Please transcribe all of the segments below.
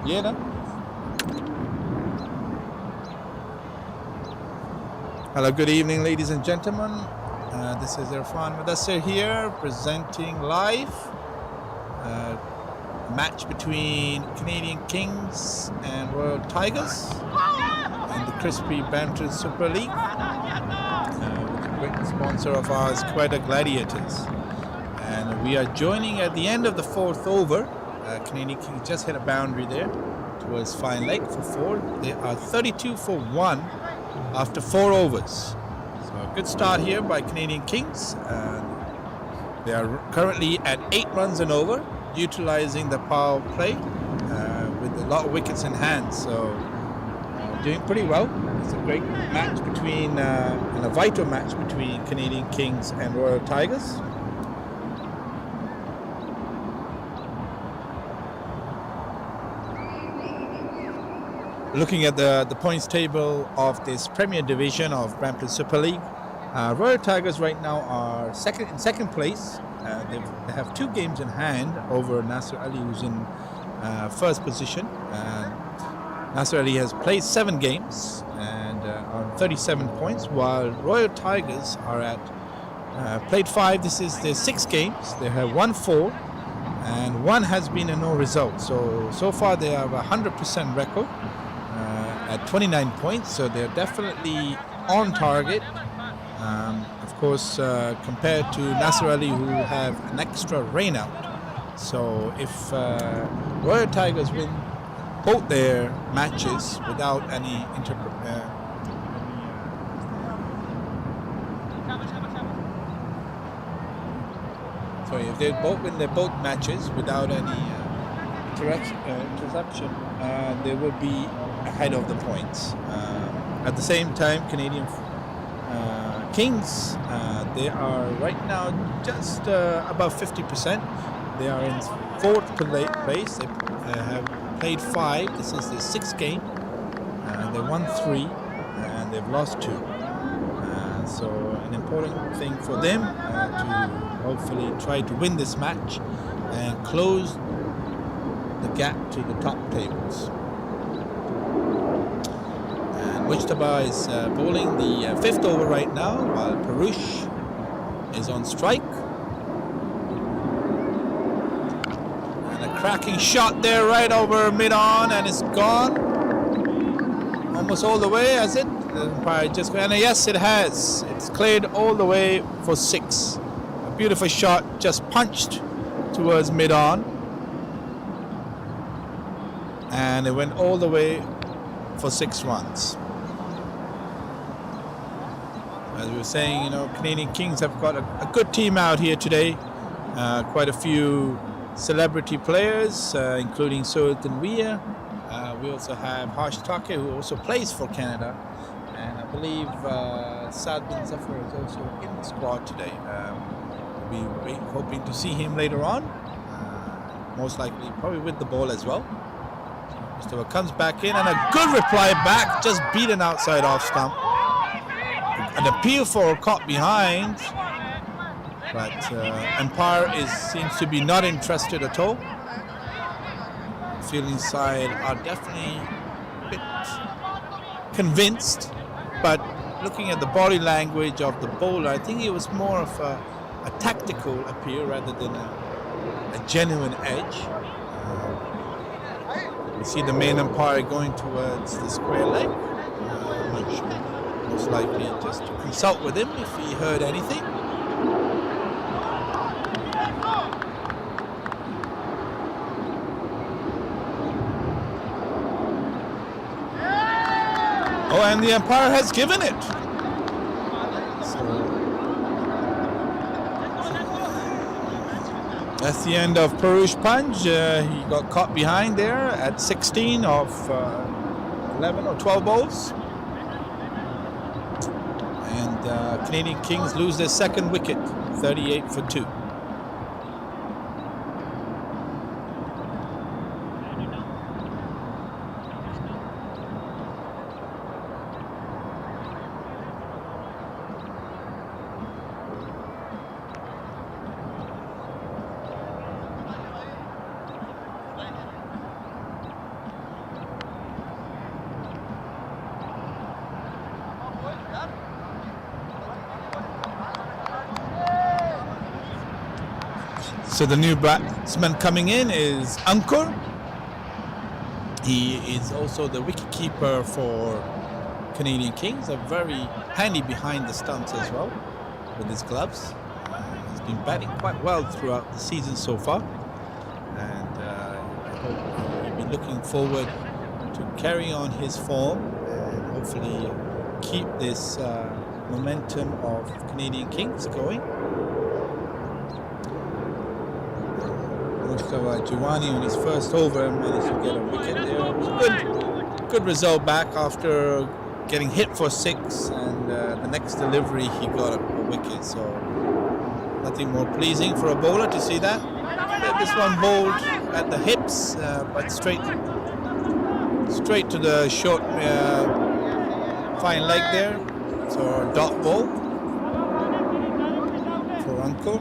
Yeah, no? Hello, good evening, ladies and gentlemen. This is Irfan Mudassir here, presenting live a match between Canadian Kings and Royal Tigers in the crispy Brampton Super League with the great sponsor of ours, Quetta Gladiators. And we are joining at the end of the fourth over. Canadian Kings just hit a boundary there towards fine leg for 4. They are 32 for 1 after 4 overs. So a good start here by Canadian Kings. They are currently at 8 runs and over, utilizing the power play with a lot of wickets in hand. So doing pretty well. It's a great match between, and a vital match between Canadian Kings and Royal Tigers. Looking at the points table of this Premier Division of Brampton Super League, Royal Tigers right now are in second place. They have 2 games in hand over Nasser Ali, who's in first position. Nasser Ali has played 7 games and on 37 points, while Royal Tigers are at played 5. This is their 6 games. They have won 4, and 1 has been a no result. So far they have a 100% record at 29 points, so they're definitely on target. Of course, compared to Nasser Ali, who have an extra rain out. So if Royal Tigers win both their matches without any if they both win their both matches without any interception, they will be ahead of the points. At the same time, Canadian Kings, they are right now just above 50%. They are in 4th place. They have played 5. This is their 6th game. They won 3 and they've lost 2. So an important thing for them to hopefully try to win this match and close the gap to the top tables. And Mujtaba is bowling the 5th over right now, while Parush is on strike. And a cracking shot there right over mid-on, and it's gone. Almost all the way, has it? The umpire just, and yes, it has. It's cleared all the way for 6. A beautiful shot, just punched towards mid-on. And it went all the way for 6 runs. As we were saying, Canadian Kings have got a good team out here today. Quite a few celebrity players, including Sultan Weir. We also have Harsh Take, who also plays for Canada. And I believe Saad bin Zafar is also in the squad today. We'll be hoping to see him later on. Most likely probably with the ball as well. Mustafa comes back in, and a good reply back, just beaten outside off stump. An appeal for caught behind, but umpire seems to be not interested at all. Fielding side are definitely a bit convinced, but looking at the body language of the bowler, I think it was more of a tactical appeal rather than a genuine edge. We see the main umpire going towards the square leg. Most likely just to consult with him if he heard anything. Oh, and the umpire has given it. That's the end of Parush Panj. He got caught behind there at 16 of 11 or 12 balls. And Canadian Kings lose their 2nd wicket, 38 for 2. So the new batsman coming in is Ankur. He is also the wicketkeeper for Canadian Kings. A very handy behind the stumps as well with his gloves. He's been batting quite well throughout the season so far, and I hope he'll be looking forward to carry on his form and hopefully keep this momentum of Canadian Kings going. Looks like Giovanni on his first over managed to get a wicket there. It was a good result back after getting hit for 6, and the next delivery he got a wicket. So nothing more pleasing for a bowler to see that. This one bowled at the hips, but straight to the short fine leg there. So a dot ball for Ankur.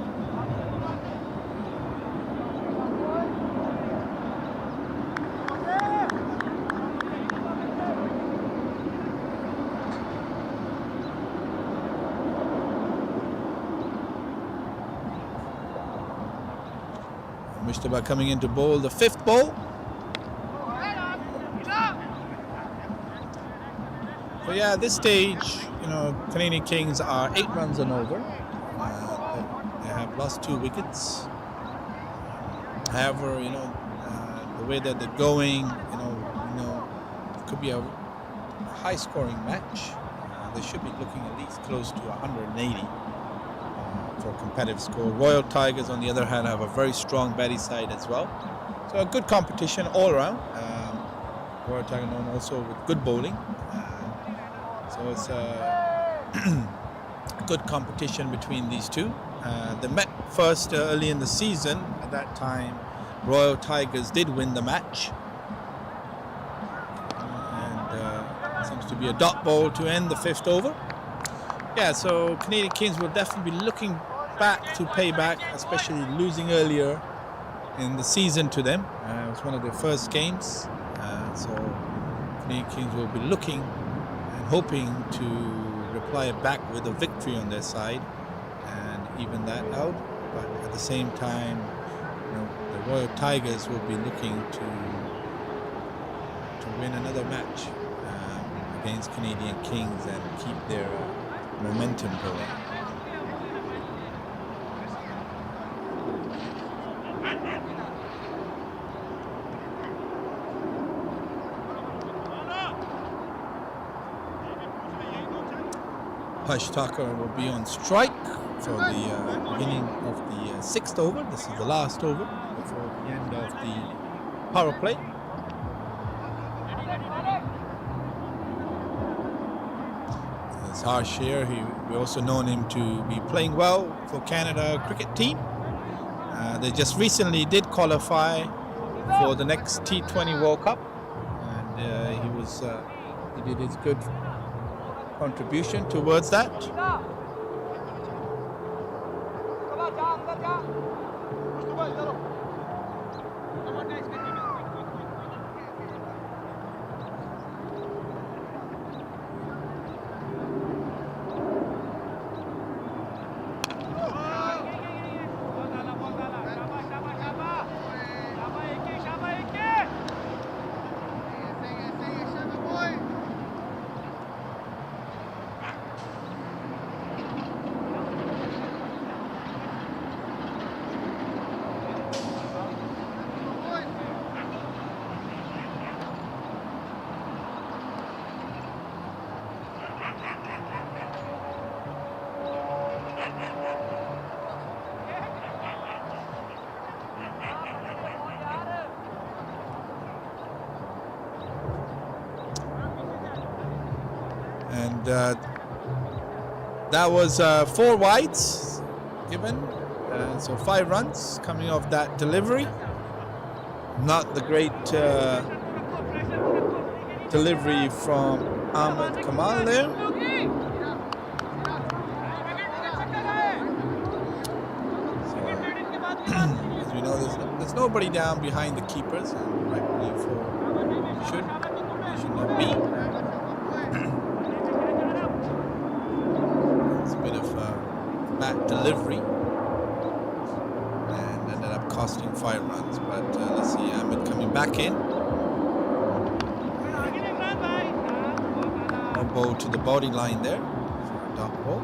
Mushtaba coming in to bowl the 5th ball. So yeah, at this stage, Canadian Kings are 8 runs and over. They have lost 2 wickets. However, the way that they're going, it could be a high-scoring match. They should be looking at least close to 180 for a competitive score. Royal Tigers, on the other hand, have a very strong batting side as well. So a good competition all around. Royal Tiger known also with good bowling. So it's a good competition between these two. They met first early in the season. At that time, Royal Tigers did win the match. And seems to be a dot ball to end the 5th over. Yeah, so Canadian Kings will definitely be looking back to pay back, especially losing earlier in the season to them. It was one of their first games. So Canadian Kings will be looking and hoping to reply back with a victory on their side and even that out. But at the same time, the Royal Tigers will be looking to win another match against Canadian Kings and keep their momentum going. Hush Tucker will be on strike for the beginning of the 6th over. This is the last over before the end of the power play. There's Harsh here. We also known him to be playing well for Canada cricket team. They just recently did qualify for the next T20 World Cup, and he did his good contribution towards that. And that was 4 wides given, so 5 runs coming off that delivery. Not the great delivery from Ahmed Kamal there. So, as we know, there's nobody down behind the keepers, and rightly should not be. Bit of bad delivery, and ended back in. No ball to the body line there. Dot ball.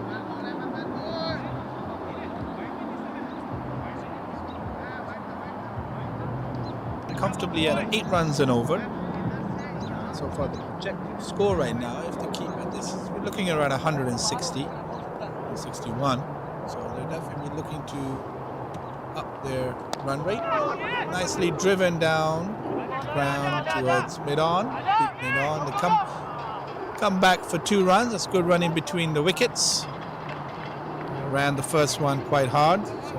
Comfortably at 8 runs and over. So far, the projected score right now, if they keep at this, we're looking at around 160, 61. So they're definitely looking to up their run rate. Nicely driven down the ground towards mid-on. Mid-on. They come back for 2 runs. That's good running between the wickets. Ran the first one quite hard. So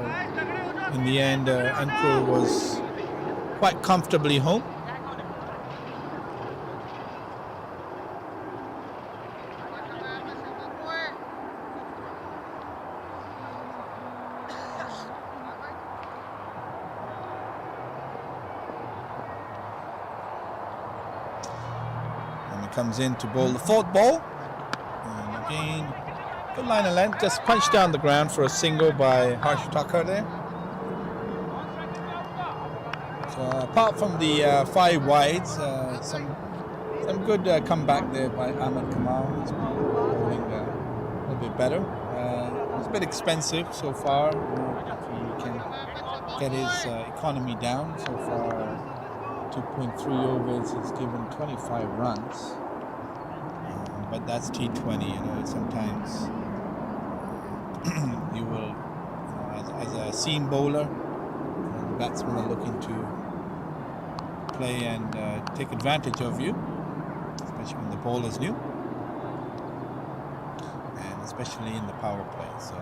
in the end, Ankur was quite comfortably home. And he comes in to bowl the 4th ball. And again, good line of length, just punched down the ground for a single by Harsh Thakur there. Apart from the 5 wides, some good comeback there by Ahmed Kamal. He's bowling a little bit better. It's a bit expensive so far. If he can get his economy down, so far 2.3 overs, he's given 25 runs. But that's T20. You know, sometimes you will, as a seam bowler, the batsmen are looking to play and take advantage of you, especially when the ball is new, and especially in the power play. So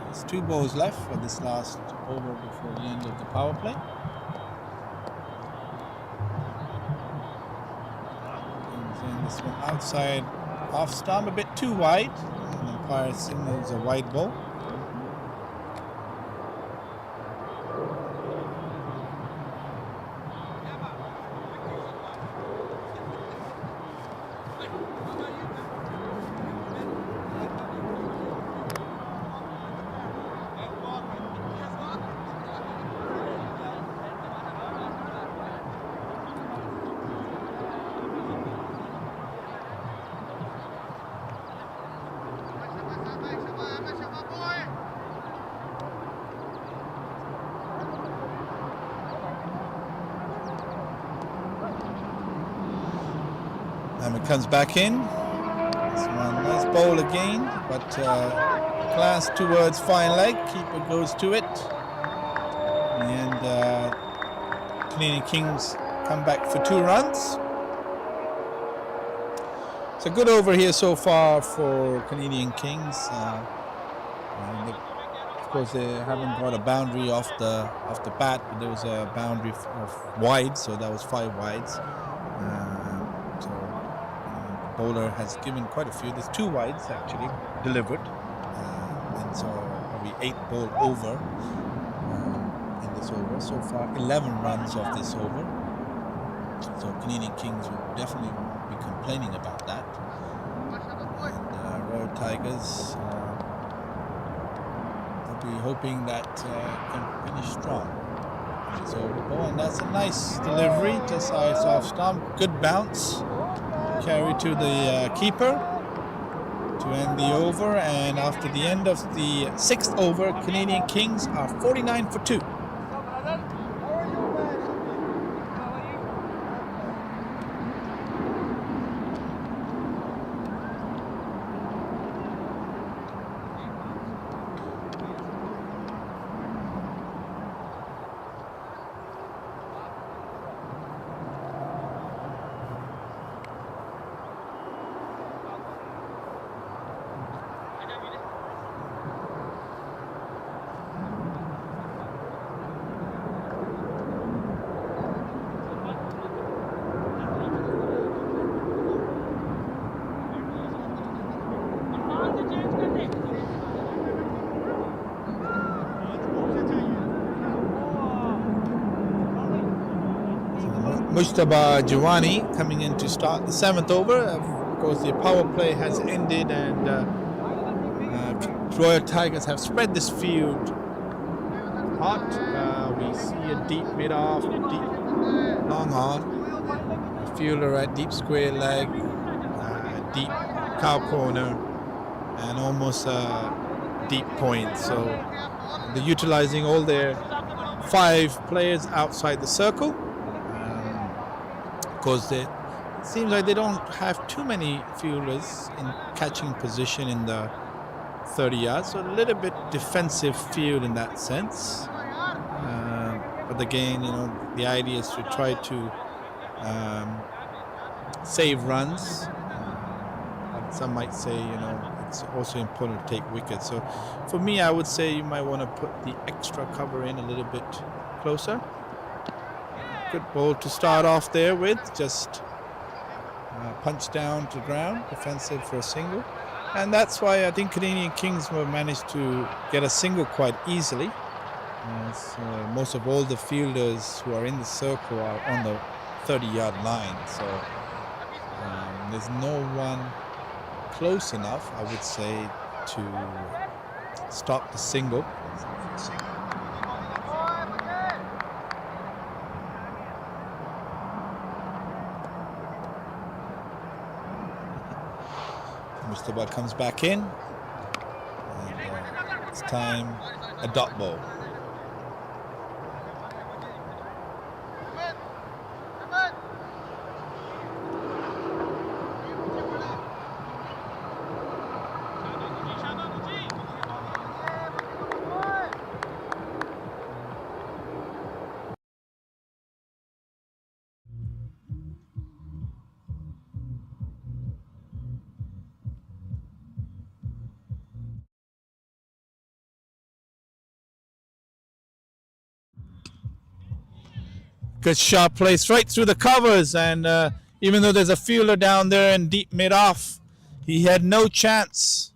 there's 2 balls left for this last over before the end of the power play. And this one outside off stump, a bit too wide, and the umpire signals a wide ball. And it comes back in. This one, nice bowl again, but glance towards fine leg. Keeper goes to it. And Canadian Kings come back for 2 runs. It's a good over here so far for Canadian Kings. Of course, they haven't got a boundary off the bat, but there was a boundary of wide, so that was 5 wides. Bowler has given quite a few. There's 2 wides actually delivered, and so probably 8 ball over in this over. So far 11 runs off this over. So Canadian Kings will definitely be complaining about that. And Royal Tigers will be hoping that can finish strong. This over ball, and that's a nice delivery, just off stump. Good bounce. Carry to the keeper to end the over, and after the end of the 6th over, Canadian Kings are 49 for 2. Mujtaba Jawani coming in to start the 7th over. Of course, the power play has ended, and Royal Tigers have spread this field hot. We see a deep mid-off, deep long on. Fielder at deep square leg, deep cow corner, and almost a deep point. So they're utilizing all their 5 players outside the circle. Of course, it seems like they don't have too many fielders in catching position in the 30 yards, so a little bit defensive field in that sense. But again, the idea is to try to save runs. But some might say, it's also important to take wickets. So for me, I would say you might want to put the extra cover in a little bit closer. Good ball to start off there with, just punch down to ground, defensive for a single. And that's why I think Canadian Kings have managed to get a single quite easily. As, most of all the fielders who are in the circle are on the 30-yard line. So there's no one close enough, I would say, to stop the single. Mr. Bud comes back in, and this time a dot ball. Good shot placed right through the covers, and even though there's a fielder down there in deep mid-off, he had no chance.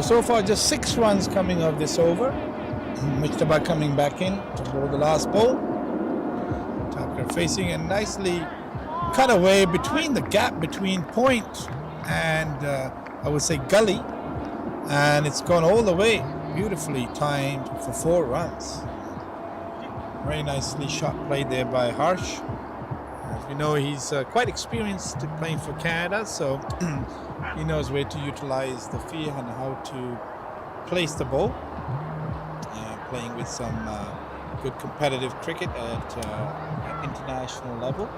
So far just 6 runs coming of this over. Mujtaba coming back in to bowl the last ball. Tucker facing and nicely cut away between the gap between point and I would say gully, and it's gone all the way, beautifully timed for 4 runs. Very nicely shot played there by Harsh. As we know, he's quite experienced playing for Canada, so he knows where to utilize the field and how to place the ball. Playing with some good competitive cricket at international level.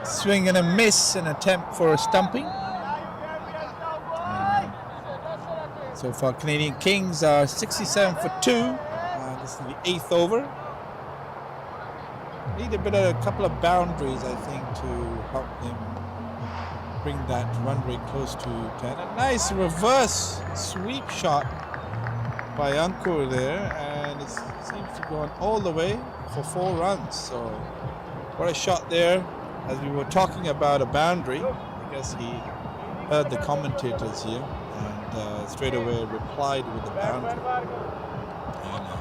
Swing and a miss, an attempt for a stumping. So far, Canadian Kings are 67 for 2. This is the 8th over. Need a couple of boundaries, I think, to help them bring that run rate close to 10. A nice reverse sweep shot by Ankur there, and it seems to go on all the way for 4 runs. So what a shot there. As we were talking about a boundary, I guess he heard the commentators here and straight away replied with the boundary in a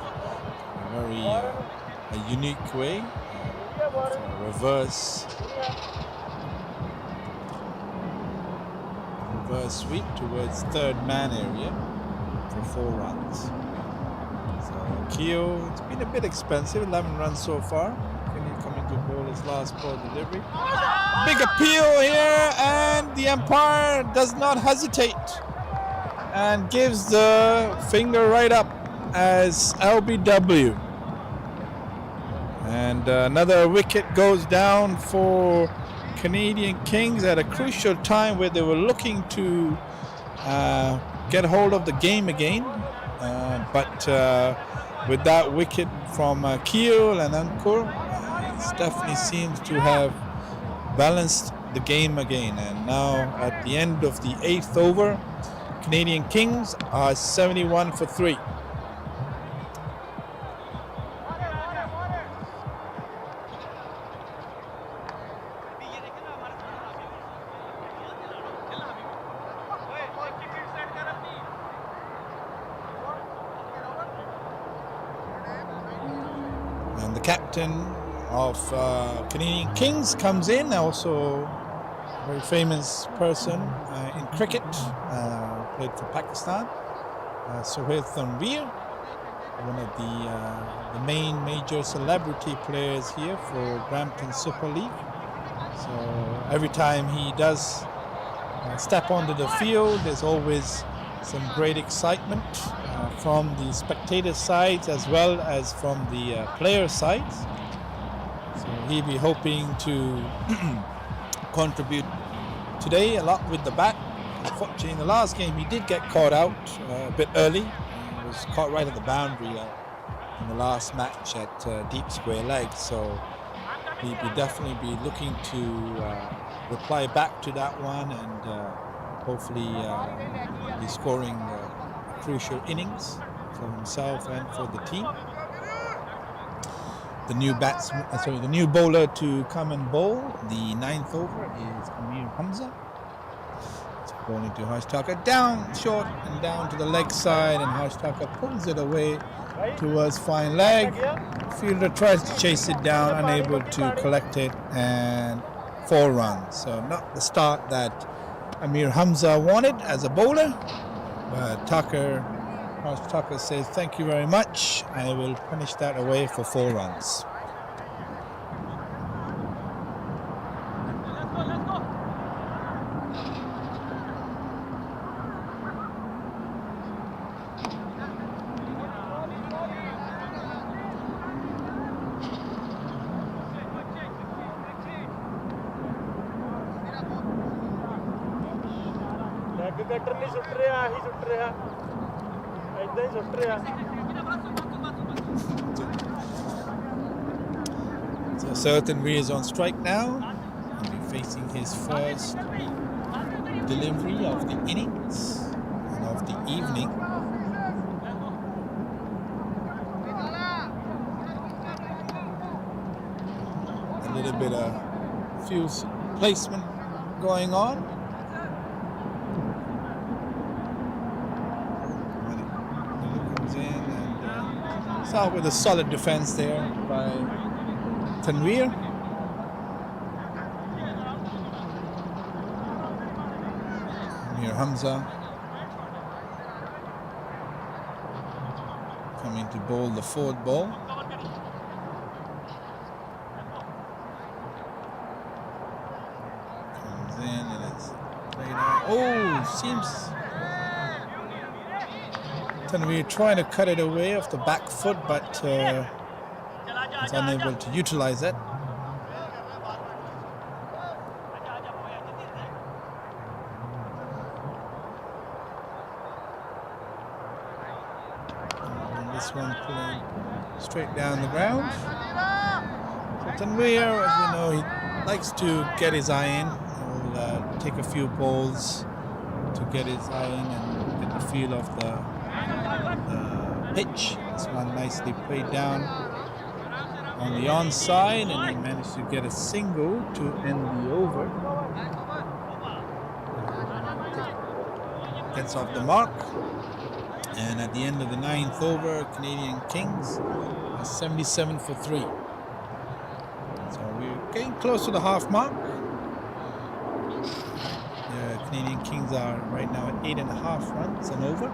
very a unique way. Reverse sweep towards third man area for 4 runs. So Keo, it's been a bit expensive, 11 runs so far. Coming to bowl his last ball delivery. Big appeal here, and the umpire does not hesitate and gives the finger right up as LBW. And another wicket goes down for Canadian Kings at a crucial time where they were looking to get hold of the game again. But with that wicket from Keel and Ankur, Stephanie seems to have balanced the game again. And now at the end of the 8th over, Canadian Kings are 71 for 3. And the captain of Canadian Kings comes in, also a very famous person in cricket, played for Pakistan, Sohail Tanveer, one of the main major celebrity players here for Brampton Super League. So every time he does step onto the field, there's always some great excitement from the spectator sides as well as from the player sides. So he'll be hoping to contribute today a lot with the bat. Unfortunately, in the last game, he did get caught out a bit early. He was caught right at the boundary in the last match at deep square leg. So he'll definitely be looking to reply back to that one, and hopefully be scoring crucial innings for himself and for the team. The new bowler to come and bowl the 9th over is Amir Hamza. It's bowling to Harsh Thakur, down short and down to the leg side, and Harsh Thakur pulls it away towards fine leg. Fielder tries to chase it down, unable to collect it, and 4 runs. So not the start that Amir Hamza wanted as a bowler, but Harsh Thakur says, "Thank you very much. I will punish that away for 4 runs." So Certain is on strike now. He'll be facing his first delivery of the innings and of the evening. A little bit of field placement going on. Out with a solid defense there by Tanveer. Amir Hamza coming to bowl the 4th ball. Comes in and it's played out. Oh, seems Tanveer trying to cut it away off the back foot, but is unable to utilize it. And this one played straight down the ground. So Tanveer, as we know, he likes to get his eye in. He'll take a few balls to get his eye in and get the feel of the pitch. This one nicely played down on the onside, and he managed to get a single to end the over. Gets off the mark, and at the end of the 9th over, Canadian Kings are 77 for 3. So we're getting close to the half mark. The Canadian Kings are right now at 8.5 runs and over.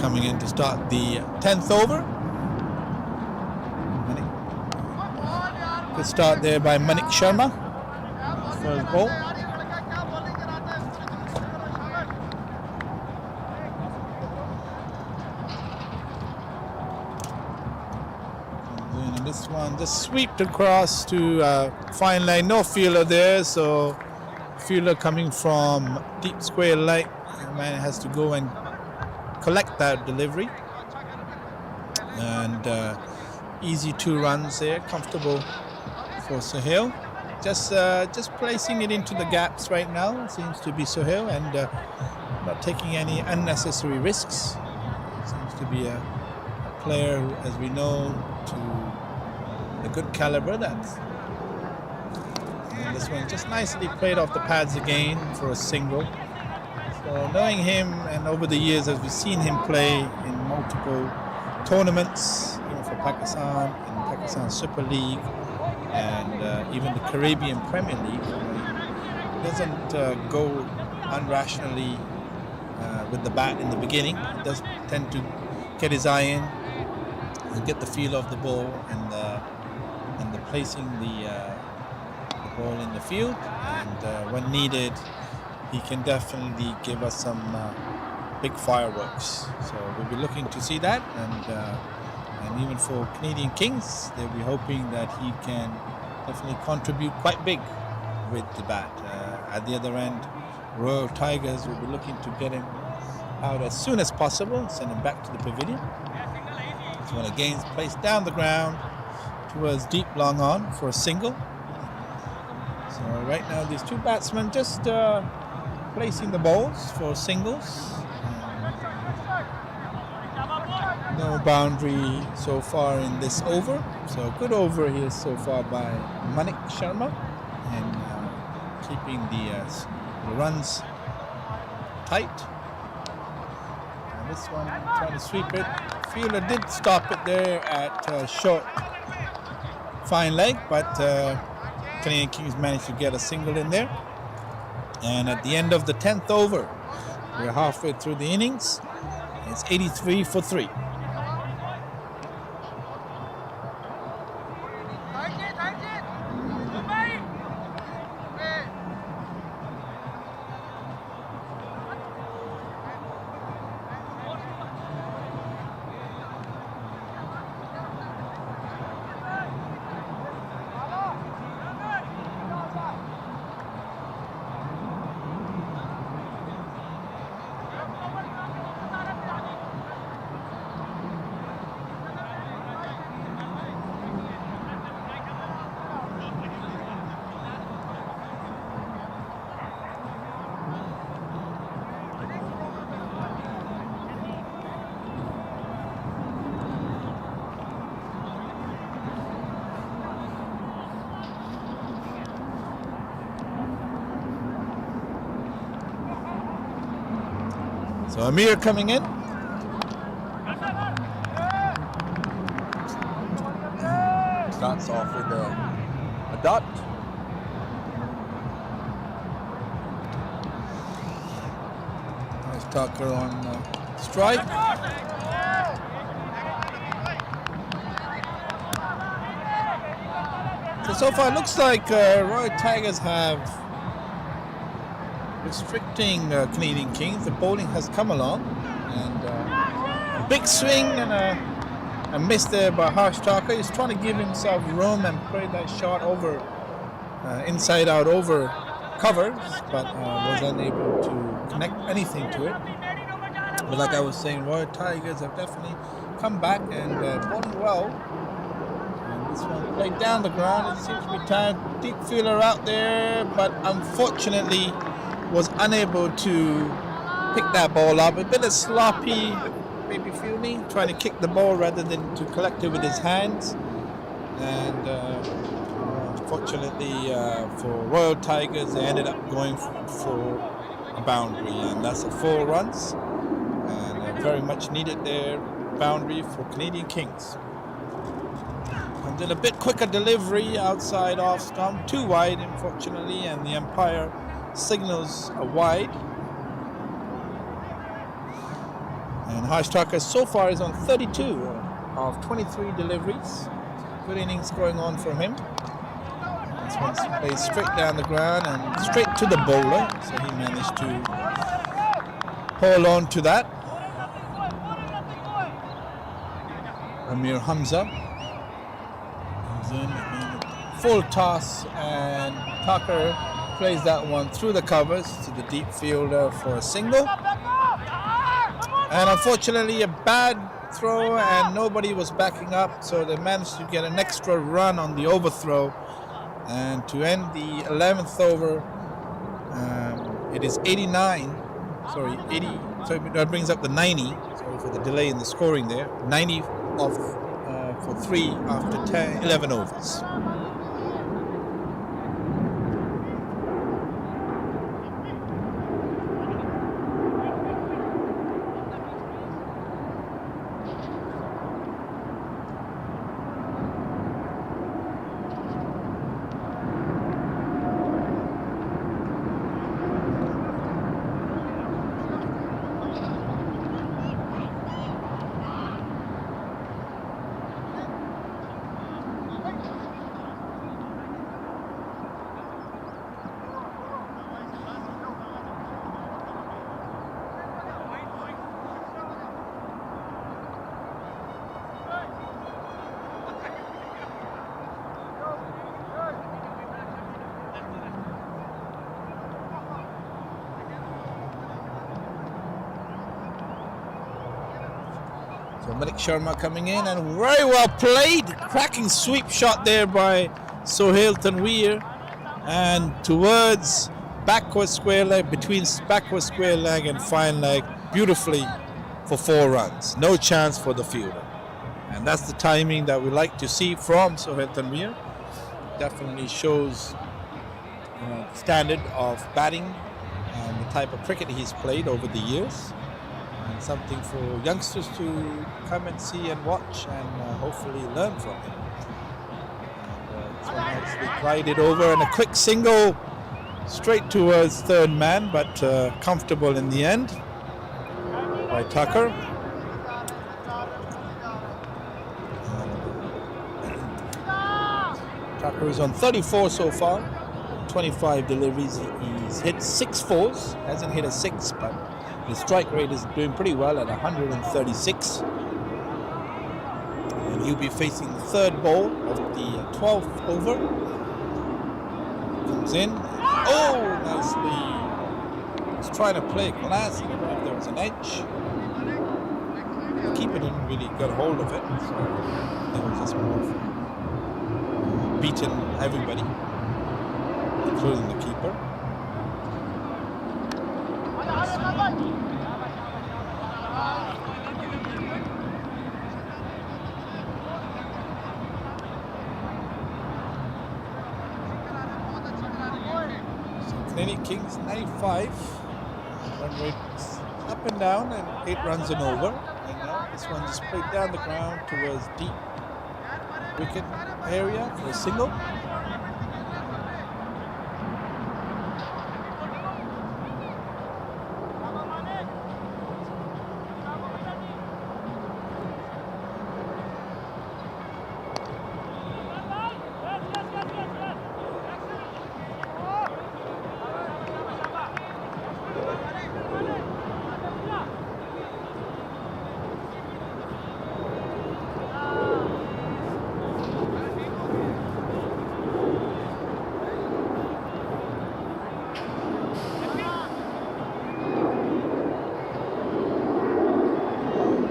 Coming in to start the 10th over. Good start there by Manik Sharma. First ball. And this one just swept across to fine line. No fielder there, so fielder coming from deep square leg. Man has to go and collect that delivery, and Easy 2 runs there, comfortable for Sohail. Just placing it into the gaps right now seems to be Sohail, and not taking any unnecessary risks. Seems to be a player who, as we know, to a good caliber. And this one just nicely played off the pads again for a single. So knowing him, and over the years as we've seen him play in multiple tournaments, for Pakistan, in Pakistan Super League, and even the Caribbean Premier League, he doesn't go unrationally with the bat in the beginning. He does tend to get his eye in and get the feel of the ball, and the placing the ball in the field, and when needed he can definitely give us some big fireworks. So we'll be looking to see that, and even for Canadian Kings, they'll be hoping that he can definitely contribute quite big with the bat. At the other end, Royal Tigers will be looking to get him out as soon as possible, send him back to the pavilion. This one again is placed down the ground towards deep long on for a single. So right now these two batsmen just placing the balls for singles. No boundary so far in this over. So good over here so far by Manik Sharma, and keeping the runs tight. And this one trying to sweep it. Fielder did stop it there at short fine leg, but Canadian Kings managed to get a single in there. And at the end of the 10th over, we're halfway through the innings. It's 83 for 3. So Amir coming in. Starts off with a dot. Nice Tucker on strike. So far it looks like Royal Tigers have restricting Canadian Kings. The bowling has come along, and a big swing and a miss there by Harsh Thakur. He's trying to give himself room and play that shot over, inside out over covers, but was unable to connect anything to it. But like I was saying, Royal Tigers have definitely come back and bowling well. And this one played down the ground. It seems to be tired. Deep fielder out there, but unfortunately was unable to pick that ball up. A bit of sloppy, maybe fielding, trying to kick the ball rather than to collect it with his hands. And unfortunately for Royal Tigers, they ended up going for a boundary, and that's a 4 runs. And very much needed their boundary for Canadian Kings. And did a bit quicker delivery outside off stump, too wide unfortunately, and the umpire signals a wide. And Harsh Thakur so far is on 32 of 23 deliveries. Good innings going on for him. This one's played straight down the ground and straight to the bowler, so he managed to hold on to that. Amir Hamza comes in, full toss, and Tucker plays that one through the covers to the deep fielder for a single. And unfortunately a bad throw and nobody was backing up, so they managed to get an extra run on the overthrow. And to end the 11th over, it is 89. Sorry, 80. So that brings up the 90. Sorry for the delay in the scoring there. 90 for 3 after 11 overs. So Malik Sharma coming in, and very well played. Cracking sweep shot there by Sohail Tanveer, and towards backward square leg, between backward square leg and fine leg, beautifully for 4 runs. No chance for the fielder. And that's the timing that we like to see from Sohail Tanveer. Definitely shows the standard of batting and the type of cricket he's played over the years. And something for youngsters to come and see and watch and hopefully learn from him. And this one nicely glided over, and a quick single straight towards third man, but comfortable in the end by Tucker. Tucker is on 34 so far, 25 deliveries. He's hit 6 fours, hasn't hit a 6, but his strike rate is doing pretty well at 136. And he'll be facing the third ball of the 12th over. Comes in. Oh, nicely. He's trying to play classy, but if there was an edge, the keeper didn't really get hold of it. So it was just more beaten everybody, including the keeper. Canadian Kings 95. Run rates up and down, and 8 runs and over. And this one just played down the ground towards deep wicket area for a single.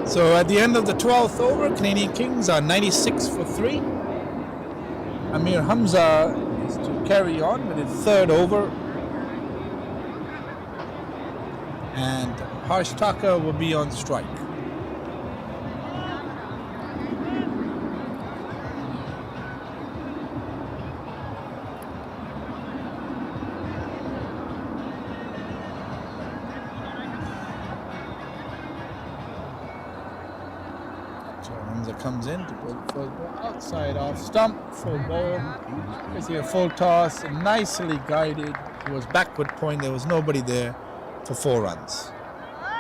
So at the end of the 12th over, Canadian Kings are 96 for 3. Amir Hamza is to carry on with his 3rd over. And Harsh Thakur will be on strike. Comes in to pull the full ball outside off stump, full ball. You see a full toss, nicely guided towards backward point. There was nobody there for 4 runs.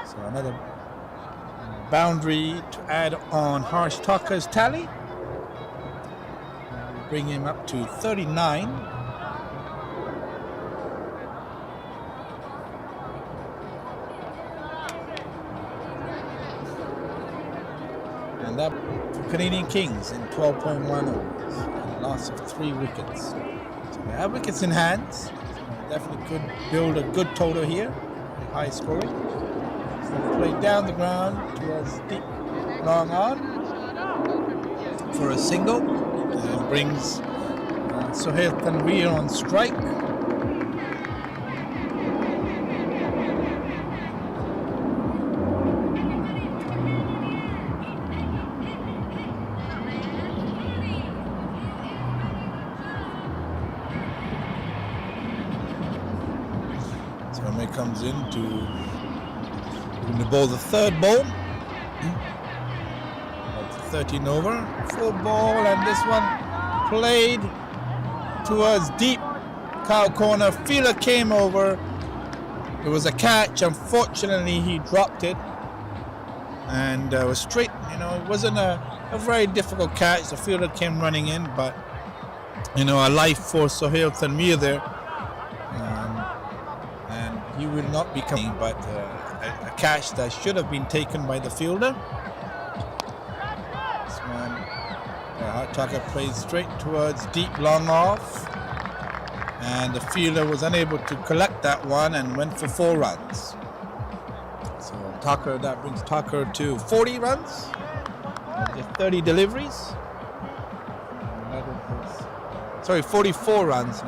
So another boundary to add on Harsh Thakur's tally. Bring him up to 39. And that Canadian Kings in 12.1 overs, a loss of 3 wickets. So they have wickets in hand. So definitely could build a good total here, high scoring. So they play down the ground towards deep long on for a single and brings Sohail Tanveer on strike. Comes in to bowl the third ball. 13 over, full ball, and this one played towards deep cow corner. Fielder came over. It was a catch. Unfortunately, he dropped it, and was straight. It wasn't a very difficult catch. The fielder came running in, but a life for Sohail Tanveer there. He will not be coming, but a catch that should have been taken by the fielder. This one, Hart Tucker plays straight towards deep long off, and the fielder was unable to collect that one and went for 4 runs. So that brings Tucker to 40 runs, just 30 deliveries. 44 runs,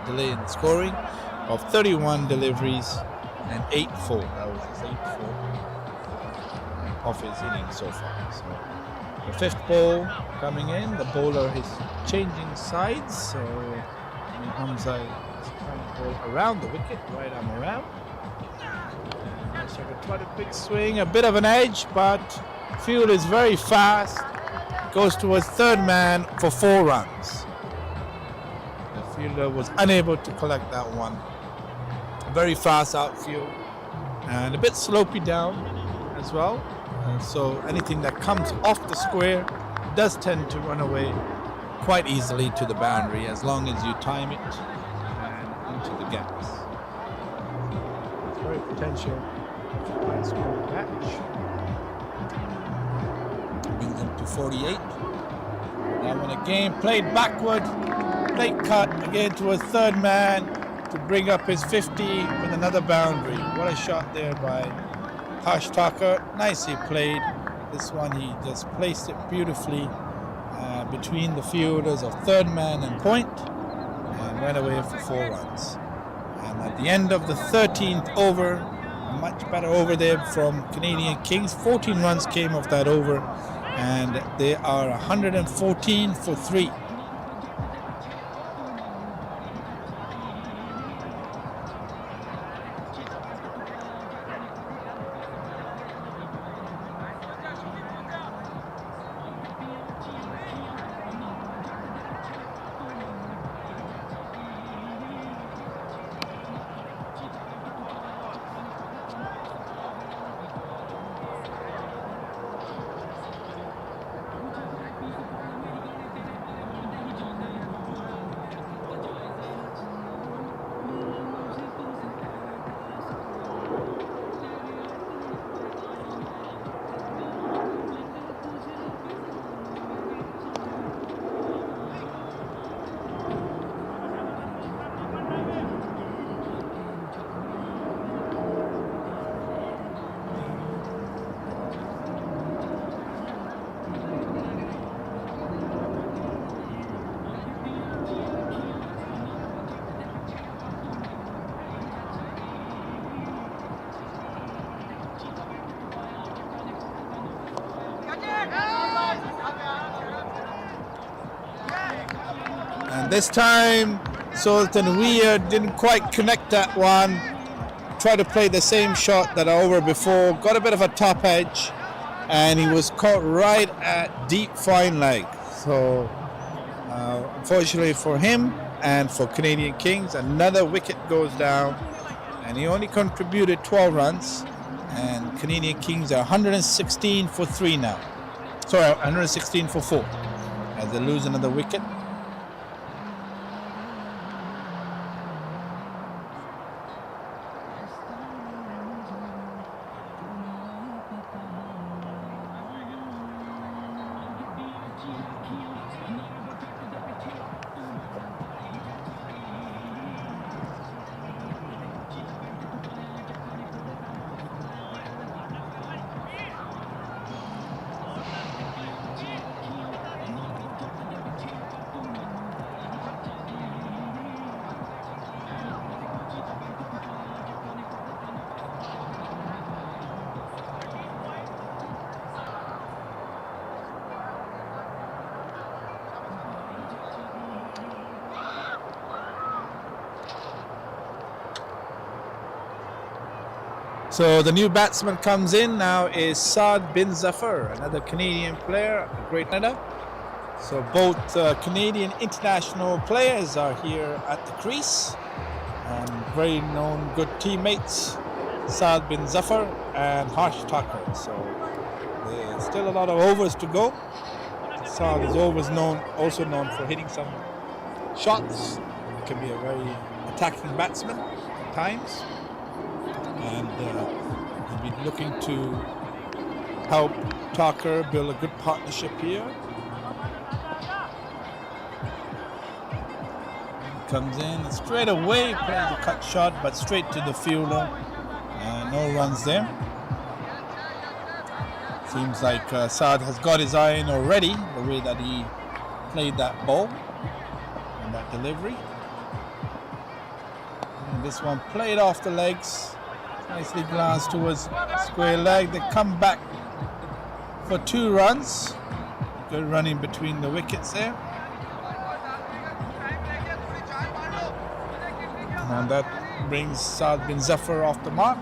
delay in scoring of 31 deliveries and 8-4. That was his 8-4 of his innings so far. So the 5th ball coming in, the bowler is changing sides. So Hamza is trying to bowl around the wicket, right arm around. Quite a big swing, a bit of an edge, but field is very fast. Goes towards third man for 4 runs. The fielder was unable to collect that one. Very fast outfield and a bit slopey down as well, so anything that comes off the square does tend to run away quite easily to the boundary as long as you time it and into the gaps. It's very potential scoring match. Brings them to 48. That one again played backward, late cut again towards third man to bring up his 50 with another boundary. What a shot there by Hart Tucker. Nicely played. This one he just placed it beautifully between the fielders of third man and point and went away for 4 runs. And at the end of the 13th over, a much better over there from Canadian Kings. 14 runs came off that over, and they are 114 for 3. And this time, Sultan Weir didn't quite connect that one. Tried to play the same shot that over before. Got a bit of a top edge, and he was caught right at deep fine leg. So, unfortunately for him and for Canadian Kings, another wicket goes down, and he only contributed 12 runs. And Canadian Kings are 116 for 3 now. Sorry, 116 for 4 as they lose another wicket. So the new batsman comes in now is Saad bin Zafar, another Canadian player, a great hitter. So both Canadian international players are here at the crease, and very known good teammates, Saad bin Zafar and Harsh Thakur. So there's still a lot of overs to go. Saad is also known for hitting some shots. He can be a very attacking batsman at times, and he'll be looking to help Thakur build a good partnership here. Comes in and straight away plays a cut shot, but straight to the fielder. No runs there. Seems like Saad has got his eye in already, the way that he played that ball and that delivery. And this one played off the legs, nicely glanced towards square leg. They come back for 2 runs. Good running between the wickets there. And that brings Saad bin Zafar off the mark.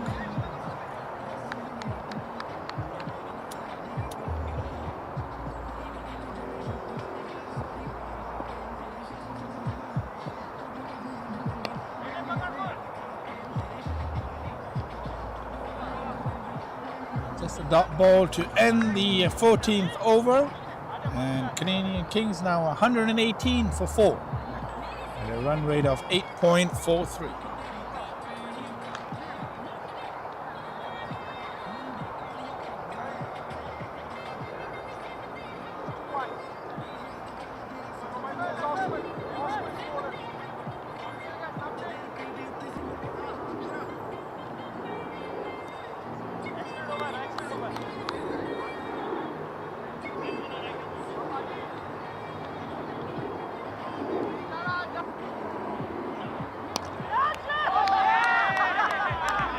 Just a dot ball to end the 14th over. And Canadian Kings now 118 for 4. At a run rate of 8.43.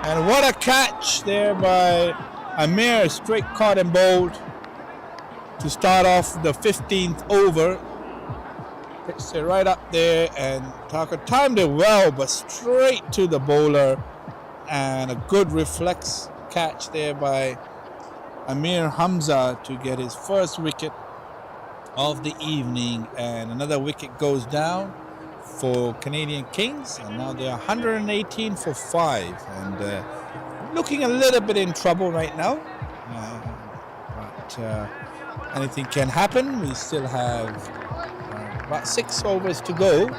And what a catch there by Amir, straight caught and bowled to start off the 15th over. Pitched it right up there, and Thakur timed it well, but straight to the bowler. And a good reflex catch there by Amir Hamza to get his first wicket of the evening. And another wicket goes down for Canadian Kings, and now they're 118 for 5, and looking a little bit in trouble right now, but anything can happen. We still have about 6 overs to go.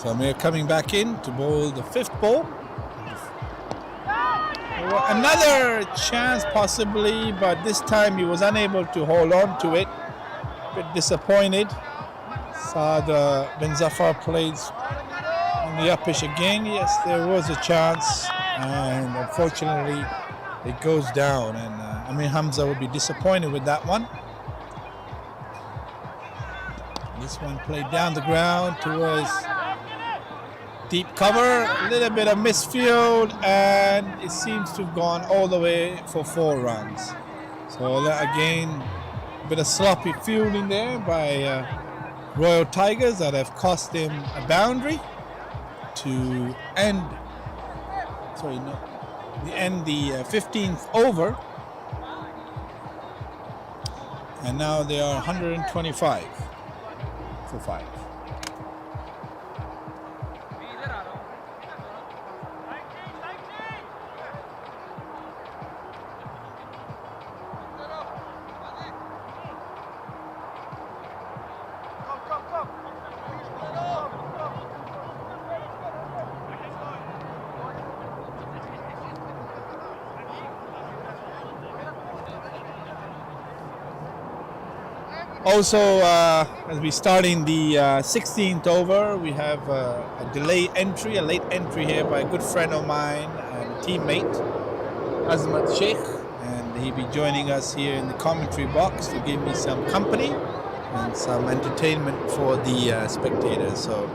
So Amir coming back in to bowl the 5th ball. Another chance possibly, but this time he was unable to hold on to it. A bit disappointed. Saad bin Zafar plays on the uppish again. Yes, there was a chance, and unfortunately it goes down, and Amir Hamza will be disappointed with that one. This one played down the ground towards deep cover, a little bit of misfield, and it seems to have gone all the way for 4 runs. So that again, a bit of sloppy fielding there by Royal Tigers that have cost him a boundary to end. End the 15th over, and now they are 125 for 5. Also, as we start in the 16th over, we have a late entry here by a good friend of mine and teammate, Azmat Sheikh, and he'll be joining us here in the commentary box to give me some company and some entertainment for the spectators. So,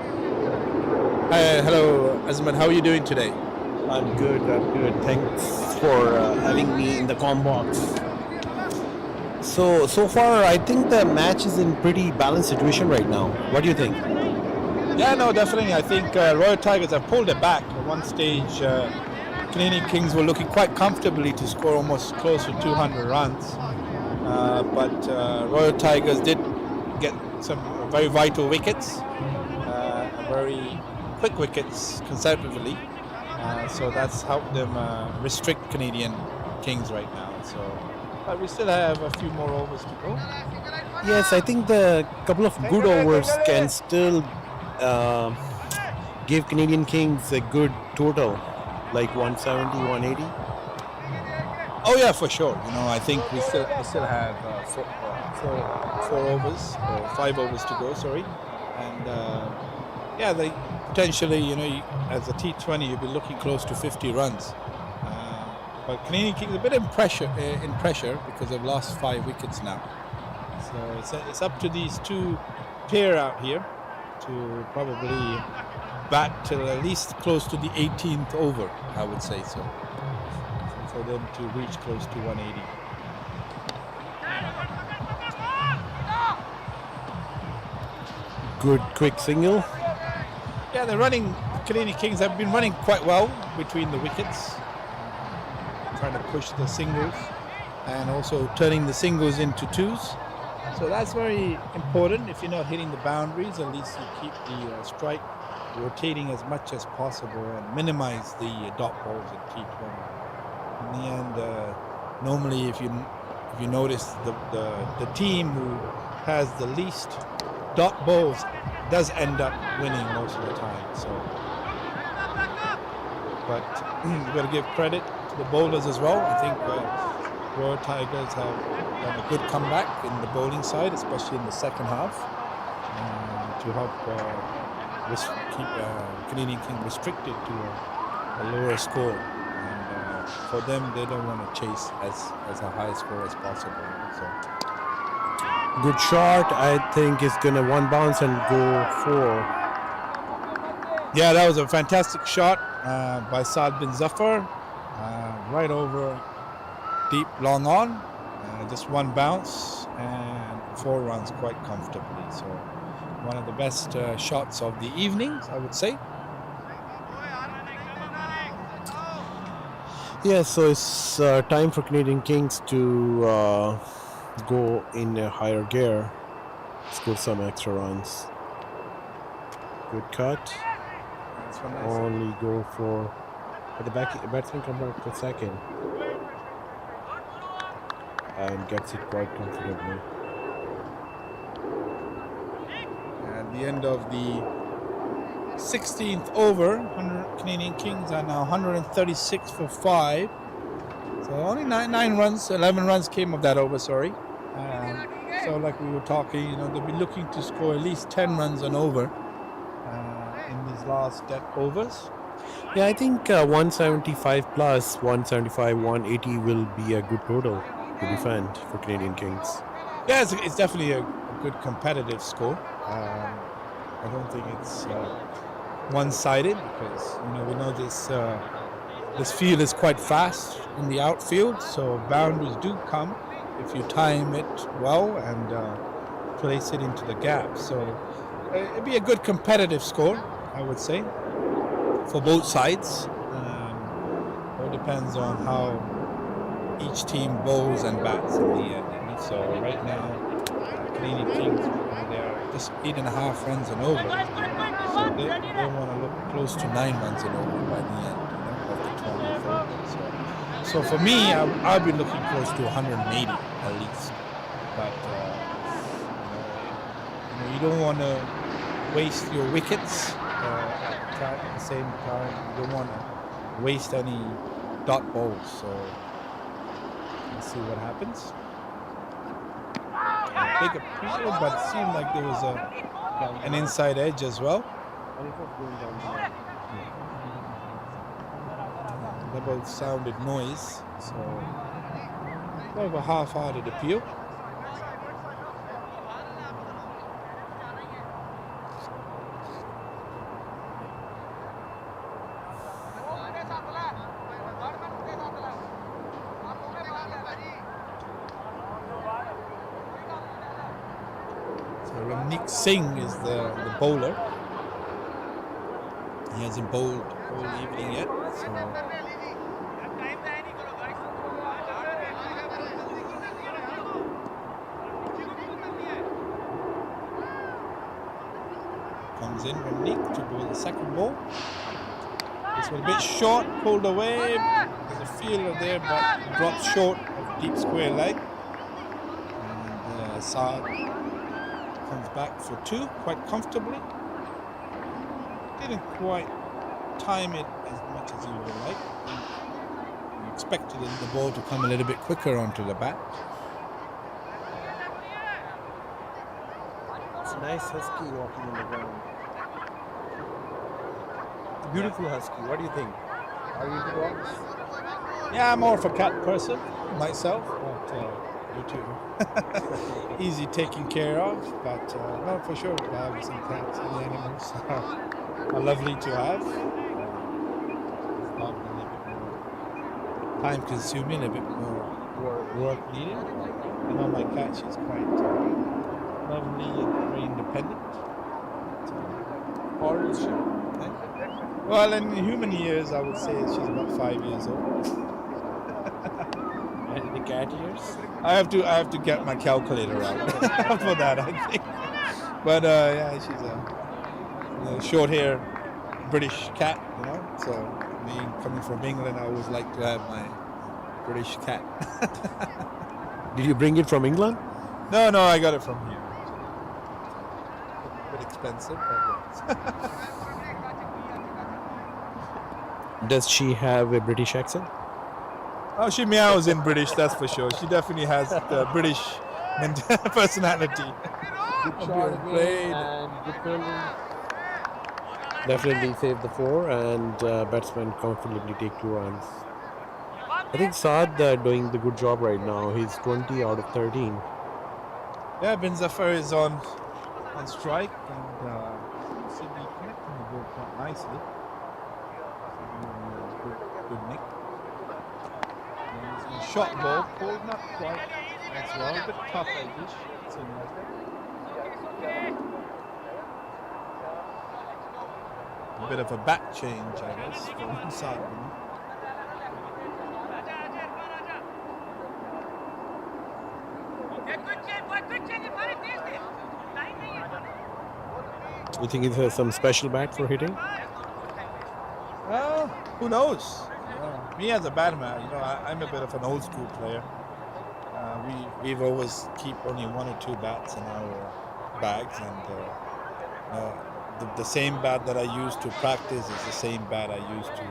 hello, Azmat, how are you doing today? I'm good. Thanks for having me in the comm box. So far, I think the match is in pretty balanced situation right now. What do you think? Yeah, no, definitely. I think Royal Tigers have pulled it back. At one stage, Canadian Kings were looking quite comfortably to score almost close to 200 runs. But Royal Tigers did get some very vital wickets, very quick wickets consecutively. So that's helped them restrict Canadian Kings right now. So, but we still have a few more overs to go. Yes, I think the couple of good overs can still give Canadian Kings a good total, like 170, 180. Oh yeah, for sure. I think we still have 4 overs or 5 overs to go. Sorry, and yeah, they potentially, as a T20, you'll be looking close to 50 runs. But Canadian Kings a bit in pressure because they've lost 5 wickets now. So it's up to these two pair out here to probably bat till at least close to the 18th over, I would say so, for them to reach close to 180. Good quick single. Yeah, Canadian Kings have been running quite well between the wickets, trying to push the singles and also turning the singles into twos. So that's very important. If you're not hitting the boundaries, at least you keep the strike rotating as much as possible and minimize the dot balls in T20. In the end, normally if you notice the team who has the least dot balls does end up winning most of the time. So, but you've got to give credit to the bowlers as well. I think Royal Tigers have done a good comeback in the bowling side, especially in the second half, to help keep Canadian King restricted to a lower score. And for them, they don't want to chase as a high score as possible. So. Good shot. I think it's gonna one bounce and go 4. Yeah, that was a fantastic shot by Saad bin Zafar, right over deep long on, just one bounce and 4 runs quite comfortably. So one of the best shots of the evening, I would say. Yeah, so it's time for Canadian Kings to go in a higher gear, score some extra runs. Good cut. Only go for the batsman come back for second and gets it quite comfortably. At the end of the 16th over. Canadian Kings are now 136 for 5. So only 9 runs, 11 runs came of that over, sorry. So like we were talking, they'll be looking to score at least 10 runs and over in these last overs. Yeah, I think 175 plus 175, 180 will be a good total to defend for Canadian Kings. Yeah, it's definitely a good competitive score. I don't think it's one-sided because we know this field is quite fast in the outfield, so boundaries do come if you time it well and place it into the gap. So it'd be a good competitive score, I would say, for both sides. It depends on how each team bowls and bats in the end. So right now, Canadian Kings, they are just 8.5 runs and over. So they want to look close to 9 runs and over by the end of the 12th over. So for me, I'll be looking close to 180 at least. But you don't want to waste your wickets at the same time. You don't want to waste any dot balls. So let's see what happens. Big appeal, but it seemed like there was an inside edge as well. They both sounded noise, so kind of a half-hearted appeal. Singh is the bowler. He hasn't bowled all evening yet. So comes in Ramnik to bowl the second ball. This one a bit short, pulled away. There's a fielder there, but drops short of deep square leg. And Saad comes back for 2 quite comfortably. Didn't quite time it as much as you would like. You expected the ball to come a little bit quicker onto the bat. It's a nice husky walking on the ground. Beautiful husky. What do you think? Are you into dogs? Yeah, I'm more of a cat person myself, but you too. Easy taken care of, but no, for sure, dogs and cats and animals are lovely to have. It's not a little bit more time consuming, a bit more work needed. I know my cat, she's quite lovely and very independent. How old is she? Well, in human years, I would say she's about 5 years old. And the cat ears? I have to get my calculator out for that, I think. But yeah, she's a short hair British cat, So being coming from England, I always like to have my British cat. Did you bring it from England? No, I got it from here. A bit expensive, but Does she have a British accent? oh, she meows in British, that's for sure. She definitely has the British personality. Good shot played. and good fielding. Definitely save the 4 and batsman comfortably take 2 runs. I think Saad doing the good job right now. He's 20 out of 13. Yeah, Bin Zafar is on strike and Sydney connecting the ball quite nicely. Good nick. Shot ball, pulled not quite as well, but tough edges. A bit of a back change, I guess, from inside. You think it has some special bat for hitting? Well, who knows? Me as a batsman, I'm a bit of an old school player. We've always keep only 1 or 2 bats in our bags, and the same bat that I used to practice is the same bat I used to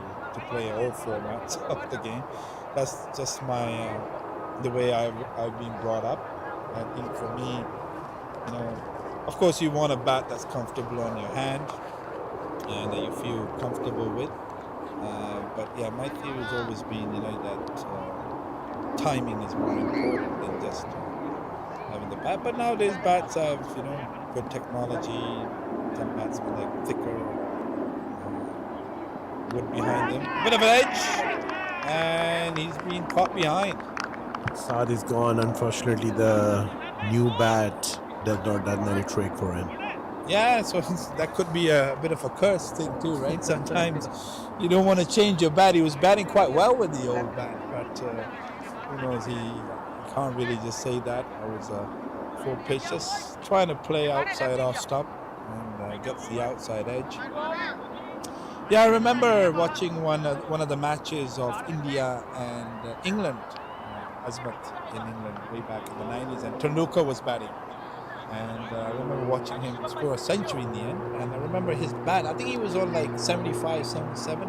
play all formats of the game. That's just the way I've been brought up. I think for me, of course, you want a bat that's comfortable on your hand and that you feel comfortable with. But yeah, my theory has always been, that timing is more important than just having the bat. But nowadays, bats have, good technology. Some batsmen like thicker wood behind them. Bit of an edge, and he's been caught behind. Saad is gone. Unfortunately, the new bat does not done any trick for him. Yeah, so that could be a bit of a curse thing too, right? Sometimes you don't want to change your bat. He was batting quite well with the old bat, but who knows? He can't really just say that. I was a full pitch, just trying to play outside off stop and gets the outside edge. Yeah, I remember watching one of the matches of India and England, Azmat in England way back in the 90s, and Tendulkar was batting. And I remember watching him score a century in the end. And I remember his bat, I think he was on like 75, 77,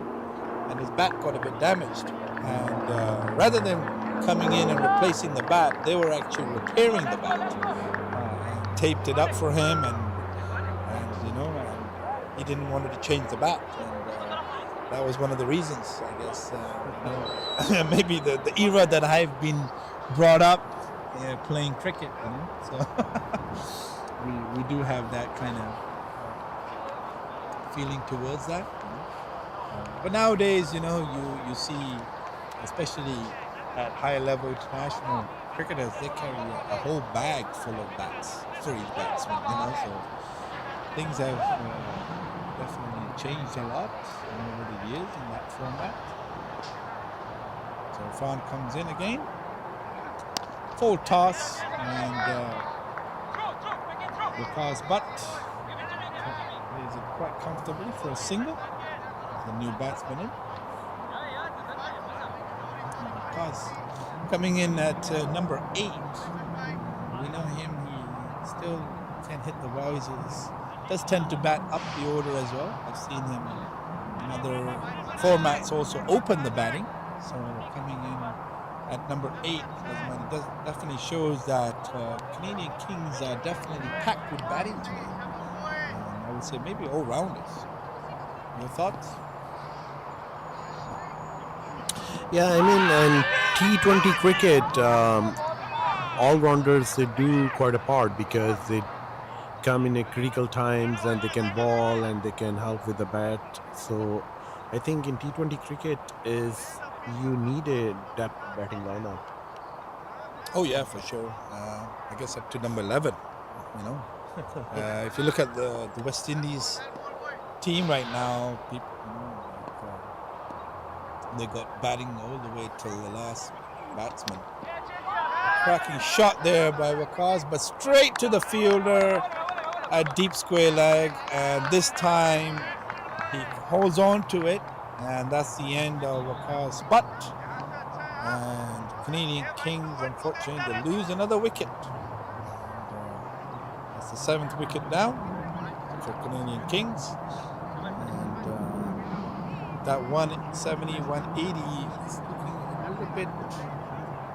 and his bat got a bit damaged. And rather than coming in and replacing the bat, they were actually repairing the bat and taped it up for him. And he didn't want to change the bat. And that was one of the reasons, I guess. Maybe the era that I've been brought up playing cricket, so we do have that kind of feeling towards that. But nowadays, you see, especially at higher level international cricketers, they carry a whole bag full of bats for each batsman, so things have definitely changed a lot over the years in that format. So Irfan comes in again. Full toss, and Waqar's butt lays it quite comfortably for a single. The new batsman in. Waqar's coming in at number 8. We know him, he still can hit the wows. Does tend to bat up the order as well. I've seen him in other formats also open the batting. So coming in at number 8, it definitely shows that Canadian Kings are definitely packed with batting today. I would say maybe all-rounders. Your thoughts? Yeah, I mean, in T20 cricket, all-rounders, they do quite a part because they come in at critical times and they can ball and they can help with the bat. So I think in T20 cricket you need a depth batting lineup. Oh yeah, for sure. I guess up to number 11. If you look at the West Indies team right now, people, they got batting all the way till the last batsman. Cracking shot there by Waqar, but straight to the fielder at deep square leg, and this time he holds on to it, and that's the end of Waqar's butt. And Canadian Kings, unfortunately, they lose another wicket. That's the 7th wicket down for Canadian Kings. And that 170, 180 is looking a little bit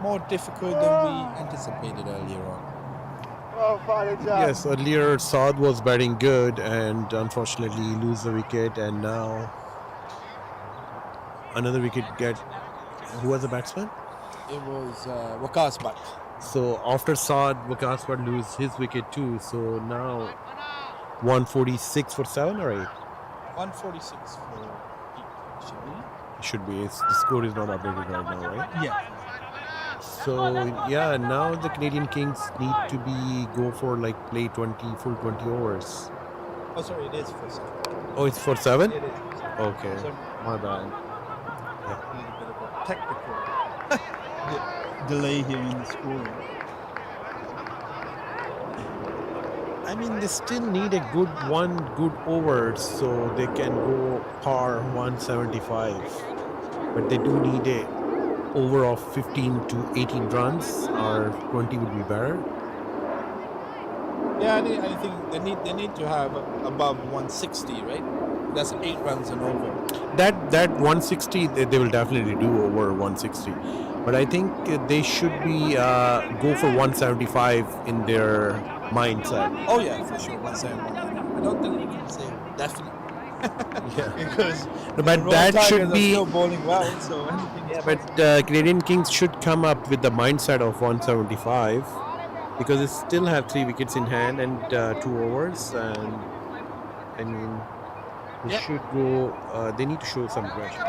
more difficult than we anticipated earlier on. Yes, earlier Saad was batting good and unfortunately lose the wicket, and now another wicket get. Who was the batsman? It was Waqar's butt. So after Saad, Waqar's butt lose his wicket too. So now 146 for 7 or 8? 146 for 8, should be. The score is not updated right now, right? Yeah. So yeah, now the Canadian Kings need to go for play full 20 overs. Oh, sorry, it is for 7. Oh, it's for 7? It is. Okay, So, my bad. a little bit of a technical delay here in the scoring. I mean, they still need a good over so they can go par 175. But they do need a over of 15 to 18 runs, or 20 would be better. Yeah, I think they need to have above 160, right? That's 8 runs and over. That 160 they will definitely do over 160, but I think they should be go for 175 in their mindset. Oh yeah, for sure, 171. I don't think we can say definitely Yeah. because No, the but Royal that should Tigers are be. still bowling well, so anything is Yeah, but possible. Canadian Kings should come up with the mindset of 175 because they still have 3 wickets in hand and 2 overs, and I mean they Yeah, should go. They need to show some aggression.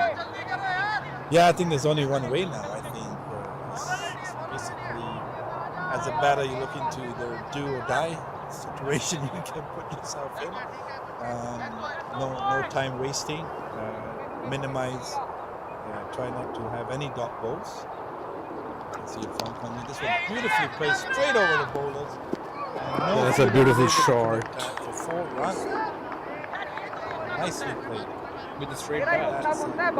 yeah. I think there's only one way now. I think it's basically as a batter, you look into the do or die situation you can put yourself in. No time wasting. Minimize. Try not to have any dot balls. Let's see if I'm coming. This one beautifully placed straight over the bowlers. And no That's a fielder beautiful was able to shot. connect that for 4 runs. Nicely played. With the straight bat. That's the type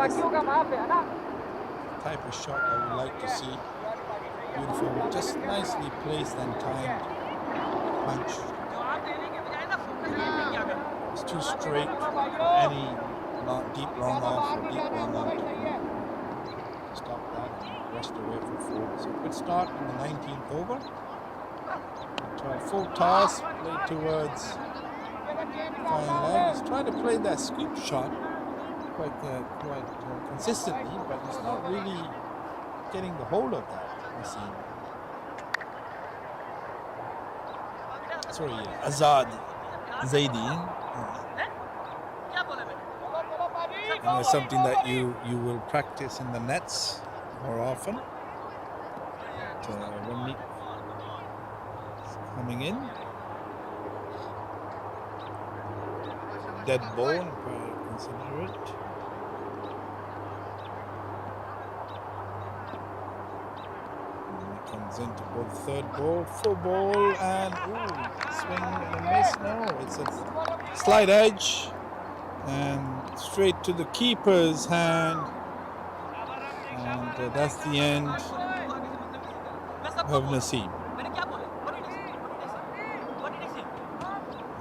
of shot I would like to see. Beautiful, just nicely placed and timed punch. It's too straight for any deep long off or deep long on to stop that and rest away for 4. So good start in the 19th over. Try full toss, play towards fine leg. He's trying to play that scoop shot quite consistently, but he's not really getting the hold of that. Sorry, Azad Zaidi. And it's something that you will practice in the nets more often. Ramnik coming in. Dead ball, if I consider it. Comes into both third ball, full ball, and swing and a miss. No, it's a slight edge and straight to the keeper's hand, and that's the end of Naseem.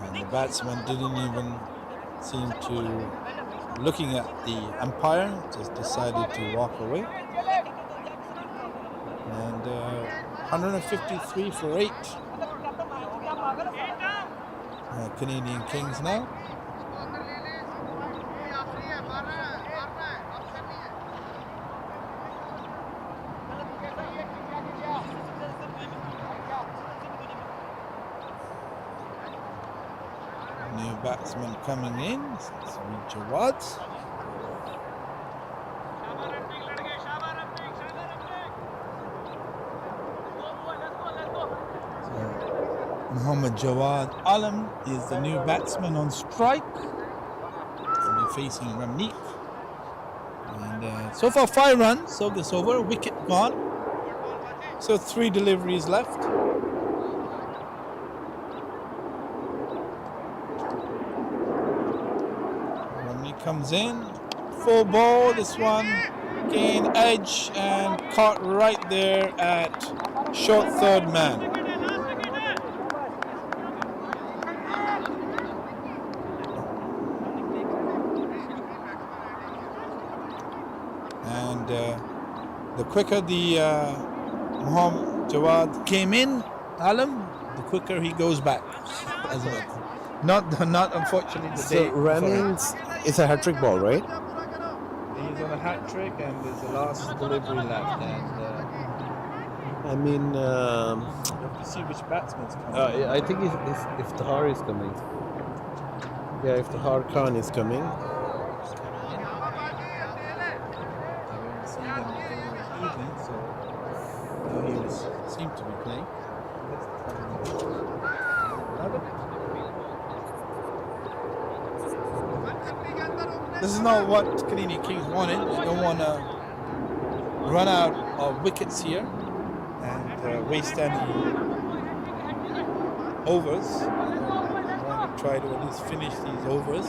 And the batsman didn't even seem to looking at the umpire, just decided to walk away. And 153 for 8. Canadian Kings now. New batsman coming in. It's Jawad. Muhammad Jawad Alam is the new batsman on strike. He'll be facing Ramnik. And so far 5 runs of this over, wicket gone. So 3 deliveries left. Ramnik comes in, full ball, this one gain edge and caught right there at short third man. The quicker the Muhammad Jawad came in, Alam, the quicker he goes back as well. Not unfortunately the day. So Ramings is a hat-trick ball, right? He's on a hat trick, and there's the last delivery left. And I mean, you have to see which batsman's coming. I think if Tahar is coming, yeah, if Tahar Khan is coming. Seemed to be playing. This is not what Canadian Kings wanted. They don't want to run out of wickets here and waste any overs. They want to try to at least finish these overs.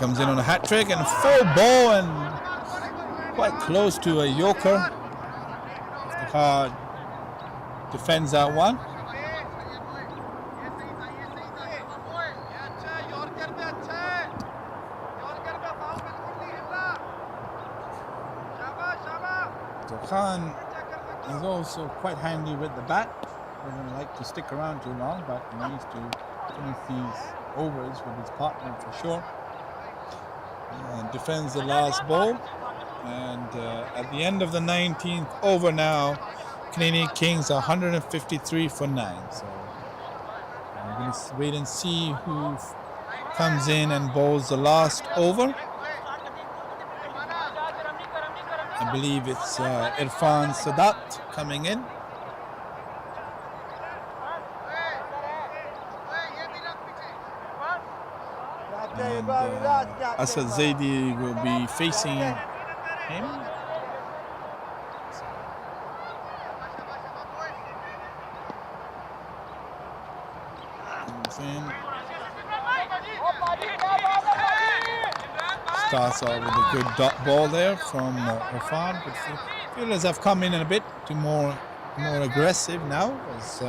comes in on a hat trick and full ball and quite close to a yorker. Iftikhar defends that one. Khan is also quite handy with the bat. Doesn't like to stick around too long, but he needs to finish these overs with his partner for sure. And defends the last ball. And at the end of the 19th over now, Canadian Kings are 153 for 9. So I'm going to wait and see who comes in and bowls the last over. I believe it's Irfan Sadat coming in. And Asad Zaidi will be facing him. Comes in. Starts out with a good dot ball there from Irfan. But fielders have come in a bit to more aggressive now. It's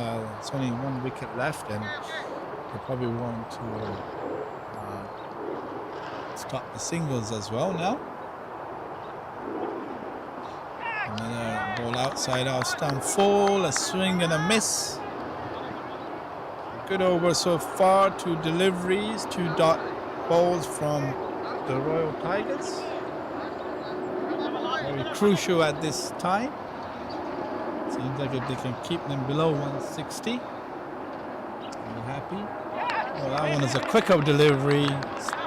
only 1 wicket left, and they probably want to stop the singles as well now. Another ball outside our stump, full, a swing and a miss. Good over so far, 2 deliveries, 2 dot balls from the Royal Tigers. Very crucial at this time. Seems like if they can keep them below 160, I'm happy. Well, that one is a quicker delivery,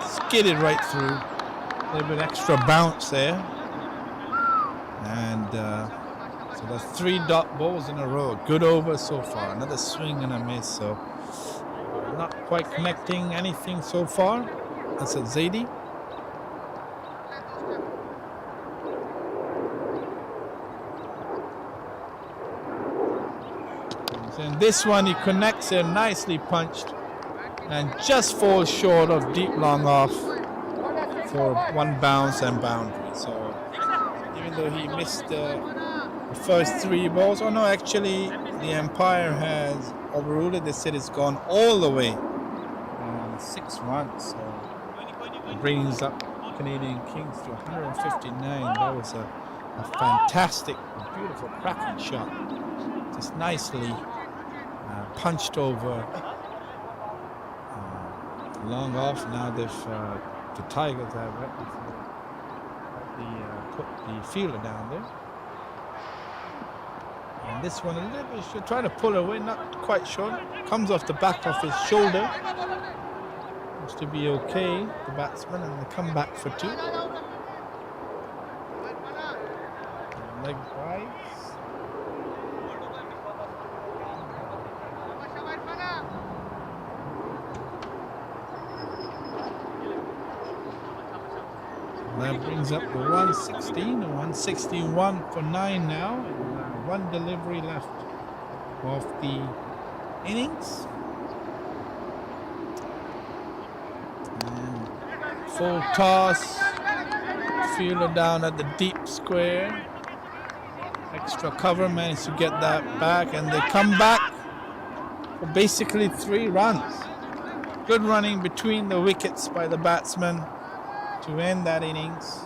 skidded right through. A little bit extra bounce there. And so that's 3 dot balls in a row. Good over so far. Another swing and a miss. So not quite connecting anything so far. That's at Zaidi. And this one he connects it, nicely punched, and just falls short of deep long off for 1 bounce and boundary. So even though he missed the first 3 balls, oh no, actually the umpire has overruled it. They said it's gone all the way, 6 runs. So it brings up Canadian Kings to 159. That was a fantastic, beautiful cracking shot, just nicely punched over long off. Now the Tigers have put the fielder down there. And this one a little bit, should try to pull away, not quite sure. Comes off the back of his shoulder. Looks to be okay, the batsman, and they come back for 2. Leg wise. That brings up the 116, 161 for 9 now, and 1 delivery left of the innings. And full toss, fielder down at the deep square. Extra cover, managed to get that back, and they come back for basically 3 runs. Good running between the wickets by the batsman to end that innings.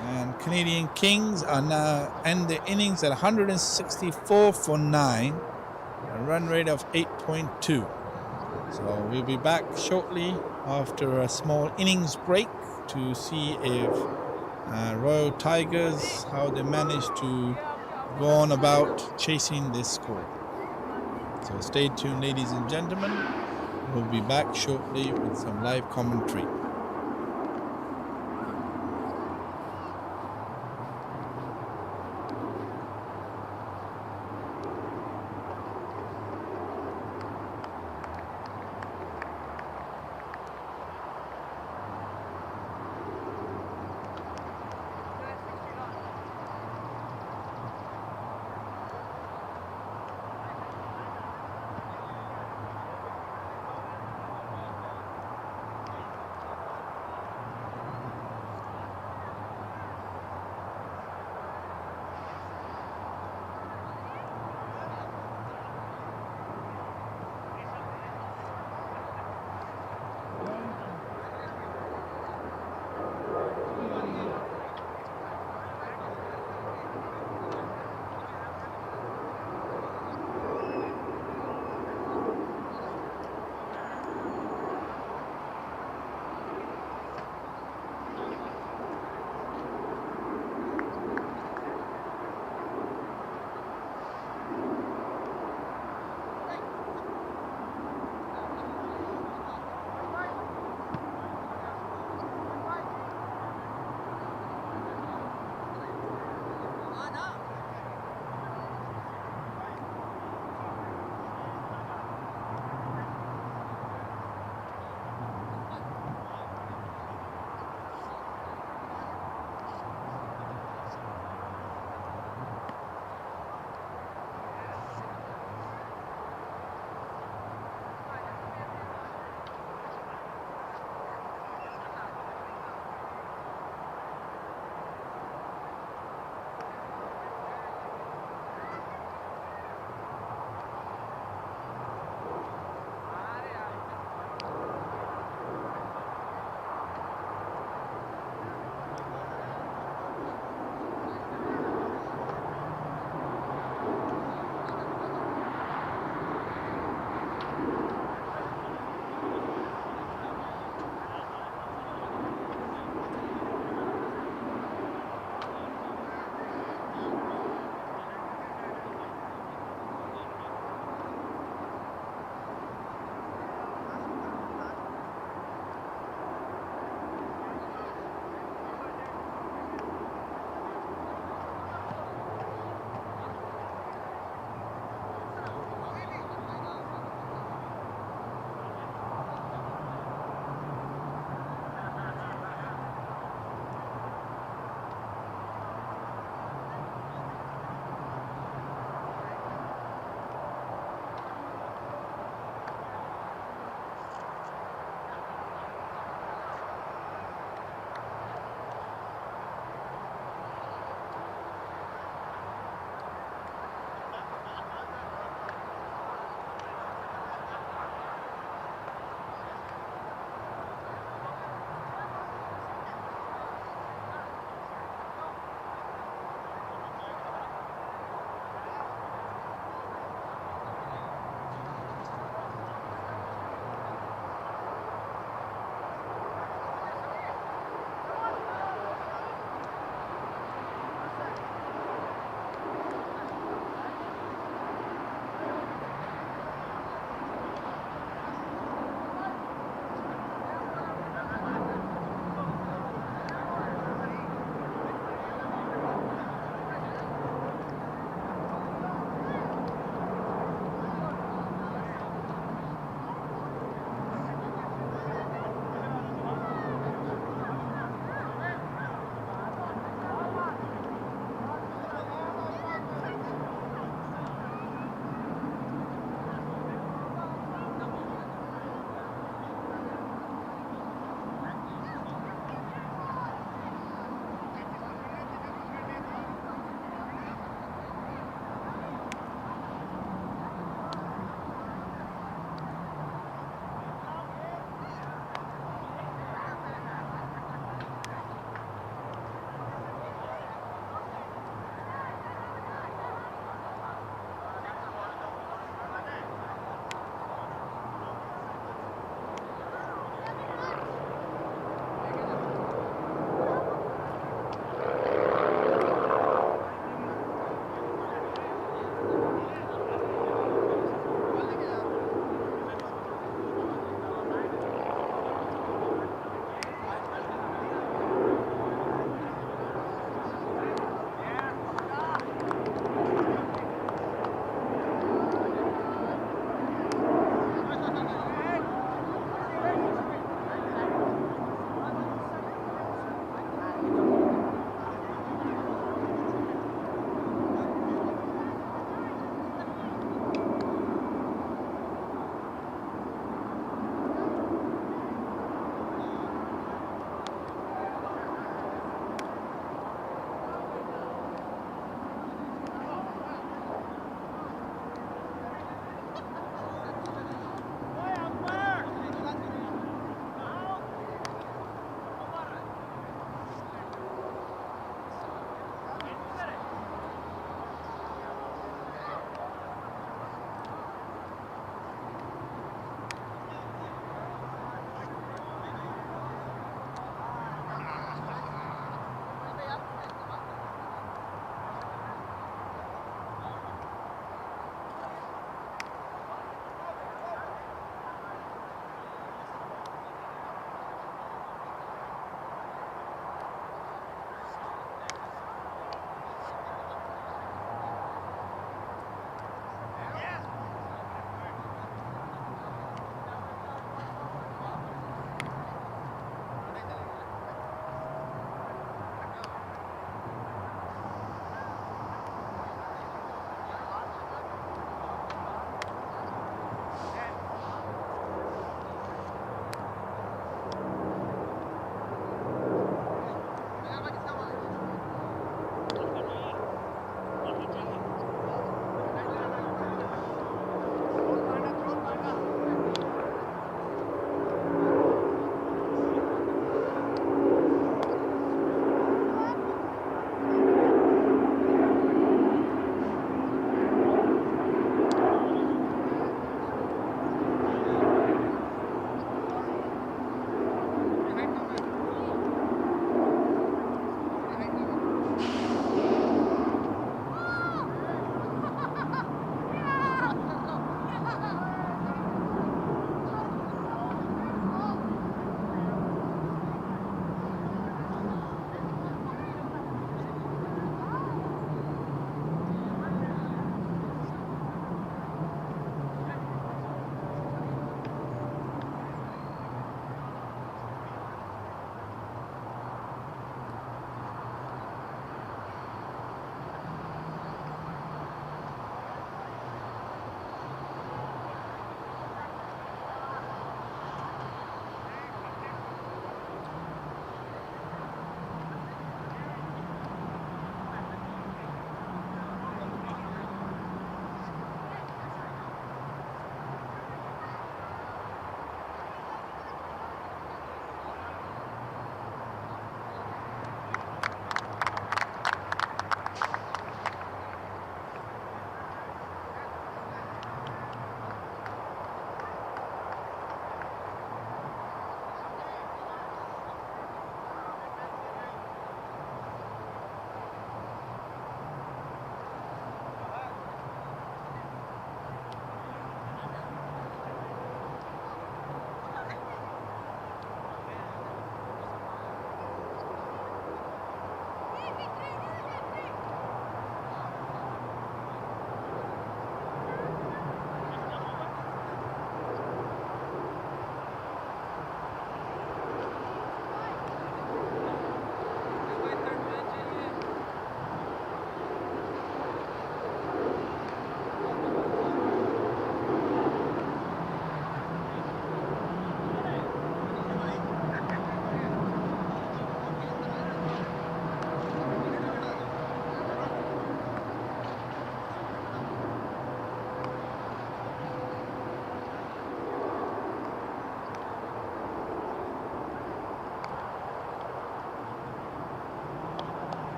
And Canadian Kings are now end the innings at 164 for 9, a run rate of 8.2. So we'll be back shortly after a small innings break to see if Royal Tigers, how they manage to go on about chasing this score. So stay tuned, ladies and gentlemen. We'll be back shortly with some live commentary.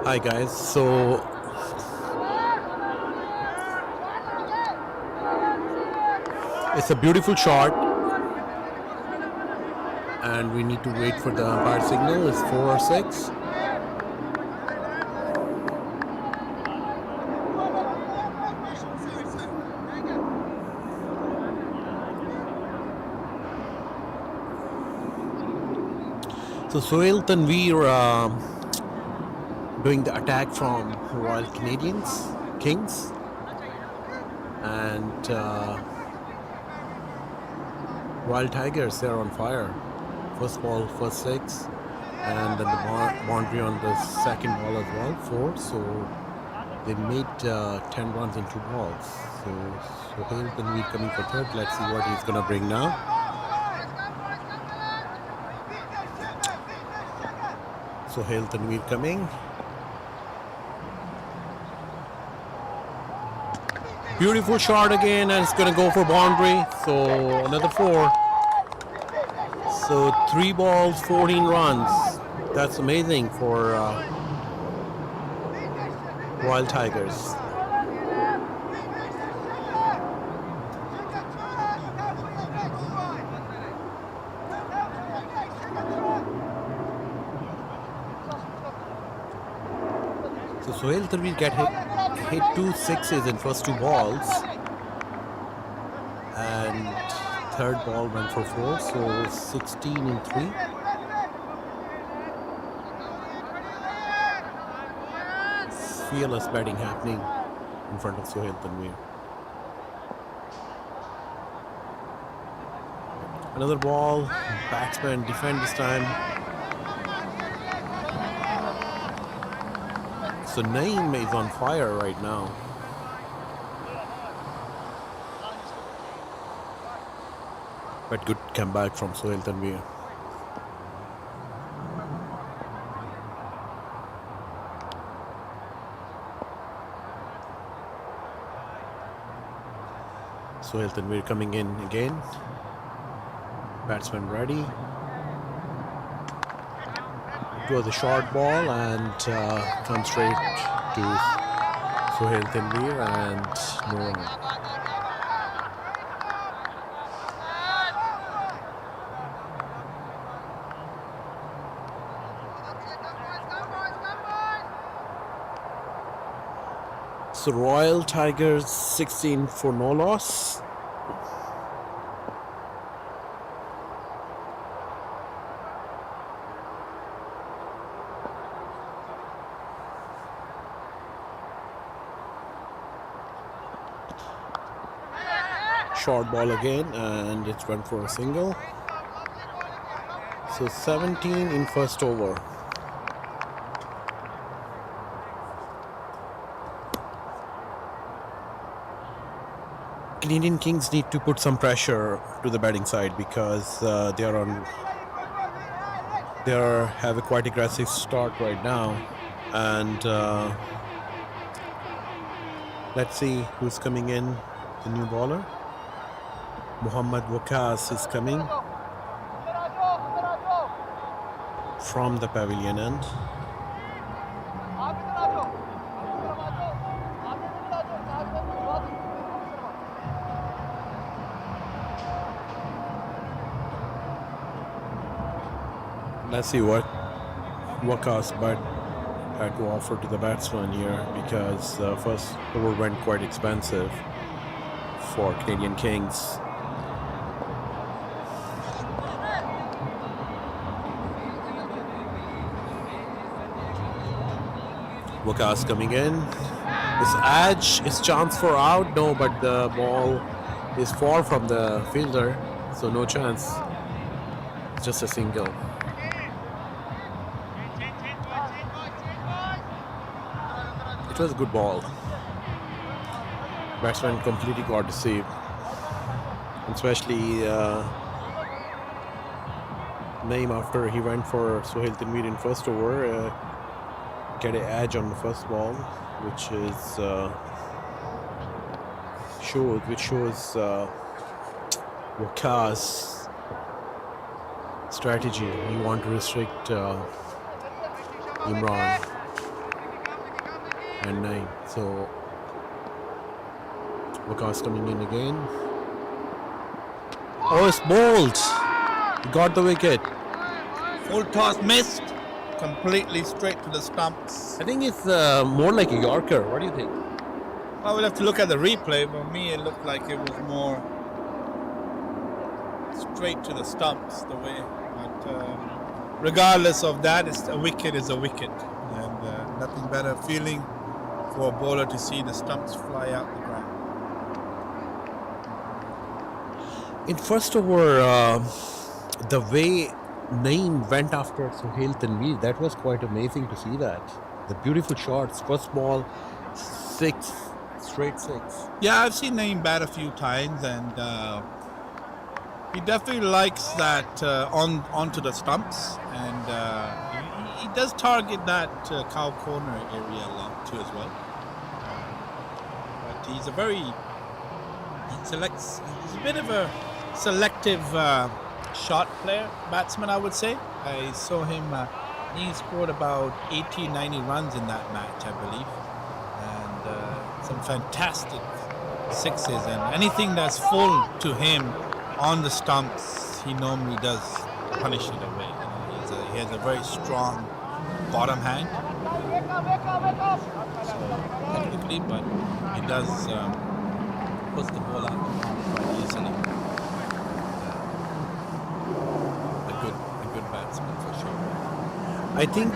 Hi guys, so it's a beautiful shot and we need to wait for the umpire signal. It's 4 or 6. So Sohail Tanveer doing the attack from Royal Canadians Kings, and Royal Tigers, they're on fire. First ball, first 6, and then the boundary on the second ball as well, 4. So they made 10 runs in 2 balls. So Sohail Tanveer coming for third. Let's see what he's gonna bring now. Sohail Tanveer coming. Beautiful shot again, and it's gonna go for boundary. So another 4. So 3 balls, 14 runs. That's amazing for Royal Tigers. So Sohail Tanveer hit 2 6s in first 2 balls, and third ball went for 4, so 16 in 3. Fearless batting happening in front of Sohail Tanveer. Another ball, batsman defend this time. So Naeem is on fire right now. But good comeback from Sohail Tanveer. Sohail Tanveer coming in again. Batsman ready. It was a short ball and comes straight to Sohail Tanveer and no run. So Royal Tigers 16 for no loss. Short ball again, and it went for a single. So 17 in first over. Canadian Kings need to put some pressure to the batting side because they have a quite aggressive start right now, and let's see who's coming in. The new bowler, Muhammad Wakas, is coming from the pavilion end. Let's see what Wakas had to offer to the batsman here, because the first over went quite expensive for Canadian Kings. Wakas coming in. His edge, his chance for out. No, but the ball is far from the fielder, so no chance. It's just a single. It was a good ball. Batsman completely got deceived. Especially Naeem, after he went for Sohail Tanveer in first over, get an edge on the first ball, which shows Wakas' strategy. He want to restrict Imran. and 9. So Vikas coming in again. Oh, it's bowled. He got the wicket. Full toss missed. Completely straight to the stumps. I think it's more like a Yorker. What do you think? I will have to look at the replay. For me, it looked like it was more straight to the stumps the way. But regardless of that, a wicket is a wicket. And nothing better feeling for a bowler to see the stumps fly out the ground. In first over, the way Naeem went after Sohail Tanveer, that was quite amazing to see that. The beautiful shots. First ball, 6, straight 6. Yeah, I've seen Naeem bat a few times, and he definitely likes that onto the stumps, and he does target that cow corner area a lot too as well. But he's he's a bit of a selective shot player, batsman, I would say. I saw him, he scored about 80, 90 runs in that match, I believe. And some fantastic sixes, and anything that's full to him on the stumps, he normally does punish it away. He has a very strong bottom hand. So technically, but he does puts the ball out quite easily. A good batsman for sure. I think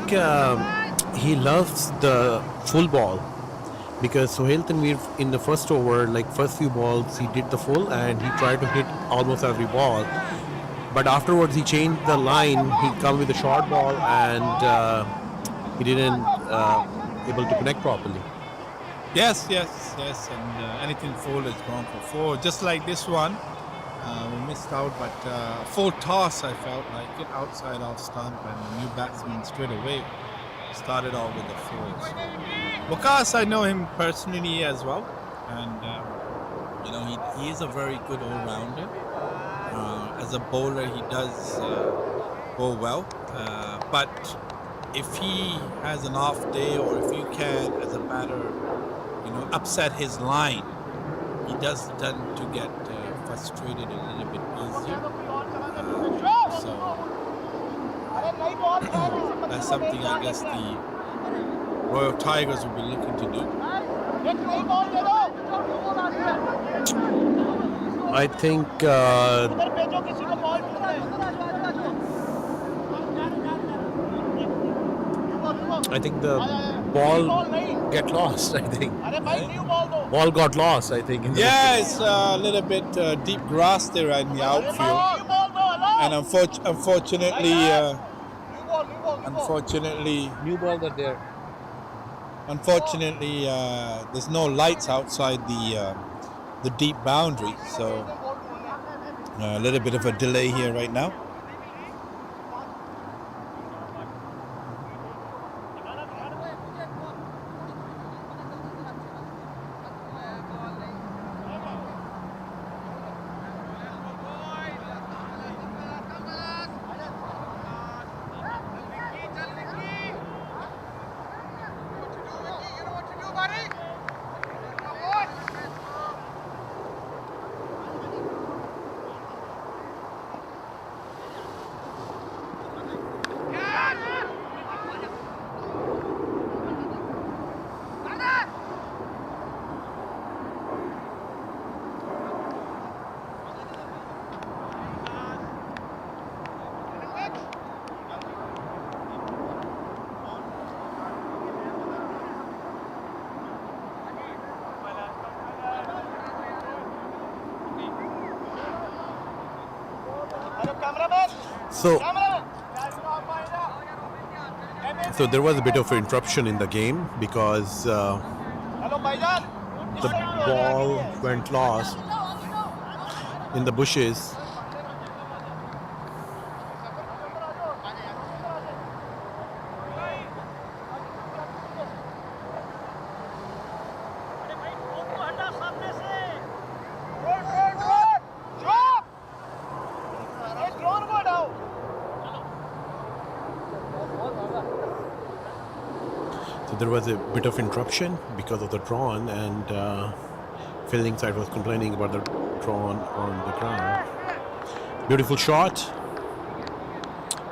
he loves the full ball, because Sohail Tanveer in the first over, like first few balls, he did the full and he tried to hit almost every ball. But afterwards, he changed the line. He come with a short ball and he didn't able to connect properly. Yes, and anything full is gone for 4. Just like this one, we missed out, but full toss, I felt like it outside off stump, and the new batsman straight away started off with the 4. So, Wakas, I know him personally as well, and he is a very good all-rounder. As a bowler, he does bowl well, but if he has an off day, or if you can, as a batter, upset his line, he does tend to get frustrated a little bit easier. So that's something I guess the Royal Tigers will be looking to do. I think the ball get lost. I think ball got lost. I think. It's a little bit deep grass there in the outfield, and unfortunately, new ball that there. Unfortunately, there's no lights outside the deep boundary, so a little bit of a delay here right now. So there was a bit of an interruption in the game because the ball went lost in the bushes. there was a bit of interruption because of the drawn, and fielding side was complaining about the drawn on the ground. Beautiful shot.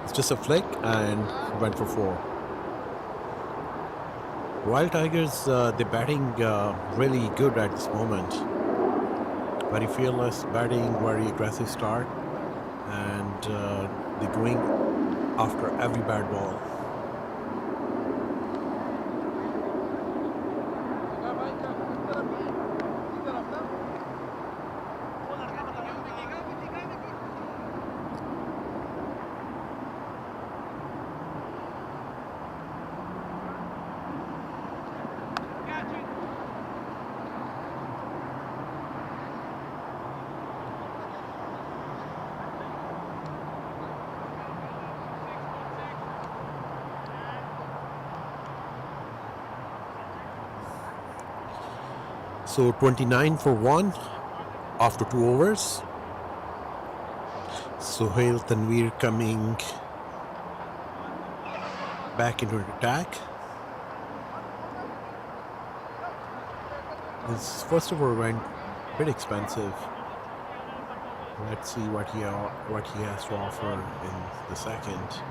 It's just a flick and went for 4. Wild Tigers, they're batting really good at this moment. Very fearless batting, very aggressive start, and they're going after every bad ball. So 29 for 1 after 2 overs. Sohail Tanvir coming back into attack. His first over went a bit expensive. Let's see what he has to offer in the second.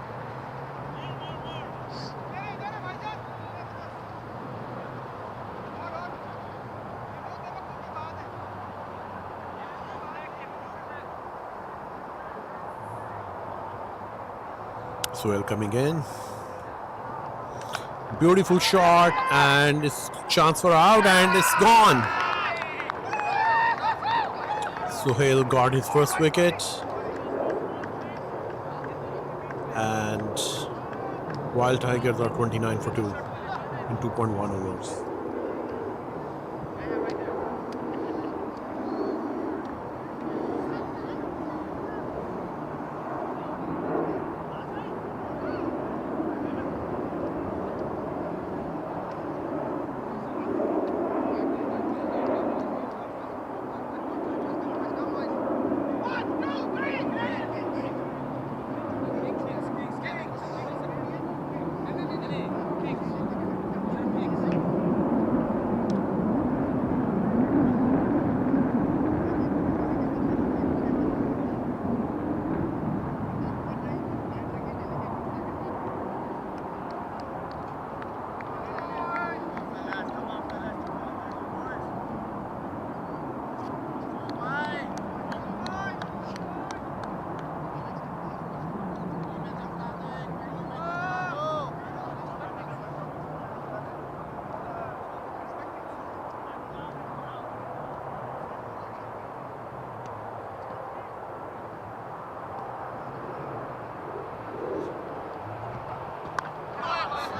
Sohail coming in. Beautiful shot, and it's chance for out, and it's gone. Sohail got his first wicket, and Wild Tigers are 29 for 2 in 2.1 overs.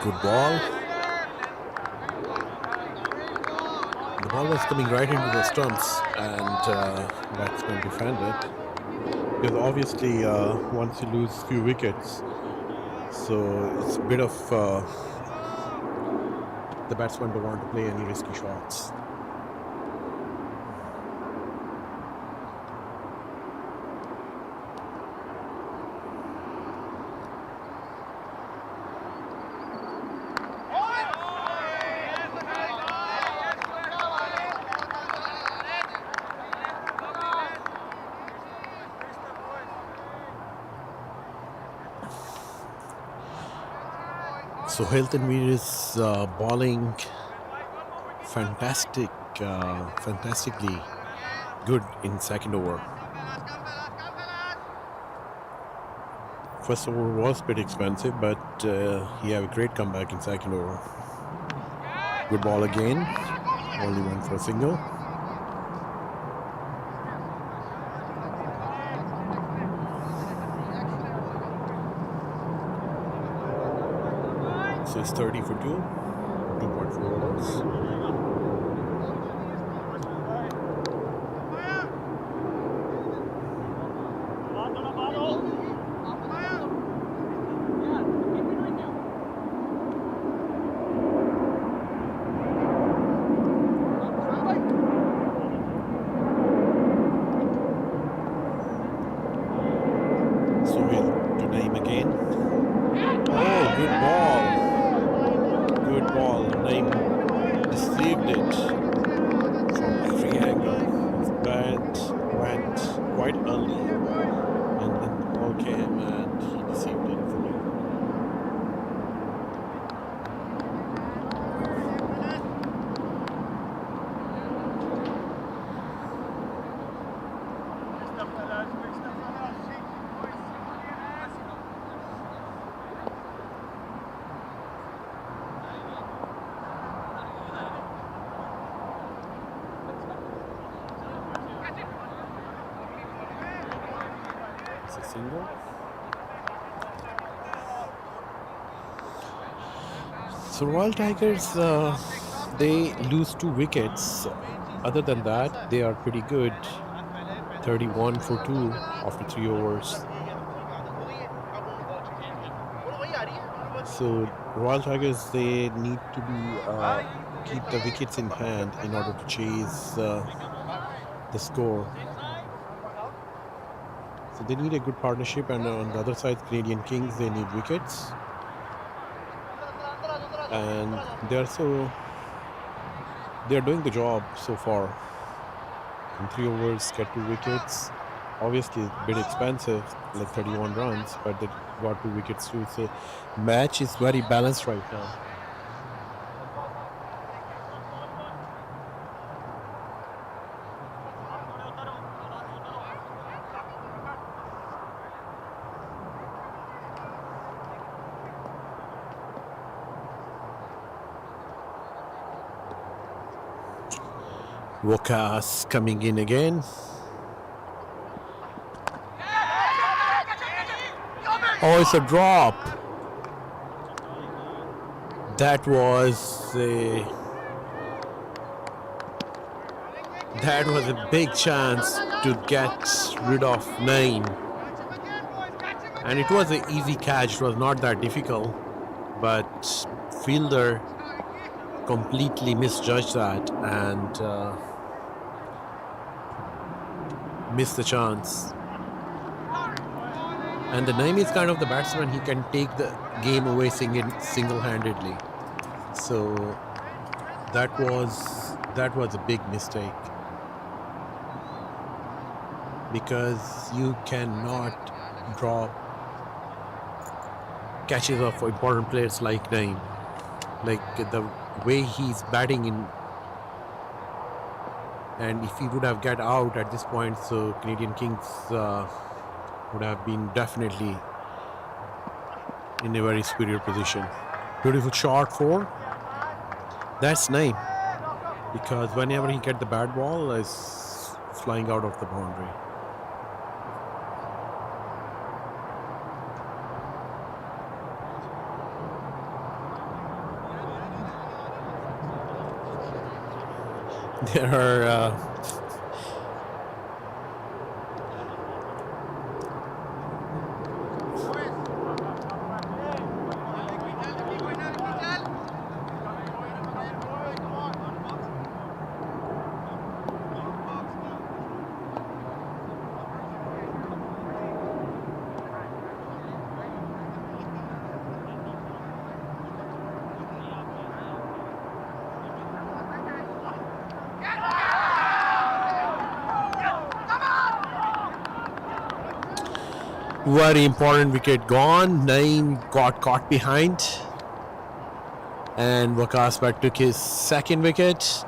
Good ball. The ball was coming right into the stumps, and batsman defended. Because obviously, once you lose few wickets, so it's a bit of the batsman don't want to play any risky shots. Sohail Tanvir is bowling fantastically good in second over. First over was a bit expensive, but he had a great comeback in second over. Good ball again, only went for a single. So it's 30 for 2, 2.4 overs. Sohail to name again. Oh, good ball. Good ball. quite early, and then the ball came and he deceived it fully. It's a single. So Royal Tigers, they lose 2 wickets. Other than that, they are pretty good. 31 for 2 after 3 overs. So Royal Tigers, they need to be keep the wickets in hand in order to chase the score. So they need a good partnership, and on the other side, Canadian Kings, they need wickets. And they're doing the job so far. In 3 overs, get 2 wickets. Obviously, a bit expensive, like 31 runs, but they got 2 wickets too. So match is very balanced right now. Wokas coming in again. Oh, it's a drop. That was a big chance to get rid of 9. And it was an easy catch. It was not that difficult. But fielder completely misjudged that and missed the chance. And the 9 is kind of the batsman. He can take the game away single-handedly. So that was a big mistake, because you cannot drop catches of important players like 9. Like the way he's batting in, and if he would have got out at this point, so Canadian Kings would have been definitely in a very superior position. Beautiful shot for. That's 9, because whenever he get the bad ball, is flying out of the boundary. There are very important wicket gone. 9 got caught behind, and Wakaspat took his 2nd wicket.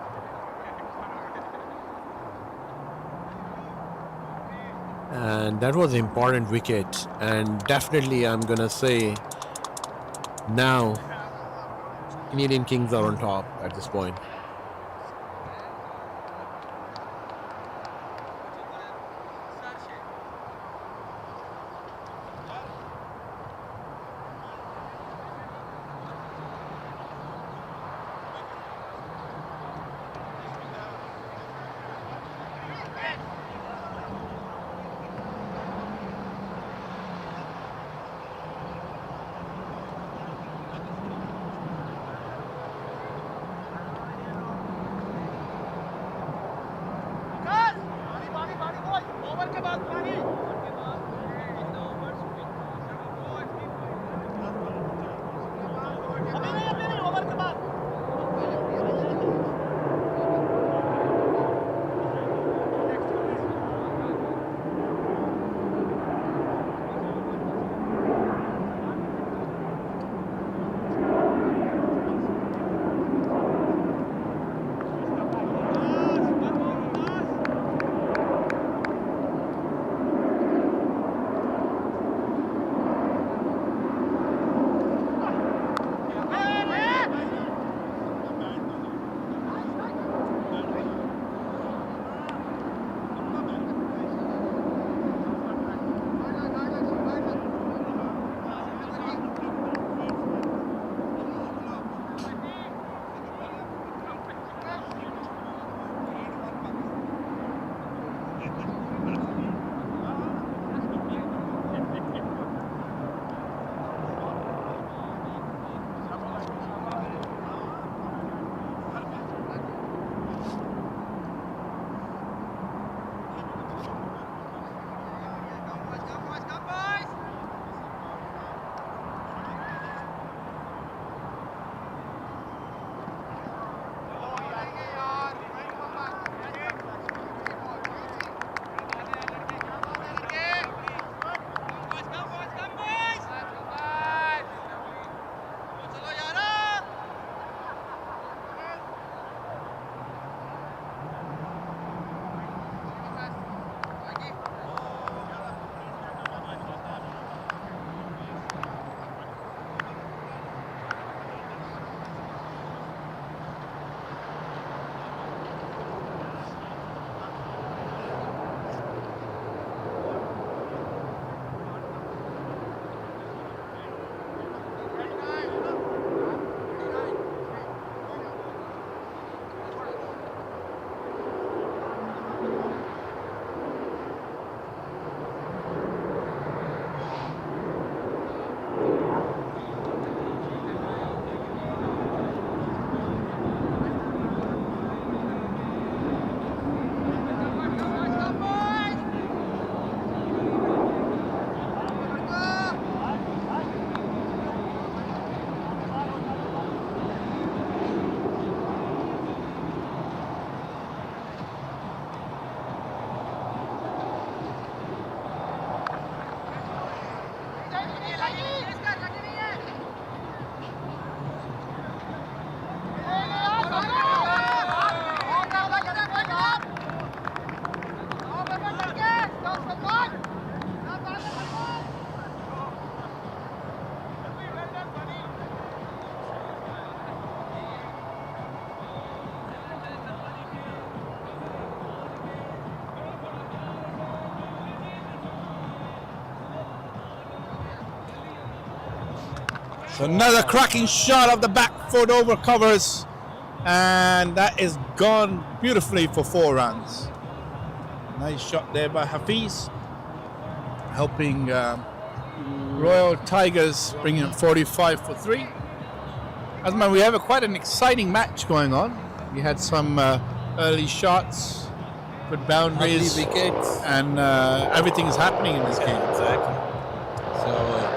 And that was an important wicket, and definitely I'm gonna say now Canadian Kings are on top at this point. So another cracking shot of the back foot over covers, and that is gone beautifully for 4 runs. Nice shot there by Hafiz, helping Royal Tigers bring in 45 for 3. Asman, we have quite an exciting match going on. We had some early shots, good boundaries, wickets. and everything is happening in this game. Exactly. So.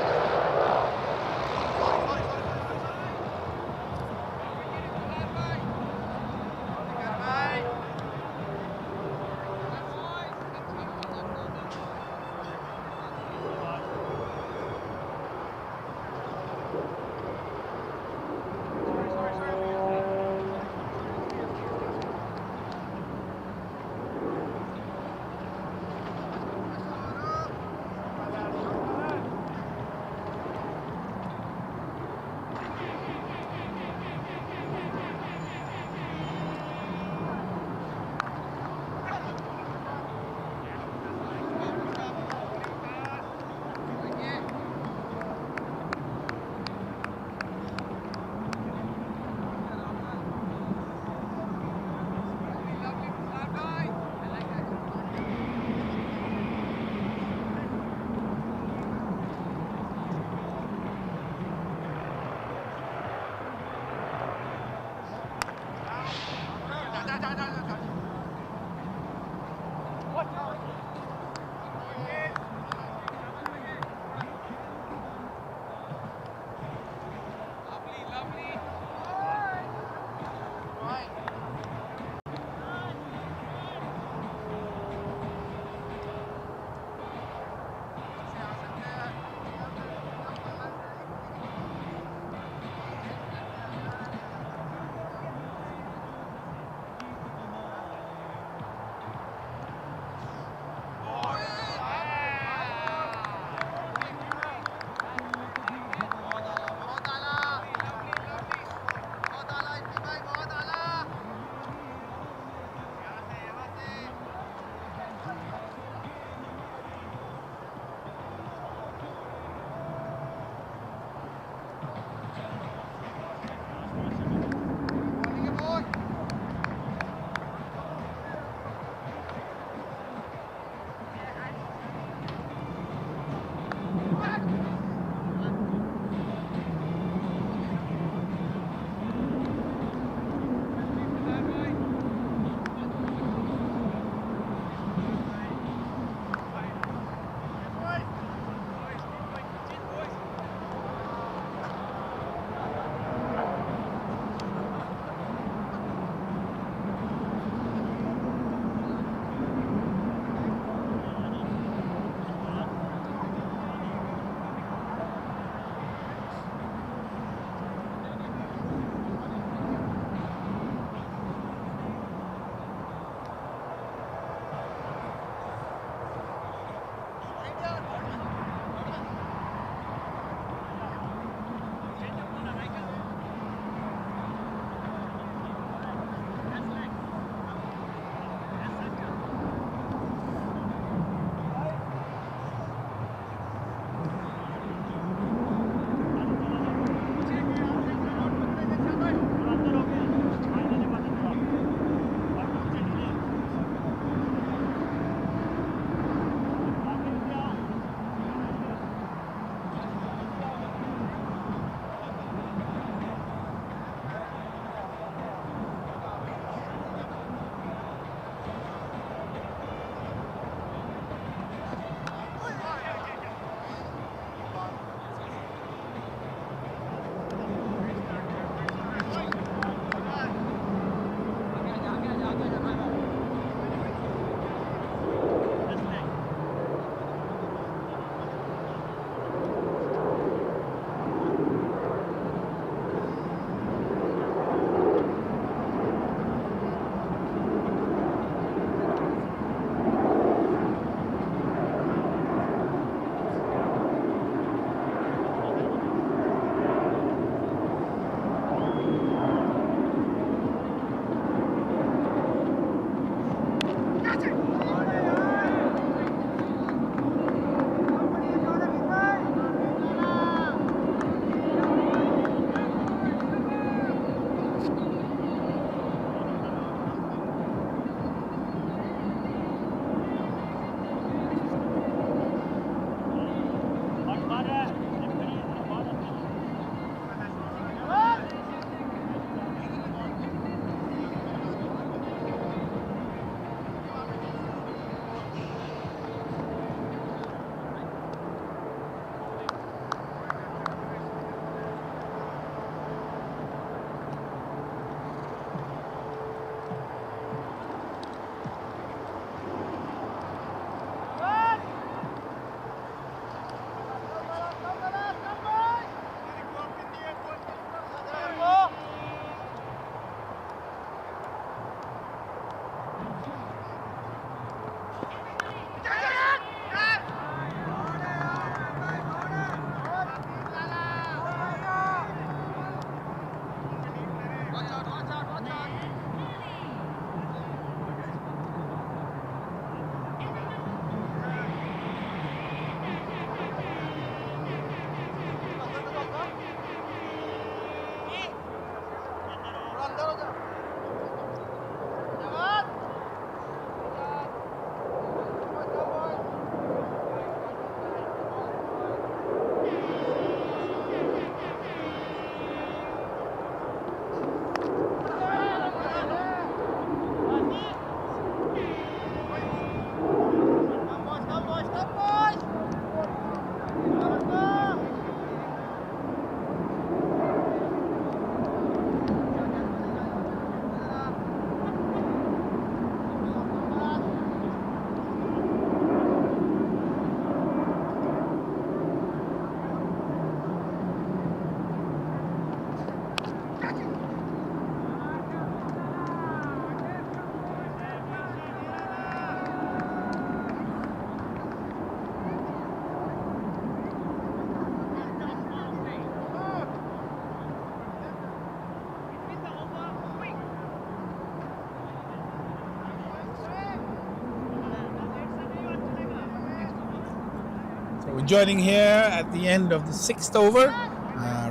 We're joining here at the end of the 6th over.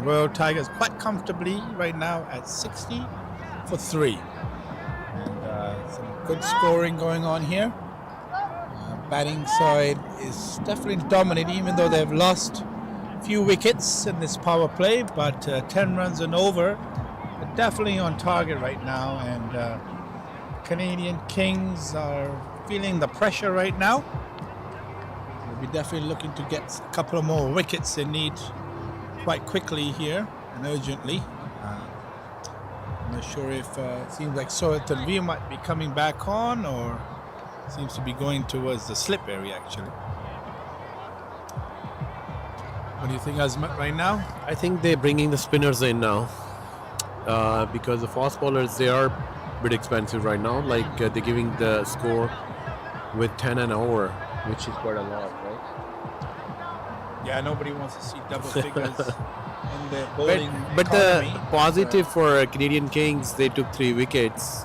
Royal Tigers quite comfortably right now at 60 for 3. And some good scoring going on here. Batting side is definitely dominant, even though they've lost a few wickets in this power play. But 10 runs and over, they're definitely on target right now. And Canadian Kings are feeling the pressure right now. We'll be definitely looking to get a couple of more wickets they need quite quickly here and urgently. I'm not sure if it seems like Sohail View might be coming back on, or seems to be going towards the slip area actually. What do you think, Azmat, right now? I think they're bringing the spinners in now because the fast bowlers, they are a bit expensive right now. Like they're giving the score with 10 an over, which is quite a lot, right? Yeah, nobody wants to see double figures in the bowling But the economy. positive for Canadian Kings, they took 3 wickets,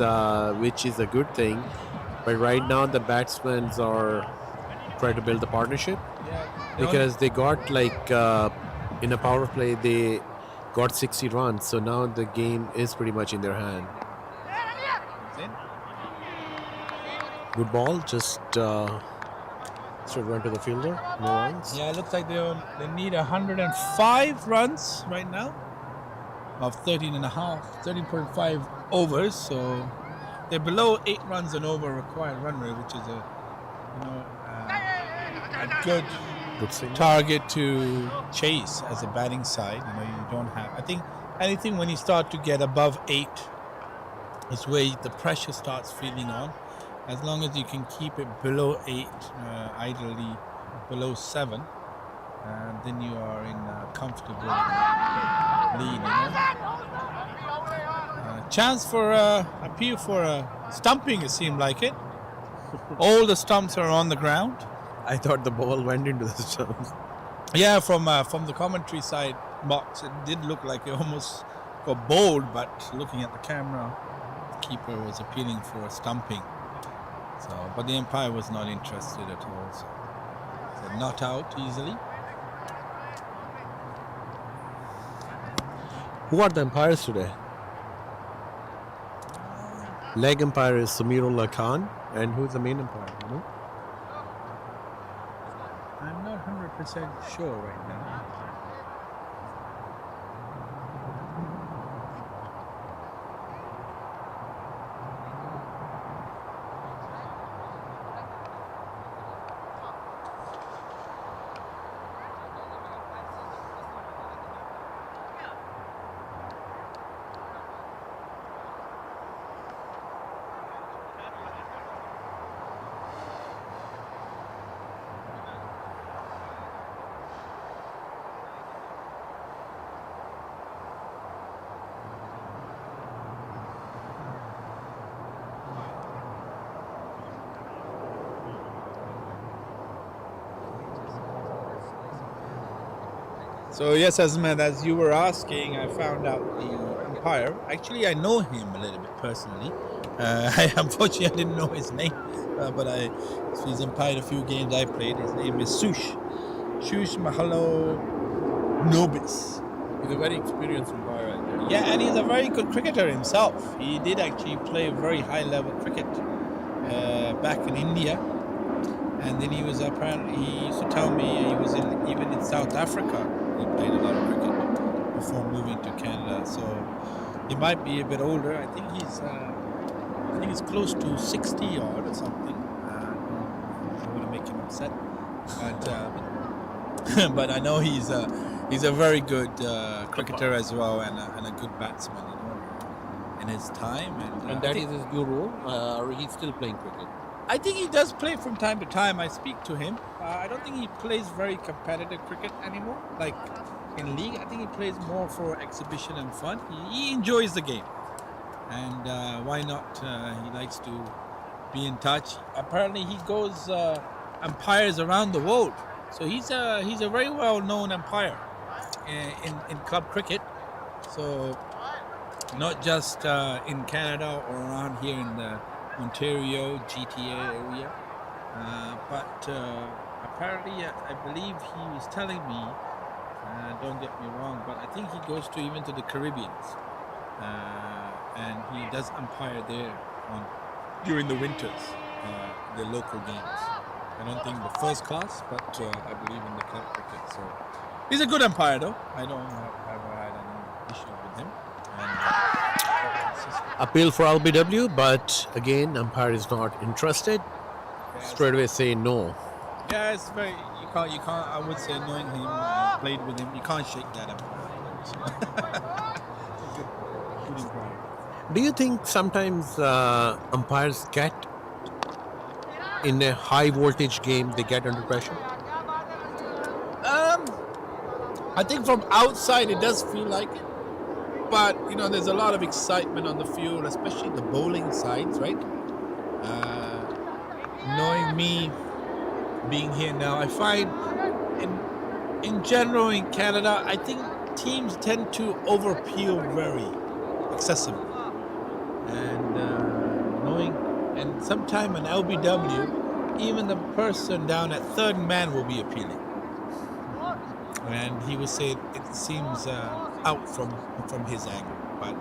which is a good thing. But right now, the batsmen are trying to build the partnership because they got like in a power play, they got 60 runs. So now the game is pretty much in their hand. Good ball, just should run to the fielder. No runs. Yeah, it looks like they need 105 runs right now of 13.5 overs. So they're below 8 runs and over required run rate, which is a good target to chase as a batting side. You don't have. I think anything when you start to get above 8 is where the pressure starts feeling on. As long as you can keep it below 8, ideally below 7, then you are in a comfortable lead. Chance for appeal for a stumping, it seemed like it. All the stumps are on the ground. I thought the ball went into the stumps. Yeah, from the commentary side box, it did look like it almost got bowled, but looking at the camera, the keeper was appealing for a stumping. So, but the umpire was not interested at all. So not out easily. Who are the umpires today? Leg umpire is Samirullah Khan, and who's the main umpire? You know? I'm not 100% sure right now. So yes, Azmat, as you were asking, I found out the umpire. Actually, I know him a little bit personally. Unfortunately, I didn't know his name, but he's umpired a few games I played. His name is Sush Mahalo Nobis. He's a very experienced umpire. Yeah, and he's a very good cricketer himself. He did actually play very high-level cricket back in India. And then he was apparently, he used to tell me he was even in South Africa. He played a lot of cricket before moving to Canada. So he might be a bit older. I think he's close to 60 odd or something. I don't want to make him upset, but I know he's a very good cricketer as well, and a good batsman, in his time. And that is his new role, or he's still playing cricket? I think he does play from time to time. I speak to him. I don't think he plays very competitive cricket anymore, like in league. I think he plays more for exhibition and fun. He enjoys the game, and why not? He likes to be in touch. Apparently, he goes umpires around the world. So he's a very well-known umpire in club cricket. So not just in Canada or around here in the Ontario, GTA area, but apparently, I believe he was telling me, don't get me wrong, but I think he goes to even to the Caribbeans, and he does umpire there during the winters, the local games. I don't think the first class, but I believe in the club cricket. So he's a good umpire, though. I don't have ever had any issues with him. And Appeal for LBW, but again, umpire is not interested. Straight away say no. yeah, it's very you can't. I would say knowing him, played with him, you can't shake that umpire. Good umpire. Do you think sometimes umpires get in a high voltage game, they get under pressure? I think from outside it does feel like it, but there's a lot of excitement on the field, especially the bowling sides, right? Knowing me being here now, I find in general in Canada, I think teams tend to over-peel very excessively, and and sometime in LBW, even the person down at third man will be appealing. And he would say it seems out from his angle, but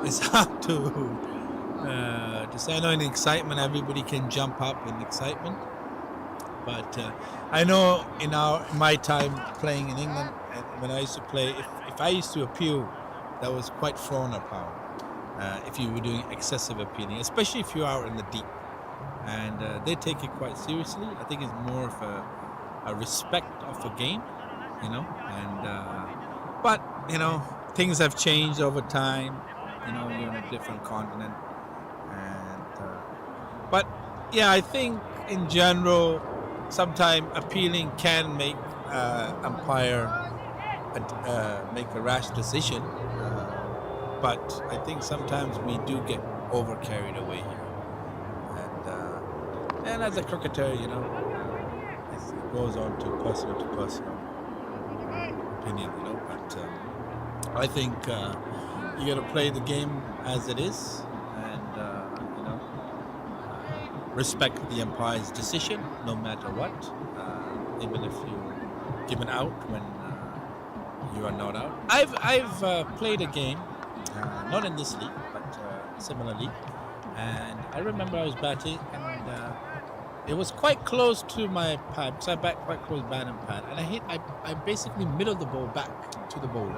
it's hard to say. I know in excitement everybody can jump up in excitement, but I know in my time playing in England, when I used to play, if I used to appeal, that was quite frowned upon. If you were doing excessive appealing, especially if you're out in the deep, and they take it quite seriously. I think it's more of a respect of a game, and but things have changed over time. You're in a different continent, and but yeah, I think in general, sometimes appealing can make umpire make a rash decision, but I think sometimes we do get over carried away here, and as a cricketer, it goes on to personal opinion, but I think you got to play the game as it is, and respect the umpire's decision no matter what, even if you're given out when you are not out. I've played a game, not in this league, but similar league, and I remember I was batting, and it was quite close to my pad, because I bat quite close bat and pad, and I basically middled the ball back to the bowler.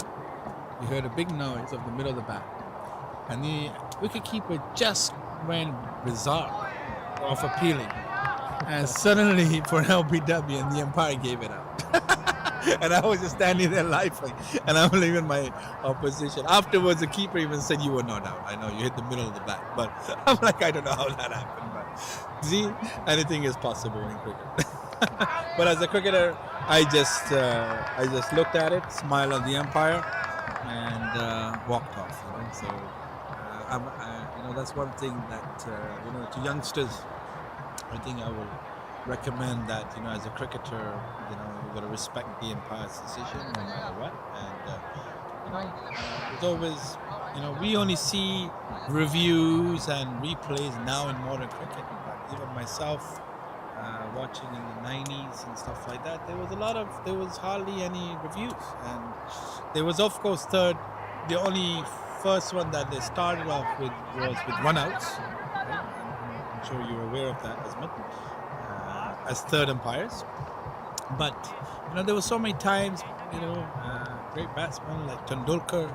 You heard a big noise of the middle of the bat, and the wicketkeeper just went bizarre of appealing, and suddenly for an LBW, and the umpire gave it out. And I was just standing there laughing, and I'm leaving my opposition. Afterwards, the keeper even said, "You were not out. I know you hit the middle of the bat," but I'm like, I don't know how that happened. But see, anything is possible in cricket. But as a cricketer, I just looked at it, smiled at the umpire, and walked off. So that's one thing that to youngsters, I think I will recommend that as a cricketer, you've got to respect the umpire's decision no matter what, and it's always we only see reviews and replays now in modern cricket, but even myself watching in the 90s and stuff like that, there was hardly any reviews, and there was of course the only first one that they started off with was with run outs, right? I'm sure you're aware of that, Asmit, as third umpires. But there were so many times, great batsmen like Tendulkar,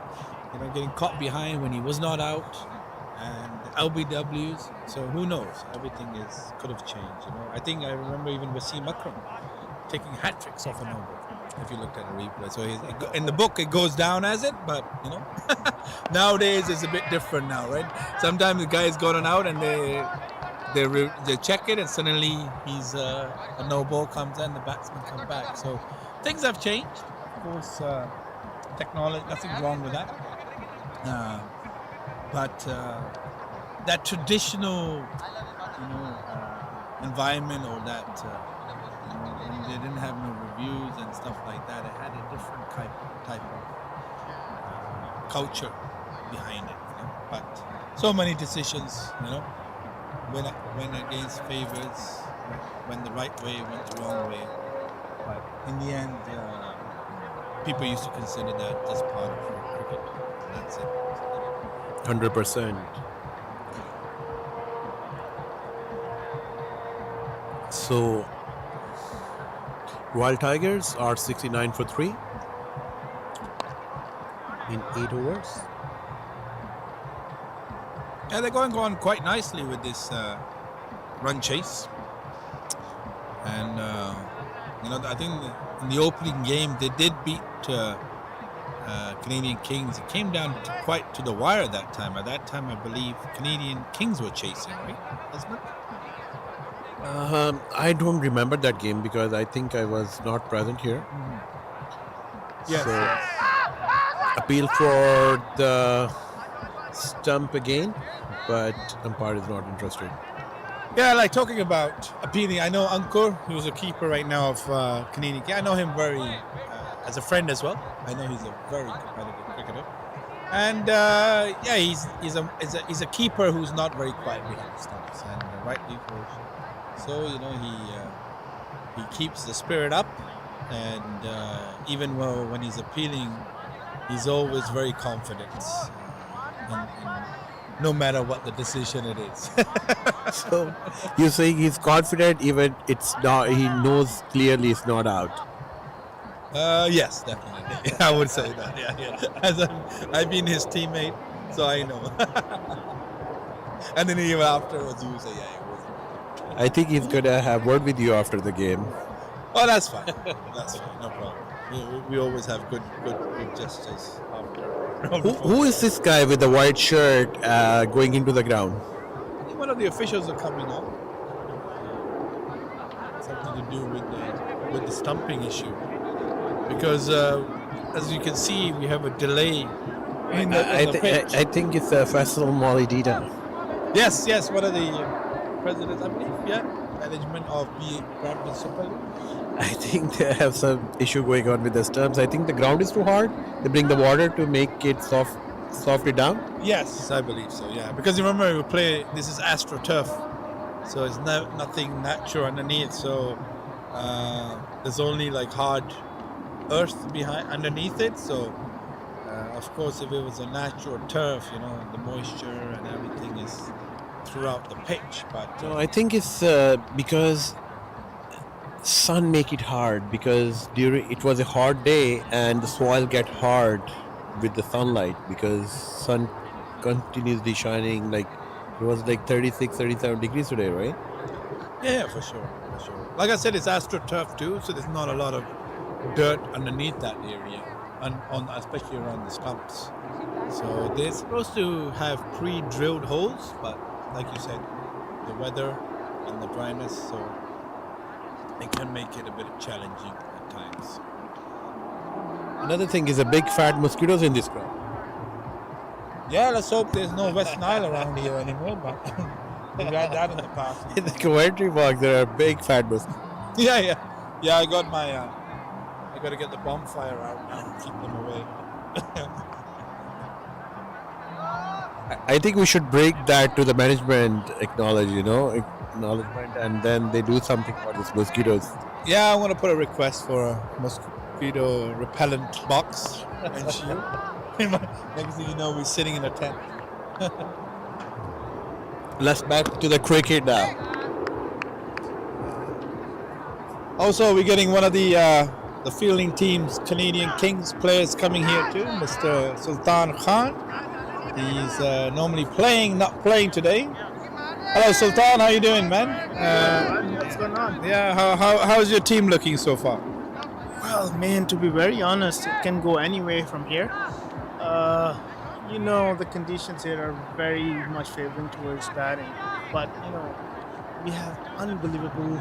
getting caught behind when he was not out, and LBWs. So who knows? Everything could have changed. I think I remember even Wasim Akram taking hat tricks off a no ball, if you looked at a replay. So in the book it goes down as it, but nowadays it's a bit different now, right? Sometimes the guy's gone out and they check it, and suddenly he's a no ball comes in, the batsman comes back. So things have changed. Of course, technology, nothing wrong with that. But that traditional, environment, or that when they didn't have no reviews and stuff like that, it had a different type of culture behind it. But so many decisions, went against favors, went the right way, went the wrong way. But in the end, people used to consider that just part of cricket. That's it. 100%. So, Royal Tigers are 69 for 3 in 8 overs. Yeah, they're going on quite nicely with this run chase. And, I think in the opening game, they did beat Canadian Kings. It came down quite to the wire that time. At that time, I believe Canadian Kings were chasing, right, Desmond? I don't remember that game because I think I was not present here. Yes. So, appeal for the stump again, but umpire is not interested. Yeah, like talking about appealing, I know Ankur, who's a keeper right now of Canadian. I know him very as a friend as well. I know he's a very competitive cricketer, and he's a keeper who's not very quiet behind the stumps, and rightly so. He keeps the spirit up, and even when he's appealing, he's always very confident, no matter what the decision it is. So you saying he's confident even it's not, he knows clearly it's not out. Yes, definitely. I would say that. Yeah. As I've been his teammate, so I know. And then even afterwards, you say, yeah, it wasn't. I think he's gonna have word with you after the game. Oh, that's fine. That's fine. No problem. We always have good gestures after. Who is this guy with the white shirt going into the ground? I think one of the officials are coming up. Something to do with the stumping issue, because as you can see, we have a delay in the pitch. I think it's Faisal Molidita. Yes, one of the presidents, I believe. Yeah, management of Brampton Super League. I think they have some issue going on with the stumps. I think the ground is too hard. They bring the water to make it soft it down. Yes, I believe so. Yeah, because you remember we play. This is AstroTurf, so it's nothing natural underneath. So there's only like hard earth underneath it. So of course, if it was a natural turf, the moisture and everything is throughout the pitch. But No, I think it's because sun make it hard, because it was a hot day and the soil get hard with the sunlight because sun continuously shining. Like it was like 36 37 degrees today, right? yeah, for sure. Like I said, it's AstroTurf too, so there's not a lot of dirt underneath that area, especially around the stumps. So they're supposed to have pre-drilled holes, but like you said, the weather and the dryness, so it can make it a bit challenging at times. Another thing is a big fat mosquitoes in this crowd. Yeah, let's hope there's no West Nile around here anymore, but we've had that in the past. In the commentary box, there are big fat mosquitoes. Yeah. I got I got to get the bonfire out now and keep them away. I think we should break that to the management acknowledgement, and then they do something about these mosquitoes. Yeah, I want to put a request for a mosquito repellent box and shield. Next thing you know, we're sitting in a tent. Let's back to the cricket now. Also, we're getting one of the fielding team's Canadian Kings players coming here too, Mr. Sultan Khan. He's normally playing, not playing today. Hello, Sultan. How you doing, man? What's going on? Yeah. How's your team looking so far? Well, man, to be very honest, it can go anyway from here. The conditions here are very much favoring towards batting. But, we have unbelievable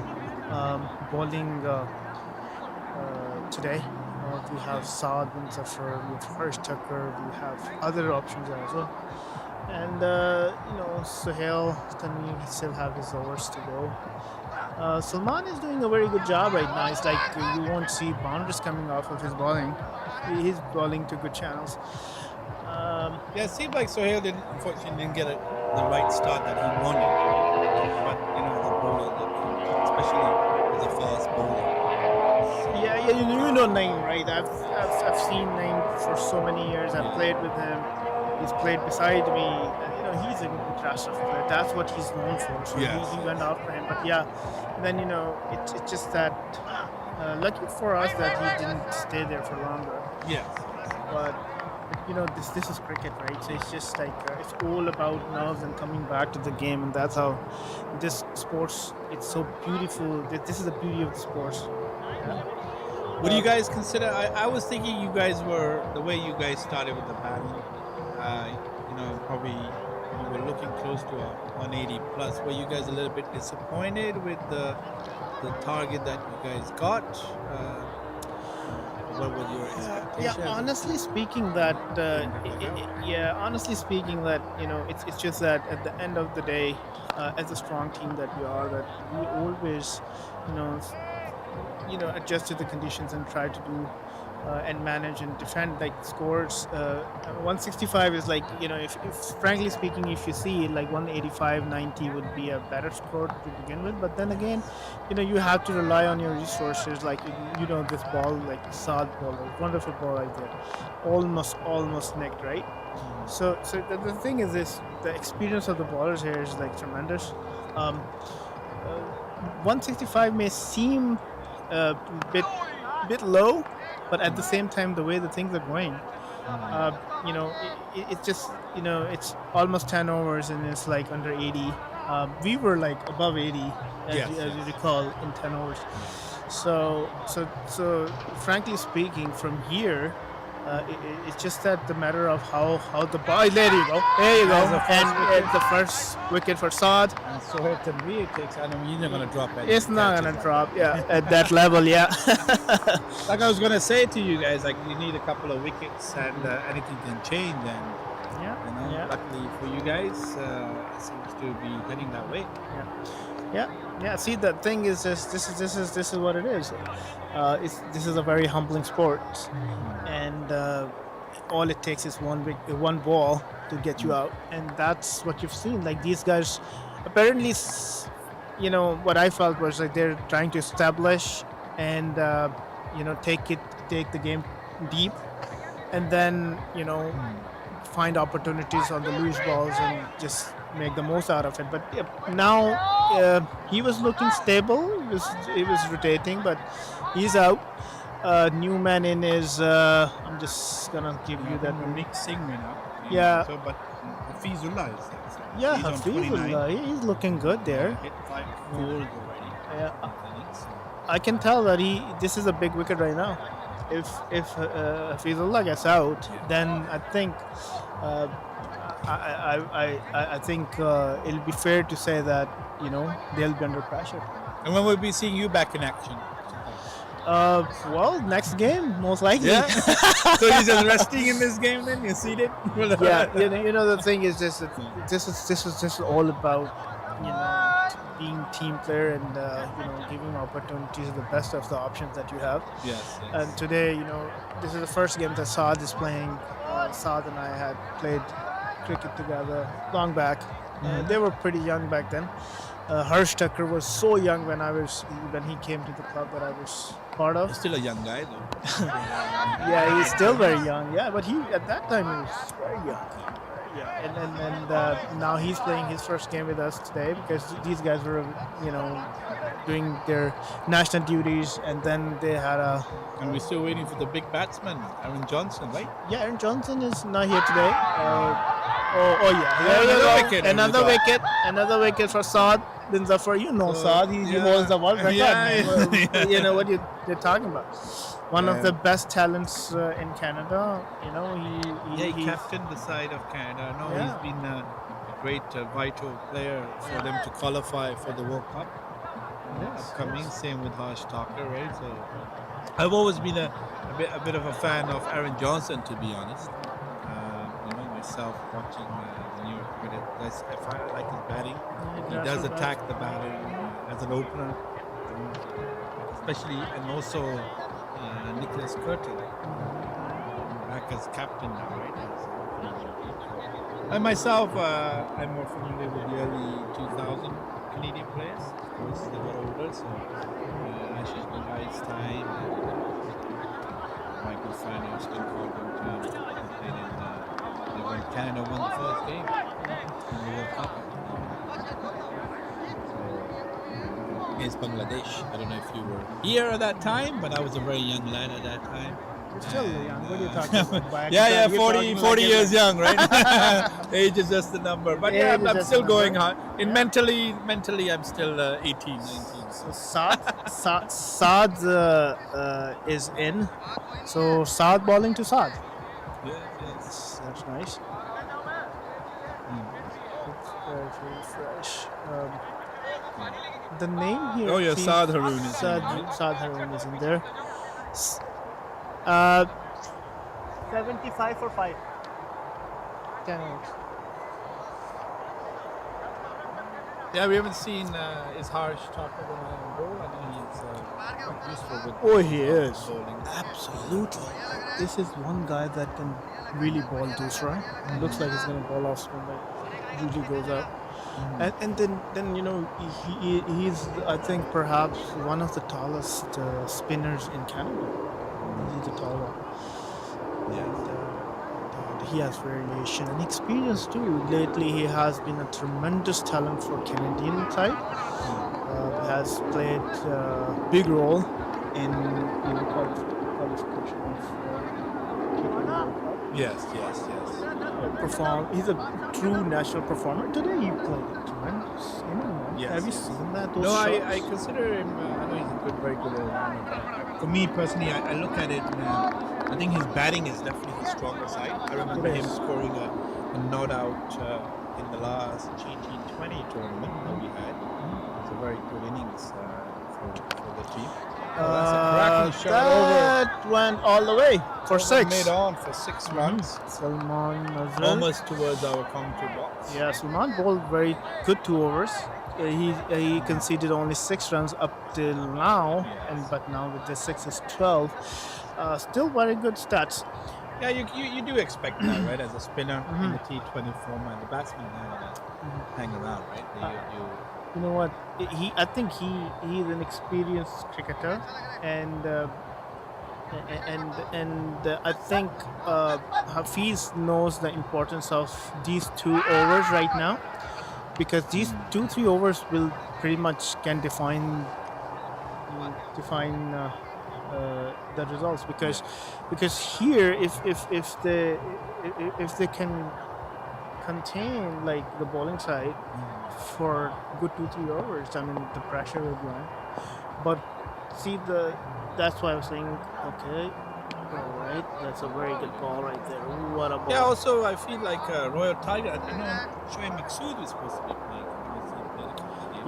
bowling today. We have Saad bin Zafar, we have Harsh Tucker, we have other options as well. And, Suhail Tanvir still have his overs to go. Salman is doing a very good job right now. It's like you won't see boundaries coming off of his bowling. He's bowling to good channels. Yeah, it seemed like Sohail unfortunately didn't get the right start that he wanted. But the bowler, especially know Naeem, right? I've seen Naeem for so many years. I've played with him. He's played beside me. He's an international player. That's what he's known for. So Yes, he went after him. But yeah, and then it's just that lucky for us that he didn't stay there for longer. yes. But this is cricket, right? So it's just like it's all about nerves and coming back to the game, and that's how this sports. It's so beautiful. This is the beauty of the sports. Yeah. What do you guys consider? I was thinking you guys were the way you guys started with the batting. Probably you were looking close to a 180 plus. Were you guys a little bit disappointed with the target that you guys got? What were your expectations? Yeah, honestly speaking, it's just that at the end of the day, as a strong team that we are, that we always, adjust to the conditions and try to do and manage and defend like scores. 165 is like if frankly speaking, if you see like 185, 90 would be a better score to begin with. But then again, you have to rely on your resources. Like this ball, like Saad ball, a wonderful ball right there, almost nicked, right? So the thing is this: the experience of the ballers here is like tremendous. 165 may seem a bit low, but at the same time, the way the things are going, it's just it's almost 10 overs and it's like under 80. We were like above 80, as you recall, in 10 overs. So frankly speaking, from here, it's just that the matter of how the ball. There you go. And the first wicket for Saad. And so if the way it takes, I know you're not gonna drop it. It's not gonna drop. Yeah, at that level. Yeah. Like I was gonna say to you guys, like you need a couple of wickets and anything can change. And luckily for you guys, it seems to be heading that way. Yeah. See, the thing is, this is what it is. This is a very humbling sport, and all it takes is one ball to get you out, and that's what you've seen. Like these guys, apparently, what I felt was like they're trying to establish and take the game deep, and then find opportunities on the loose balls and just make the most out of it. But now he was looking stable. It was rotating, but he's out. New man in is. I'm just gonna give you that. Mixing, Yeah. So, but Hafizullah is there. So Yeah, he's on 29. Hafizullah, he's looking good there. Hit 5 goals already. Yeah, I can tell that this is a big wicket right now. If Hafizullah gets out, then I think I think it'll be fair to say that they'll be under pressure. And when we'll be seeing you back in action? Well, next game most likely. Yeah. So he's just resting in this game then? You see it? Yeah, the thing is this is all about being team player and giving opportunities to the best of the options that you have. Yes. And today, this is the first game that Saad is playing. Saad and I had played cricket together long back. They were pretty young back then. Harsh Tucker was so young when he came to the club that I was part of. He's still a young guy though. Yeah, he's still very young. Yeah, but at that time he was very young. Yeah, and now he's playing his first game with us today because these guys were, doing their national duties, and then they had a. And we're still waiting for the big batsman, Aaron Johnson, right? Yeah, Aaron Johnson is not here today. Yeah. Another wicket. Another wicket for Saad bin Zafar. Saad. He holds the world record. Yeah. What you're talking about. One of the best talents in Canada. He captained the side of Canada. He's been a great vital player for them to qualify for the World Cup. Upcoming, same with Harsh Tucker, right? So I've always been a bit of a fan of Aaron Johnson, to be honest. Myself watching the New York cricket, I like his batting. He does attack the batter as an opener, especially, and also Nicholas Curtin, back as captain now, right? And myself, I'm more familiar with the early 2000 Canadian players. Of course, they got older, so Ashish Bhai's time, my good friend Austin called him to played in. They won. Canada won the first game in the World Cup. Against Bangladesh. I don't know if you were here at that time, but I was a very young lad at that time. You're still young. What are you talking about? By Yeah, accident, you're 40, talking 40 like years you're- young, right? Age is just the number. But Age yeah, is I'm just still a going number. hard. In mentally, I'm still 18, 19. So Saad is in. So Saad bowling to Saad. Yes. That's nice. It's very fresh. The name here. Oh, yeah, seems- Saad Haroon is in, right? Saad Haroon is in there. 75 for 5. 10 overs. Yeah, we haven't seen is Harsh Thakur on goal. I know he's quite useful with Oh, he is. bowling. Absolutely. This is one guy that can really bowl dusra. Looks like he's going to bowl off spin, but usually goes out. And then he's I think perhaps one of the tallest spinners in Canada. He's a tall one. And he has variation and experience too. Lately, he has been a tremendous talent for Canadian side. He has played a big role in qualification of keeping the World Cup. Yes. He's a true national performer. Today he played tremendous. Yes, Have you yes. seen that? Those No, shots? I consider him. I know he's a very good all-rounder. But for me personally, I look at it. I think his batting is definitely his stronger side. I remember It him is. scoring a not out in the last G20 tournament that we had. It's a very good innings for the team. That's a cracking shot over. That went all the way for Over 6. mid-on for 6 runs, Salman Nazar. almost towards our counter box. Yeah, Salman bowled very good 2 overs. He conceded only 6 runs up till now, but now with the 6 is 12. Still very good stats. Yeah, you do expect that, right? As a spinner in the T20 format, the batsmen hang around, right? You know what? I think he's an experienced cricketer, and I think Hafiz knows the importance of these 2 overs right now, because these 2-3 overs will pretty much can define the results, because here if they can contain like the bowling side for good 2-3 overs, I mean the pressure will be on. But see, that's why I was saying, okay, all right, that's a very good ball right there. What a ball! Yeah, also I feel like Royal Tiger. I know Shoaib Maqsood was supposed to be playing.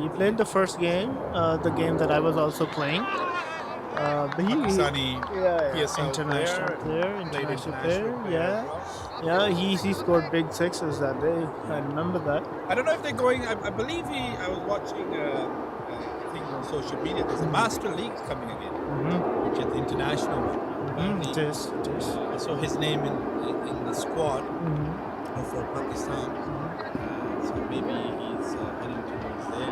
He played the first game, the game that I was also playing. But Pakistani PSL international player, played international player player, as well. yeah. He scored big 6s that day. I remember that. I don't know if they're going. I believe I was watching thing on social media. There's a Master League coming again, which is the international one. Apparently. It is. I saw his name in the squad for Pakistan. So maybe he's heading towards there. I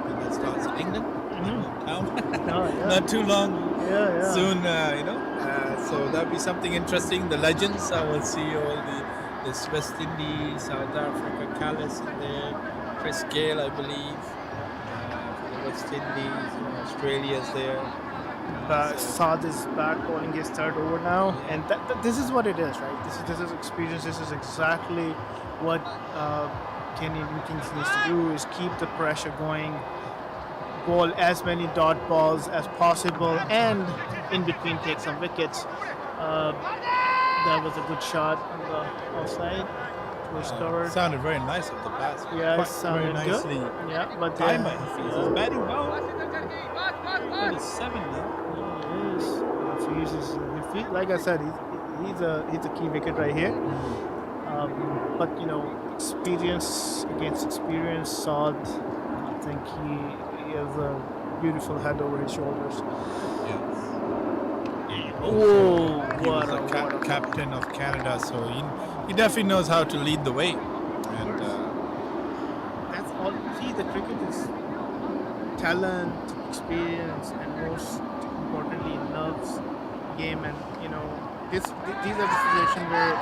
think that starts in England, hometown. Oh, yeah. Not too long. Yeah. Soon, so that'll be something interesting. The legends, I will see all this West Indies, South Africa, Callis in there, Chris Gale, I believe, for the West Indies, Australia's there. Saad is back bowling his 3rd over now, and this is what it is, right? This is experience. This is exactly what Canadian Kings needs to do: is keep the pressure going, bowl as many dot balls as possible, and in between take some wickets. That was a good shot on the offside. It was covered. Sounded very nice of the bats. Yeah, it Quite sounded very good. nicely. Yeah, but Timed by Hafiz. He's batting well. 37 now. Like I said, he's a key wicket right here. But experience against experience, Saad, I think he has a beautiful head over his shoulders. Yes. Oh, He was the captain of Canada, so he definitely knows how to lead the way. And That's all. See, the cricket is talent, experience, and most importantly, nerves. game, and these are the situations where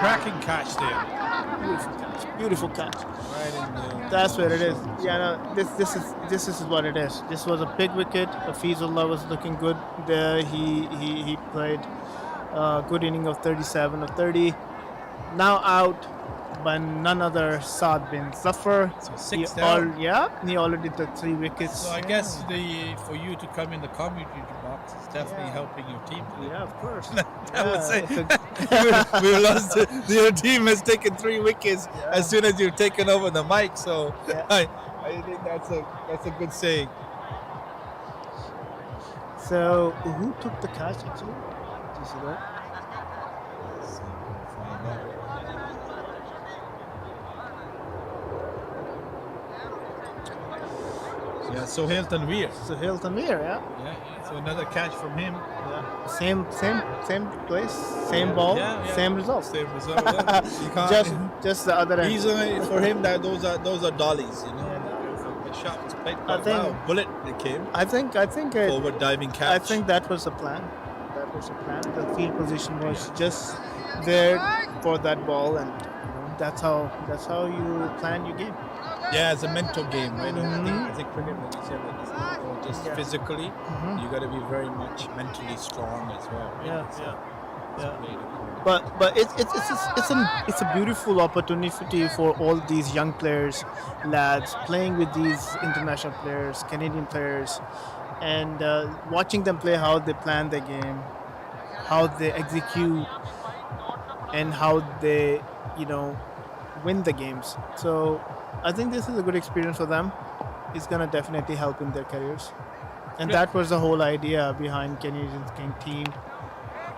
Cracking catch there. beautiful catch. Right in the. That's what it is. Yeah, no, this is what it is. This was a big wicket. Hafizullah was looking good there. He played a good inning of 37 of 30. Now out by none other Saad bin Zafar. So 6 down. He already took 3 wickets. So I guess for you to come in the community box is definitely helping your team. Yeah, of course. I would say it's we lost. Your team has taken 3 wickets as soon as you've taken over the mic. So Yeah. I think that's a good saying. So who took the catch actually? Do you see that? Yeah, Sohail Tanveer. So Hilton Tanveer, yeah. Yeah, so another catch from him. Yeah. Same place, same ball, Yeah, yeah. same result. Same result. Yeah. You can't. Just the other end. He's for him that those are dollies, you know. The shot was played quite think- well. Bullet it came. I think Forward diving catch. I think that was the plan. The field position was just there for that ball, and that's how you plan your game. Yeah, it's a mental game, right? Mhm. I think cricket, like you said, like, it's not all just Yeah. physically. Mhm. You got to be very much mentally strong as well. Right? Yeah, It's yeah. played a- But it's a beautiful opportunity for all these young players, lads, playing with these international players, Canadian players, and watching them play, how they plan their game, how they execute, and how they win the games. So I think this is a good experience for them. It's gonna definitely help in their careers, and that was the whole idea behind Canadian King team,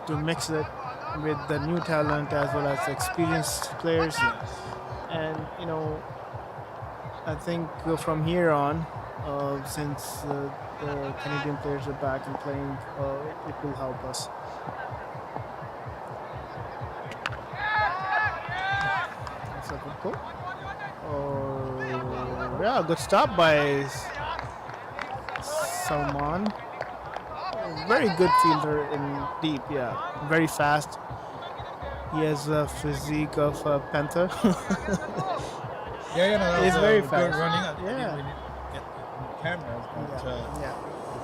to mix it with the new talent as well as the experienced players. And I think from here on, since the Canadian players are back and playing, it will help us. That's a good goal. Oh, yeah, good stop by Salman. Very good fielder in deep, yeah. Very fast. He has a physique of a panther. Yeah, no, that He's was very good fast. running. I think Yeah. we need to get the cameras, but Yeah.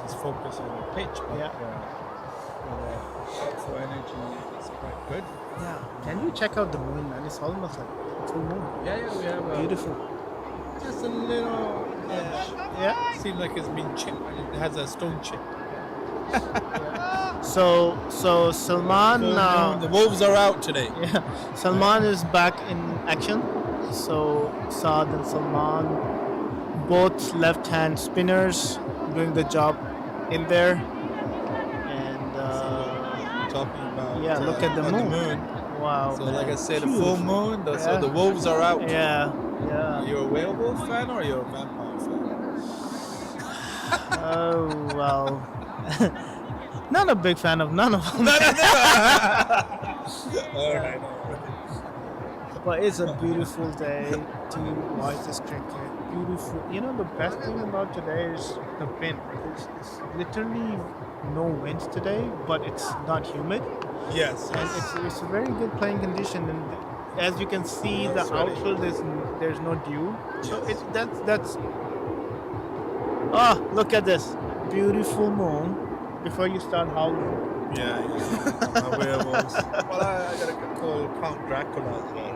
just focus on the pitch. But Yeah. for energy, it's quite good. Yeah. Can you check out the moon, man? It's almost like full moon. Yeah, we have Beautiful. just a little edge. Yeah. Seems like it's been chipped. It has a stone chip. So Salman. The Wolves are out today. Yeah, Salman is back in action. So Saad and Salman, both left-hand spinners, doing the job in there. And Talking about yeah, look at the on moon. Wow. So man. like I said, a Huge. full moon. So Yeah. the Wolves are out. Yeah, Are yeah. you a werewolf fan or are you a vampire fan? Oh well. Not a big fan of none of them. All right. But it's a beautiful day to watch this cricket. Beautiful. The best thing about today is the wind. It's literally no wind today, but it's not humid. Yes. And it's a very good playing condition. And as you can see, the outfield there's no dew. So Yes. that's. Oh, look at this beautiful moon. Before you start howling. Yeah. Werewolves. Well, I gotta call Count Dracula as well.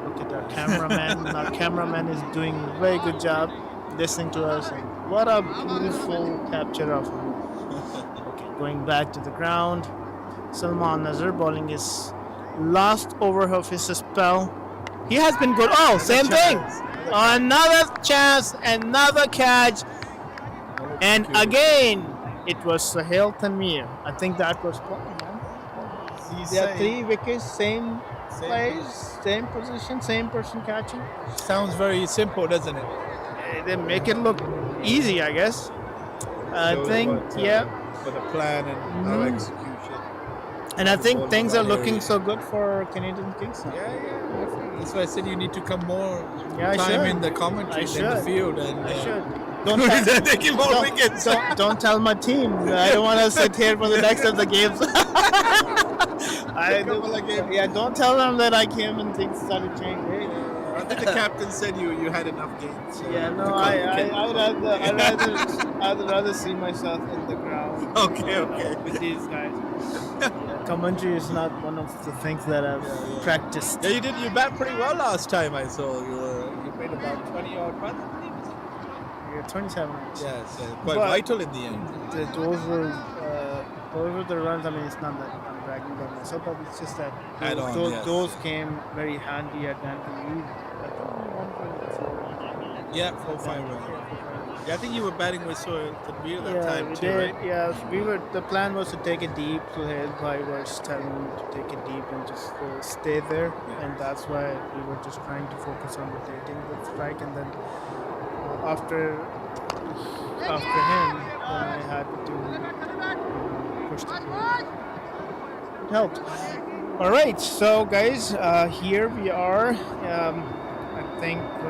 Look at our cameraman. Our cameraman is doing a very good job listening to us. And what a beautiful capture of him. Okay, going back to the ground. Salman Nazar bowling his last over of his spell. He has been good. Oh, same thing. Another chance, another catch. And again, it was Sohail Tanveer. I think that was planned, man. There are 3 wickets, same place, same position, same person catching. Sounds very simple, doesn't it? They make it look easy, I guess. I Shows think, what, yeah. For the plan and our Mhm. execution. And I think Ball things in are the looking area. so good for Canadian Kings now. Yeah. That's why I said you need to come more Yeah, I time should. in the commentary I than the should. field and I should. don't Who tell, is that taking more don't, wickets? don't tell my team. I don't want to sit here for the next of the games. Couple of games. Yeah, don't tell them that I came and things started changing. I think the captain said you had enough games. Yeah, to no, call wicket. I'd rather see myself in the ground. Okay, okay. With these guys. Yeah, commentary is not one of the things that I've practiced. Yeah, you bat pretty well last time. I saw you made about 20 odd runs. I believe. Yeah, 27. Yes, quite But- vital in the end. Those were the runs. I mean, it's not that I'm bragging about myself, but it's just that Add on, those, yes. those came very handy at the end. I think we won 24. Yeah, 4-5 runs. Yeah, I think you were batting with Sohail Tanveer that time we too, did. right? Yeah, we were. The plan was to take it deep. So his guy was telling me to take it deep and just stay there, and that's why we were just trying to focus on rotating the strike, and then after him, then I had to push the play. It helped. All right, so guys, here we are. I think we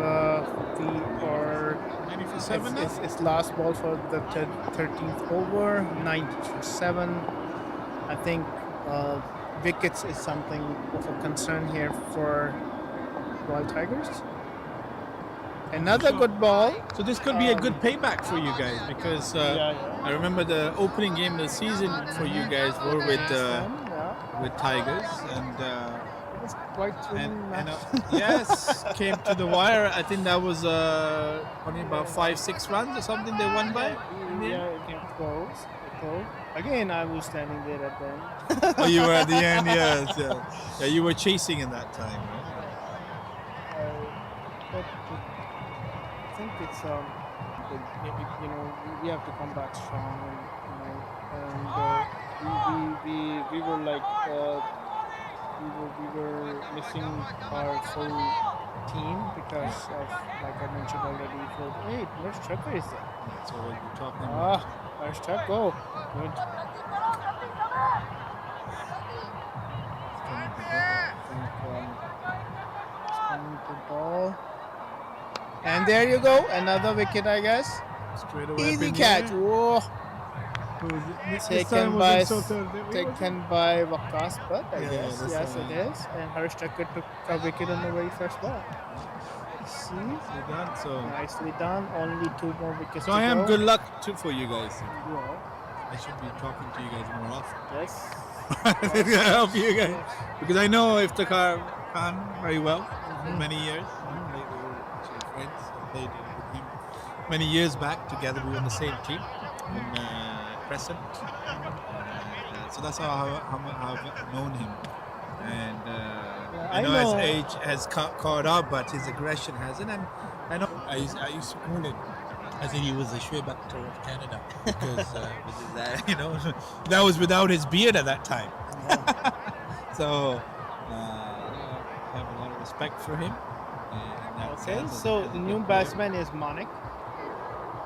are. 90 for 7 now? It's last ball for the 13th over, 90-7. I think wickets is something of a concern here for Royal Tigers. Another good ball. So this could be a good payback for you guys because I remember the opening game of the season for you guys were with Tigers and It was quite thrilling match. yes, came to the wire. I think that was only about 5-6 runs or something they won by. Yeah, it came close. Again, I was standing there at the end. Oh, you were at the end, yes, yeah. You were chasing in that time, right? But I think it's we have to come back strong, and we were like we were missing our full team because of, like I mentioned already. Wait, where's Chucker is there? That's what we're talking about. Where's Chuck? Go. Good. Coming to ball. And there you go, another wicket, I guess. Straight away. Easy up in catch. here. Whoa. This Taken time by wasn't so tough. taken by Waqas, but I Yeah, guess that's yes, right. it is. And Harsh Tucker took a wicket on the very first ball. See, Nicely done. So nicely done. Only 2 more wickets. So to I am go. good luck too for you guys. Yeah. I should be talking to you guys more often. Yes. It's gonna help you guys because I know Iftikhar Khan very well for many years. They were actually friends. I played with him many years back together. We were on the same team in Crescent. So that's how I've known him. And I know his age has caught up, but his aggression hasn't. And I know I used to call him. I said he was the Shoaib Akhtar of Canada because with his, that was without his beard at that time. So I have a lot of respect for him. in that Okay, sense, so as a the good new player. batsman is Manik,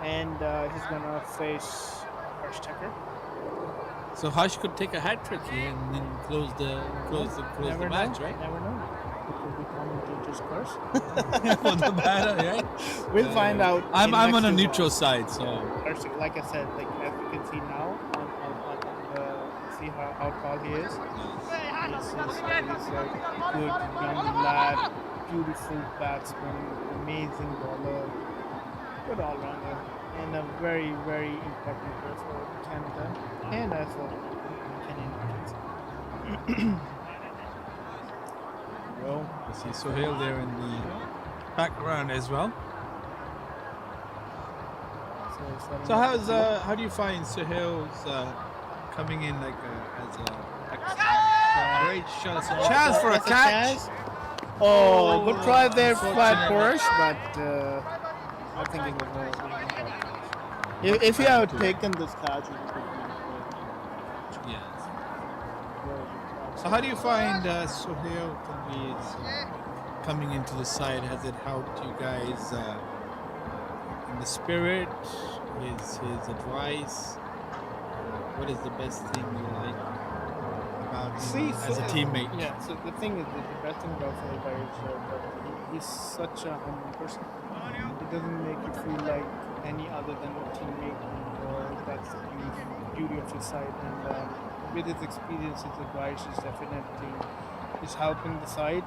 and he's gonna face Harsh Tucker. So Harsh could take a hat trick here and then close the Never match, know. right? Never know. It could be commentator's curse. For the batter, right? We'll find out. I'm in on next a 2 neutral balls. side, so Harsh, like I said, like as you can see now, see how tall he is. He's a good young lad, beautiful batsman, amazing bowler, good all rounder, and a very very important player for Canada and as well Canadian. well, I see Sohail there in the background as well. So how do you find Sohail's coming in like as a great shot, it's a chance for a That's catch? chance. Oh, good try there, flat Unfortunately. Porsche, but I think it was a if he had taken this catch, it would have been Yes. So how do you find Sohail Tanveer's coming into the side? Has it helped you guys in the spirit? His advice? What is the best thing you like about him as a teammate? Yeah, so the thing is, the best thing about Phil is that he's such a humble person. It doesn't make you feel like any other than a teammate, and that's the beauty of his side. And with his experience, his advice is definitely is helping the side.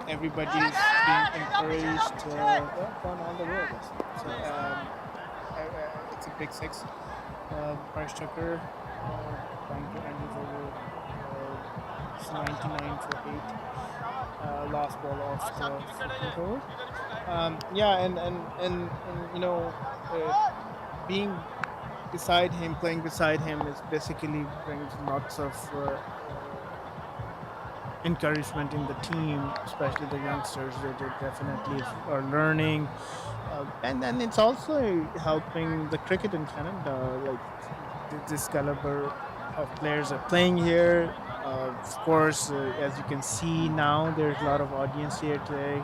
Everybody's being encouraged. Gone on the road. So it's a big six. Bryce Tucker trying to end his over. It's 99 for 8. Last ball off the 14th over. And being beside him, playing beside him, is basically brings lots of encouragement in the team, especially the youngsters. They definitely are learning, and then it's also helping the cricket in Canada. Like this caliber of players are playing here. Of course, as you can see now, there's a lot of audience here today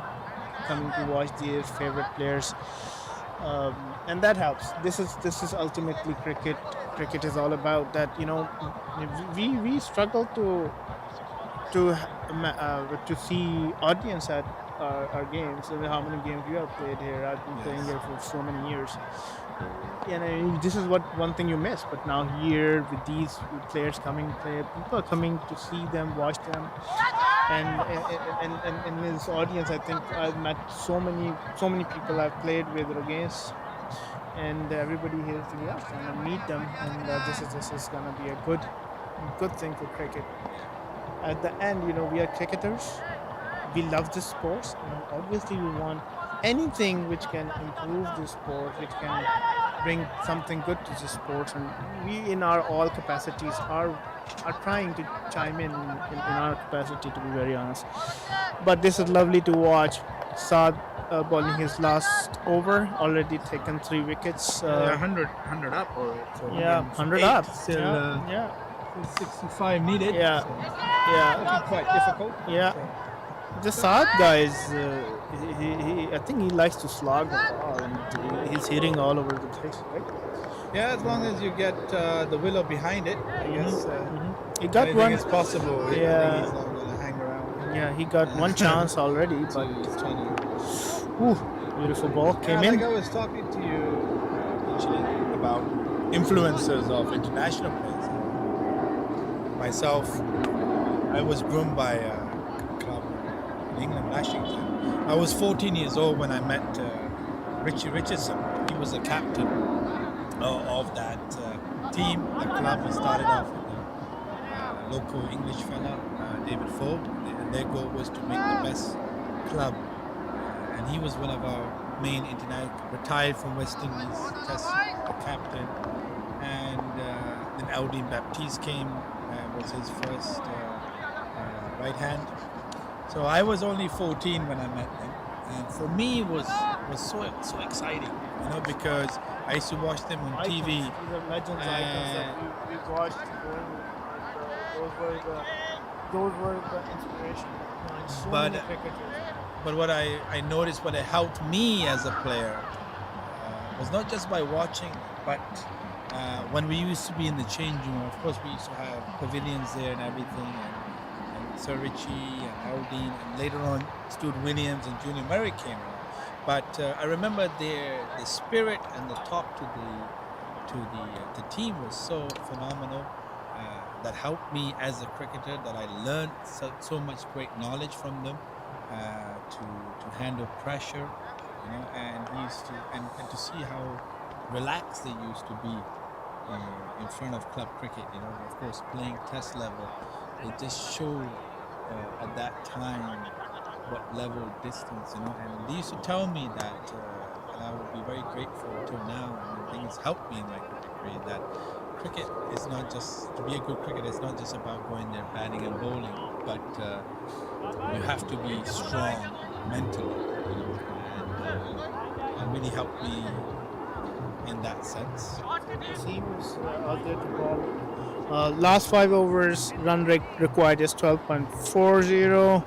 coming to watch their favorite players, and that helps. This is ultimately cricket. Cricket is all about that. We struggle to see audience at our games. And how many games you have played here? I've been playing here for so many years. This is one thing you miss. But now here with these players coming play, people are coming to see them, watch them, and in this audience, I think I've met so many people I've played with or against, and everybody here to watch them and meet them. And this is gonna be a good thing for cricket. At the end, we are cricketers. We love this sport, and obviously we want anything which can improve the sport, which can bring something good to the sport. And we, in our all capacities, are trying to chime in our capacity, to be very honest. But this is lovely to watch. Saad bowling his last over, already taken 3 wickets. 100 up or so Yeah, 100 up. Still, Yeah. 65 needed. Yeah. So Yeah. looking quite difficult. Yeah. The Saad guy is, I think he likes to slog the ball, and he's hitting all over the place, right? Yeah, as long as you get the willow behind it, I guess He got anything one. is possible. I think Yeah. he's not going to hang around. Yeah, he got one chance already, but ooh, beautiful ball came Like in. I was talking to you initially about influences of international players. Myself, I was groomed by a club in England, Washington. I was 14 years old when I met Richie Richardson. He was the captain of that team, the club. He started off with a local English fella, David Ford, and their goal was to make the best club. And he was one of our main international, retired from West Indies, test captain. And then Aldine Baptiste came, was his first right hand. So I was only 14 when I met them, and for me it was so exciting, because I used to watch them on TV. These are legends, icons that we watched growing up. Those were the inspiration behind so But- many cricketers. But what I noticed, what it helped me as a player, was not just by watching, but when we used to be in the changing room. Of course, we used to have pavilions there and everything, and Sir Richie and Aldine, and later on Stuart Williams and Junior Murray came on. But I remember the spirit and the talk to the team was so phenomenal. That helped me as a cricketer. That I learned so much great knowledge from them. To handle pressure, and he used to and to see how relaxed they used to be in front of club cricket. Of course, playing test level, it just showed at that time what level of distance, And they used to tell me that, and I would be very grateful till now. And I think it's helped me in my cricket career. That cricket is not just to be a good cricketer. It's not just about going there batting and bowling, but you have to be strong mentally, and really helped me in that sense. The team is out there to ball. Last 5 overs, run rate required is 12.40.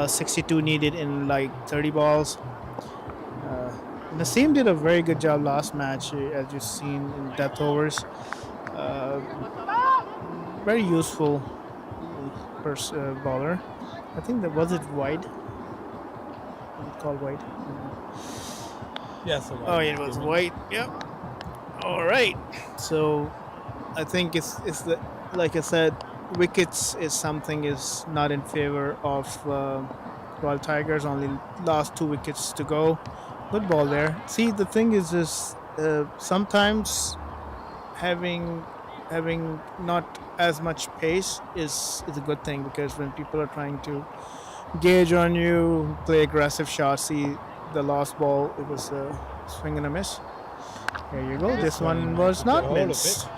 62 needed in like 30 balls. Naseem did a very good job last match, as you've seen in death overs. Very useful bowler. I think that was it wide. Called wide. Yes, a Oh, white. it was white. Yep. All right. So I think it's the like I said, wickets is something is not in favor of Royal Tigers. Only last 2 wickets to go. Good ball there. See, the thing is this: sometimes having not as much pace is a good thing, because when people are trying to gauge on you, play aggressive shots. See the last ball, it was a swing and a miss. There you go. This one was not missed.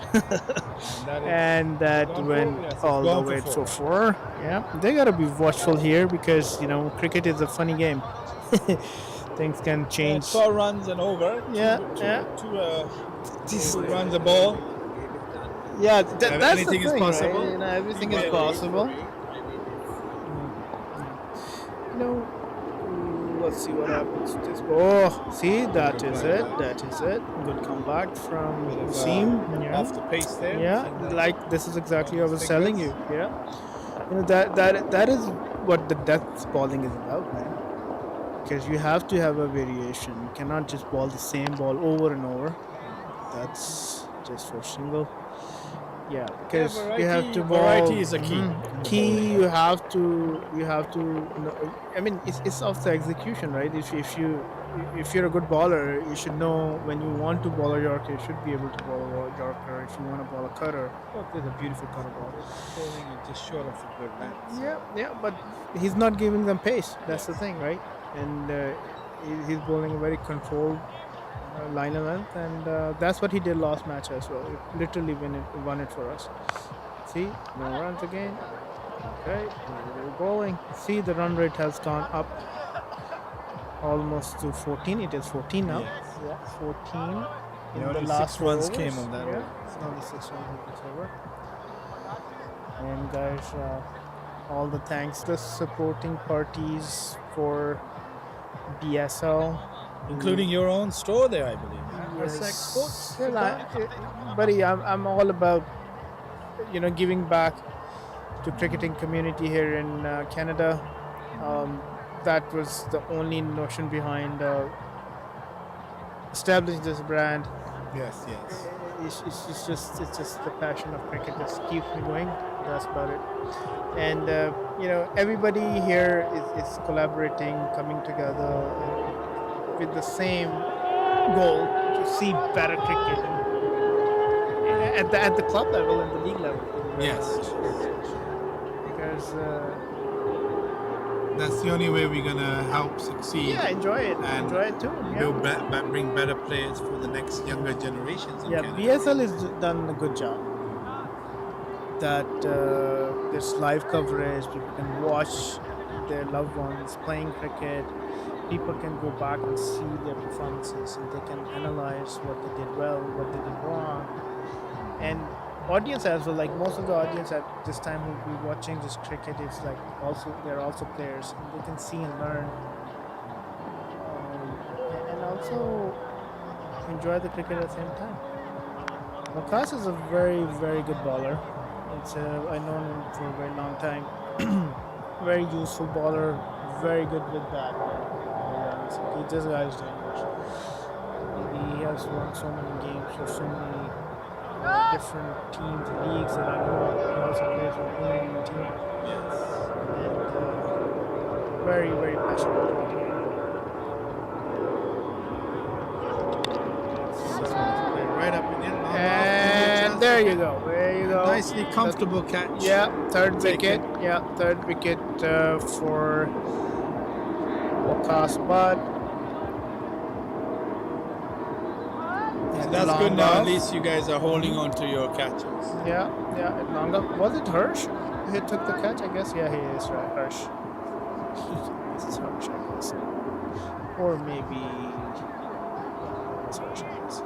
And that went all the way to 4. Yeah, they gotta be watchful here, because cricket is a funny game. Things can change. 12 runs and over. Yeah, yeah. Two runs a ball. Yeah, that's the anything thing, is possible. right? Everything is possible. Let's see what happens. Oh, see, that is it. That is it. Good comeback from Seam. Yeah. Off the pace there. Yeah, like this is exactly what I was telling you. Yeah, that is what the death bowling is about, man. Because you have to have a variation. You cannot just bowl the same ball over and over. That's just for single. Yeah, because you have to bowl. Variety is a key. Key. You have to. I mean, it's also execution, right? If you're a good bowler, you should know when you want to bowl a Yorker, you should be able to bowl a Yorker. If you want to bowl a cutter, there's a beautiful cutter ball. Bowling is just short of a good length. Yeah, but he's not giving them pace. That's the thing, right? And he's bowling a very controlled line of length, and that's what he did last match as well. It literally won it for us. See, no runs again. Okay, we're bowling. See, the run rate has gone up almost to 14. It is 14 now. Yes. Yeah, 14 in Yeah, the only last 6 runs overs. came on that. Yeah, it's only 6 runs it's over. And guys, all the thanks to supporting parties for BSL, Including your own store there, I believe. Yes. Buddy, I'm all about giving back to cricketing community here in Canada. That was the only notion behind establishing this brand. Yes, yes. It's just the passion of cricket just keeps me going. That's about it. And everybody here is collaborating, coming together with the same goal to see better cricket at the club level and the league level. Yes. Because That's the only way we're gonna help succeed. yeah, enjoy it. And Enjoy it too. Yeah. bring better players for the next younger generations. In Yeah, Canada. BSL has done a good job. That there's live coverage. People can watch their loved ones playing cricket. People can go back and see their performances, and they can analyze what they did well, what they did wrong, and audience as well. Like most of the audience at this time who will be watching this cricket is like they're also players, and they can see and learn, and also enjoy the cricket at the same time. Makas is a very, very good bowler. I've known him for a very long time. Very useful bowler, very good with bat. This guy is dangerous. He has won so many games for so many different teams, leagues that I know of. He also plays for the Indian team. And very, very passionate about it. Right up in it. And there you go. There you go. Nicely comfortable catch. Yeah, third Take wicket. it. Yeah, third wicket for Wakas, but And that's good now. At least you guys are holding on to your catches. yeah, at long up. Was it Hirsch who took the catch? I guess. Yeah, he is right. Hirsch. This is Hirsch, I guess. Or maybe it's Hirsch, I guess.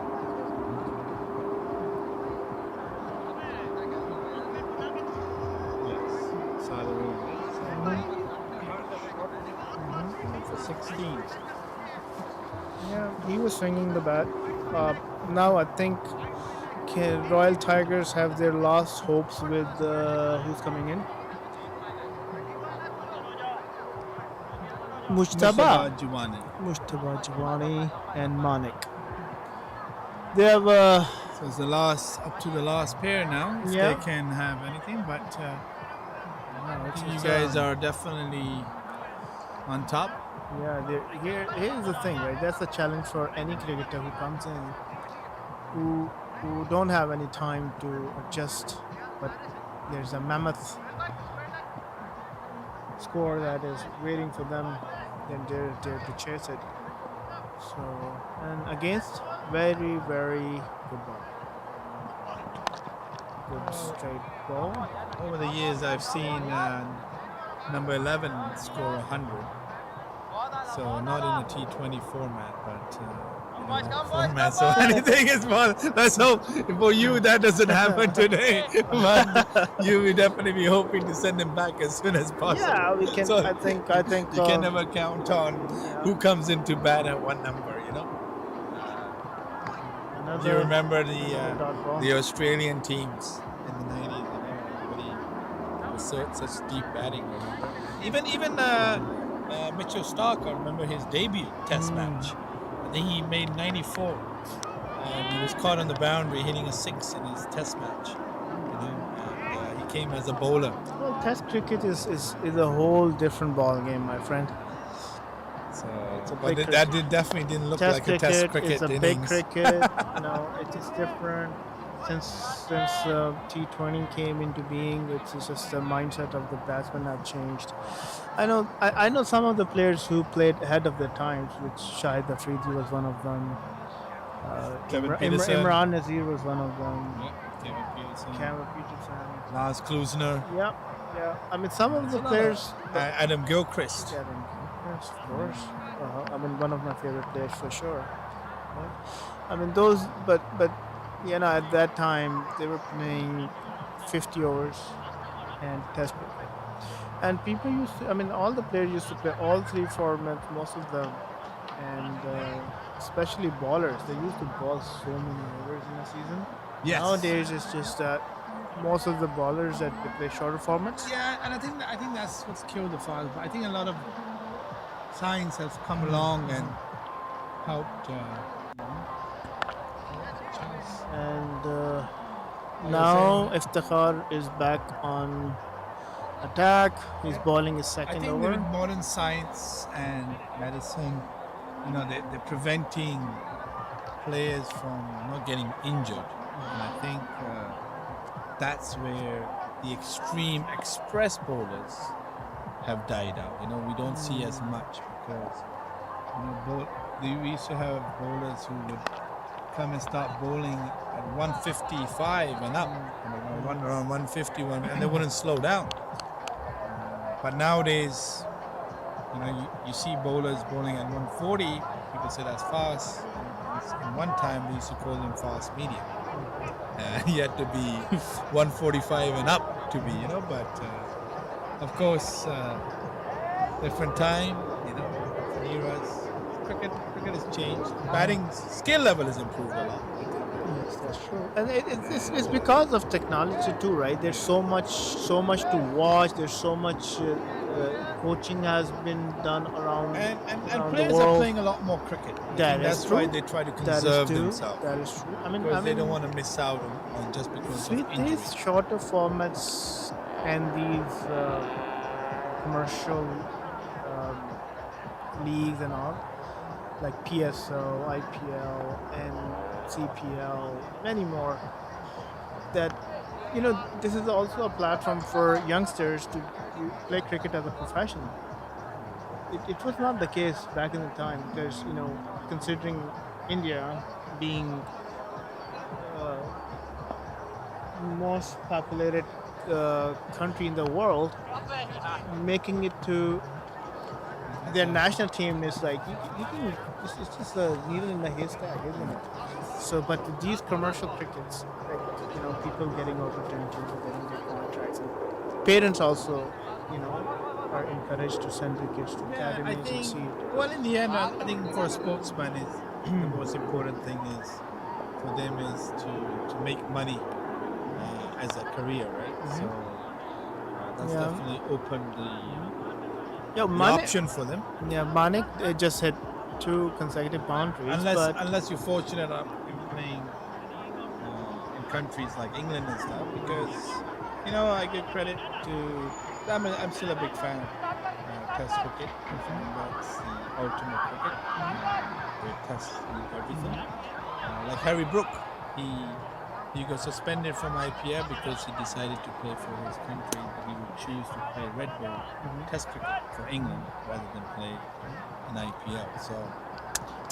For 16. Yeah, he was swinging the bat. Now I think Royal Tigers have their last hopes with who's coming in. Mujtaba Jawani and Manik. They have So it's the last up to the last pair now. If Yeah. they can have anything, but I think you guys are definitely on top. Yeah, here's the thing, right? That's the challenge for any cricketer who comes in, who don't have any time to adjust, but there's a mammoth score that is waiting for them, then they're there to chase it. So, and against very, very good ball. Good straight ball. Over the years, I've seen number 11 score 100. So not in a T20 format, but format. So anything is possible. Let's hope for you that doesn't happen today. But you will definitely be hoping to send him back as soon as possible. Yeah, we can. So I think. you can never count on who comes into bat at what number. Do you remember the Australian teams in the 90s? Everybody was such deep batting. Even Mitchell Stark, I remember his debut test match. I think he made 94. And he was caught on the boundary hitting a 6 in his test match. And he came as a bowler. Well, Test cricket is a whole different ball game, my friend. So, It's a but big that cricket. definitely didn't look Test like a test cricket is a big innings. cricket. It is different. Since T20 came into being, it's just the mindset of the batsman have changed. I know some of the players who played ahead of their times, which Shahid Afridi was one of them. Kevin Peterson. Imran Nazir was one of them. Kevin Peterson. Cameron Peterson. Lars Klusner. Yeah. I mean, some of the players. Adam Gilchrist. Yeah, of course. One of my favorite players for sure. Yeah. I mean, those, but at that time they were playing 50 overs and test cricket. And people used to, all the players used to play all three formats, most of them, and especially bowlers. They used to bowl so many overs in a season. Yes. Nowadays, it's just that most of the bowlers that they play shorter formats. Yeah, and I think that's what's killed the file. I think a lot of science has come along and helped. And now Iftikhar is back on attack. He's bowling his I second think over. with modern science and medicine, they're preventing players from not getting injured. And I think that's where the extreme express bowlers have died out. We don't see as much because we used to have bowlers who would come and start bowling at 155 and up, around 151, and they wouldn't slow down. But nowadays, you see bowlers bowling at 140. People say that's fast. And one time they used to call them fast medium. You had to be 145 and up to be, But of course, different time, different eras. Cricket has changed. Batting skill level has improved a lot. Yes, that's true. And it's because of technology too, right? There's so much to watch. There's so much coaching has been done around And around players the world. are playing a lot more cricket. I think That is that's why true. they try to That is conserve true. themselves. That is true. Because they don't want to miss out on just because with of injury. these shorter formats and these commercial leagues and all, like PSL, IPL, and CPL, many more, that this is also a platform for youngsters to play cricket as a profession. It was not the case back in the time because considering India being most populated country in the world, making it to their national team is like you can. It's just a needle in the haystack, isn't it? So, but these commercial crickets, like people getting out of attention for getting their contracts, and parents also, are encouraged to send their kids to academies I and think, see it. well, in the end, I think for a sportsman, the most important thing is for them is to make money as a career, right? So that's Yeah. definitely opened the Yeah, the Manik. option for them. Yeah, Manik just hit 2 consecutive boundaries, but Unless you're fortunate enough in playing in countries like England and stuff, because I give credit to. I'm still a big fan of Test cricket. That's the ultimate cricket. Where Test leave everything. Like Harry Brook, he got suspended from IPL because he decided to play for his country. He would choose to play red ball Test cricket for England rather than play in IPL. So.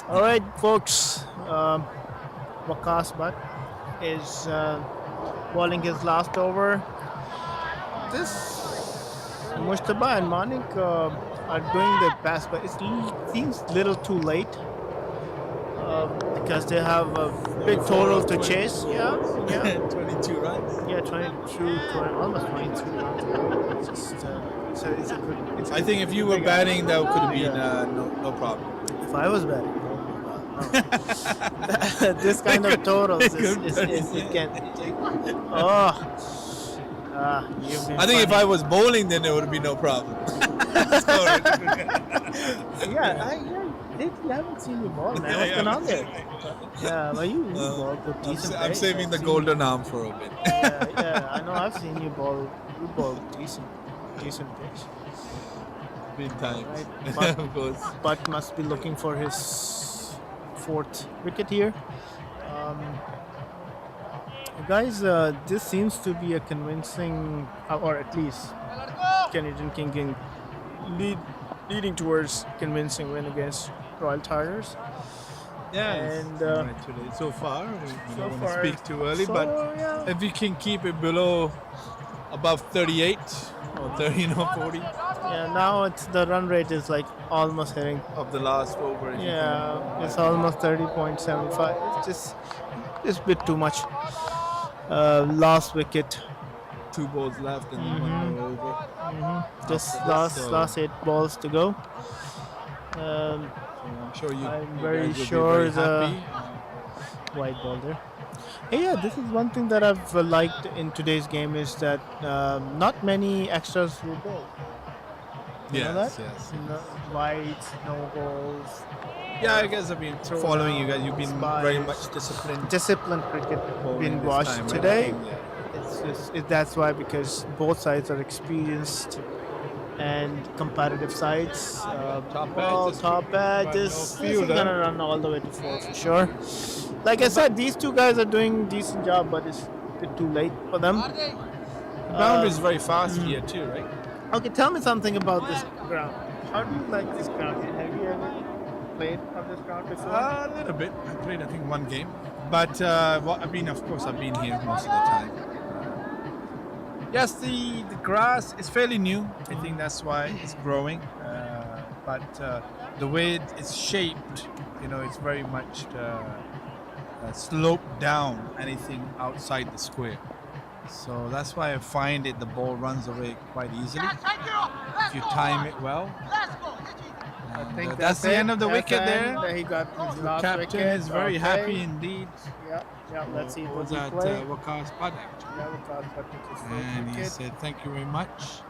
all right, folks. Waqas Butt is bowling his last over. This Mushtaba and Manik are doing their best, but it seems a little too late because they have a big total to chase. Yeah, 22 runs. yeah, 22, almost 23 runs. It's just, it's a good. I think if you were batting, that could have been no problem. If I was betting, oh my God, no. This kind of totals is it can. I think if I was bowling, then there would be no problem. I haven't seen you ball, man. What's going on there? Yeah, well, you ball with decent I'm pace. saving I've the seen golden arm for a bit. Yeah, I know. I've seen you ball. You ball decent pace. Been times, Right. of course. But must be looking for his 4th wicket here. Guys, this seems to be a convincing, or at least Canadian King leading towards convincing win against Royal Tigers. And so far, we so don't want to far, speak too early, so, but yeah. if we can keep it below above 38 or 30 or 40 Yeah, now the run rate is like almost hitting. of the last over. Yeah, it's almost 30.75. It's a bit too much. Last wicket. 2 balls left and then 1 ball over. Just After this, last 8 balls to go. So I'm sure I'm you very guys will sure be very happy. White ball there. Hey, yeah, this is one thing that I've liked in today's game is that not many extras will bowl. You know that? Yes. No whites, no balls. Yeah, I guess I've been following you guys. You've been very Spies. much disciplined. Disciplined cricket bowling being this watched time, I today. think, yeah. It's just that's why, because both sides are experienced and competitive sides. Top Well, edge is top edge but no is this is fielder. gonna run all the way to 4 for sure. Like I said, these two guys are doing decent job, but it's a bit too late for them. The boundary is very fast here too, right? Okay, tell me something about this ground. How do you like this ground? Have you ever played on this ground before? A little bit. I played, I think, 1 game, but I've been here most of the time. Yes, the grass is fairly new. I think that's why it's growing. But the way it's shaped, it's very much sloped down anything outside the square. So that's why I find the ball runs away quite easily if you time it well. I And, think that's the it. end of the That's wicket there. end. He got his The last captain wicket. is very Okay. happy indeed. Yeah, let's see what Was he that play. Waqas Butt actually. Yeah, we got but took his first And he wicket. said, "Thank you very much."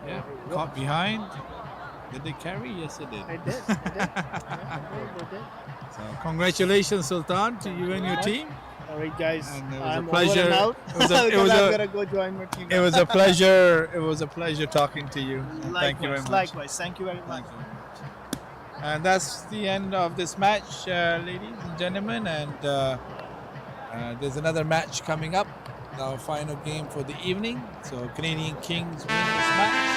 Yeah, caught behind. Did they carry? Yes, it did. I did. I did. So congratulations, Sultan, to you and your team. All right, guys. And it was a I'm pleasure. over and out. It was a- it Because was I'm a- gonna go join my team. It was a pleasure. It was a pleasure talking to you. And thank you very much. Likewise. Thank you very much. Thank you very much. And that's the end of this match, ladies and gentlemen. And there's another match coming up, our final game for the evening. So Canadian Kings win this match.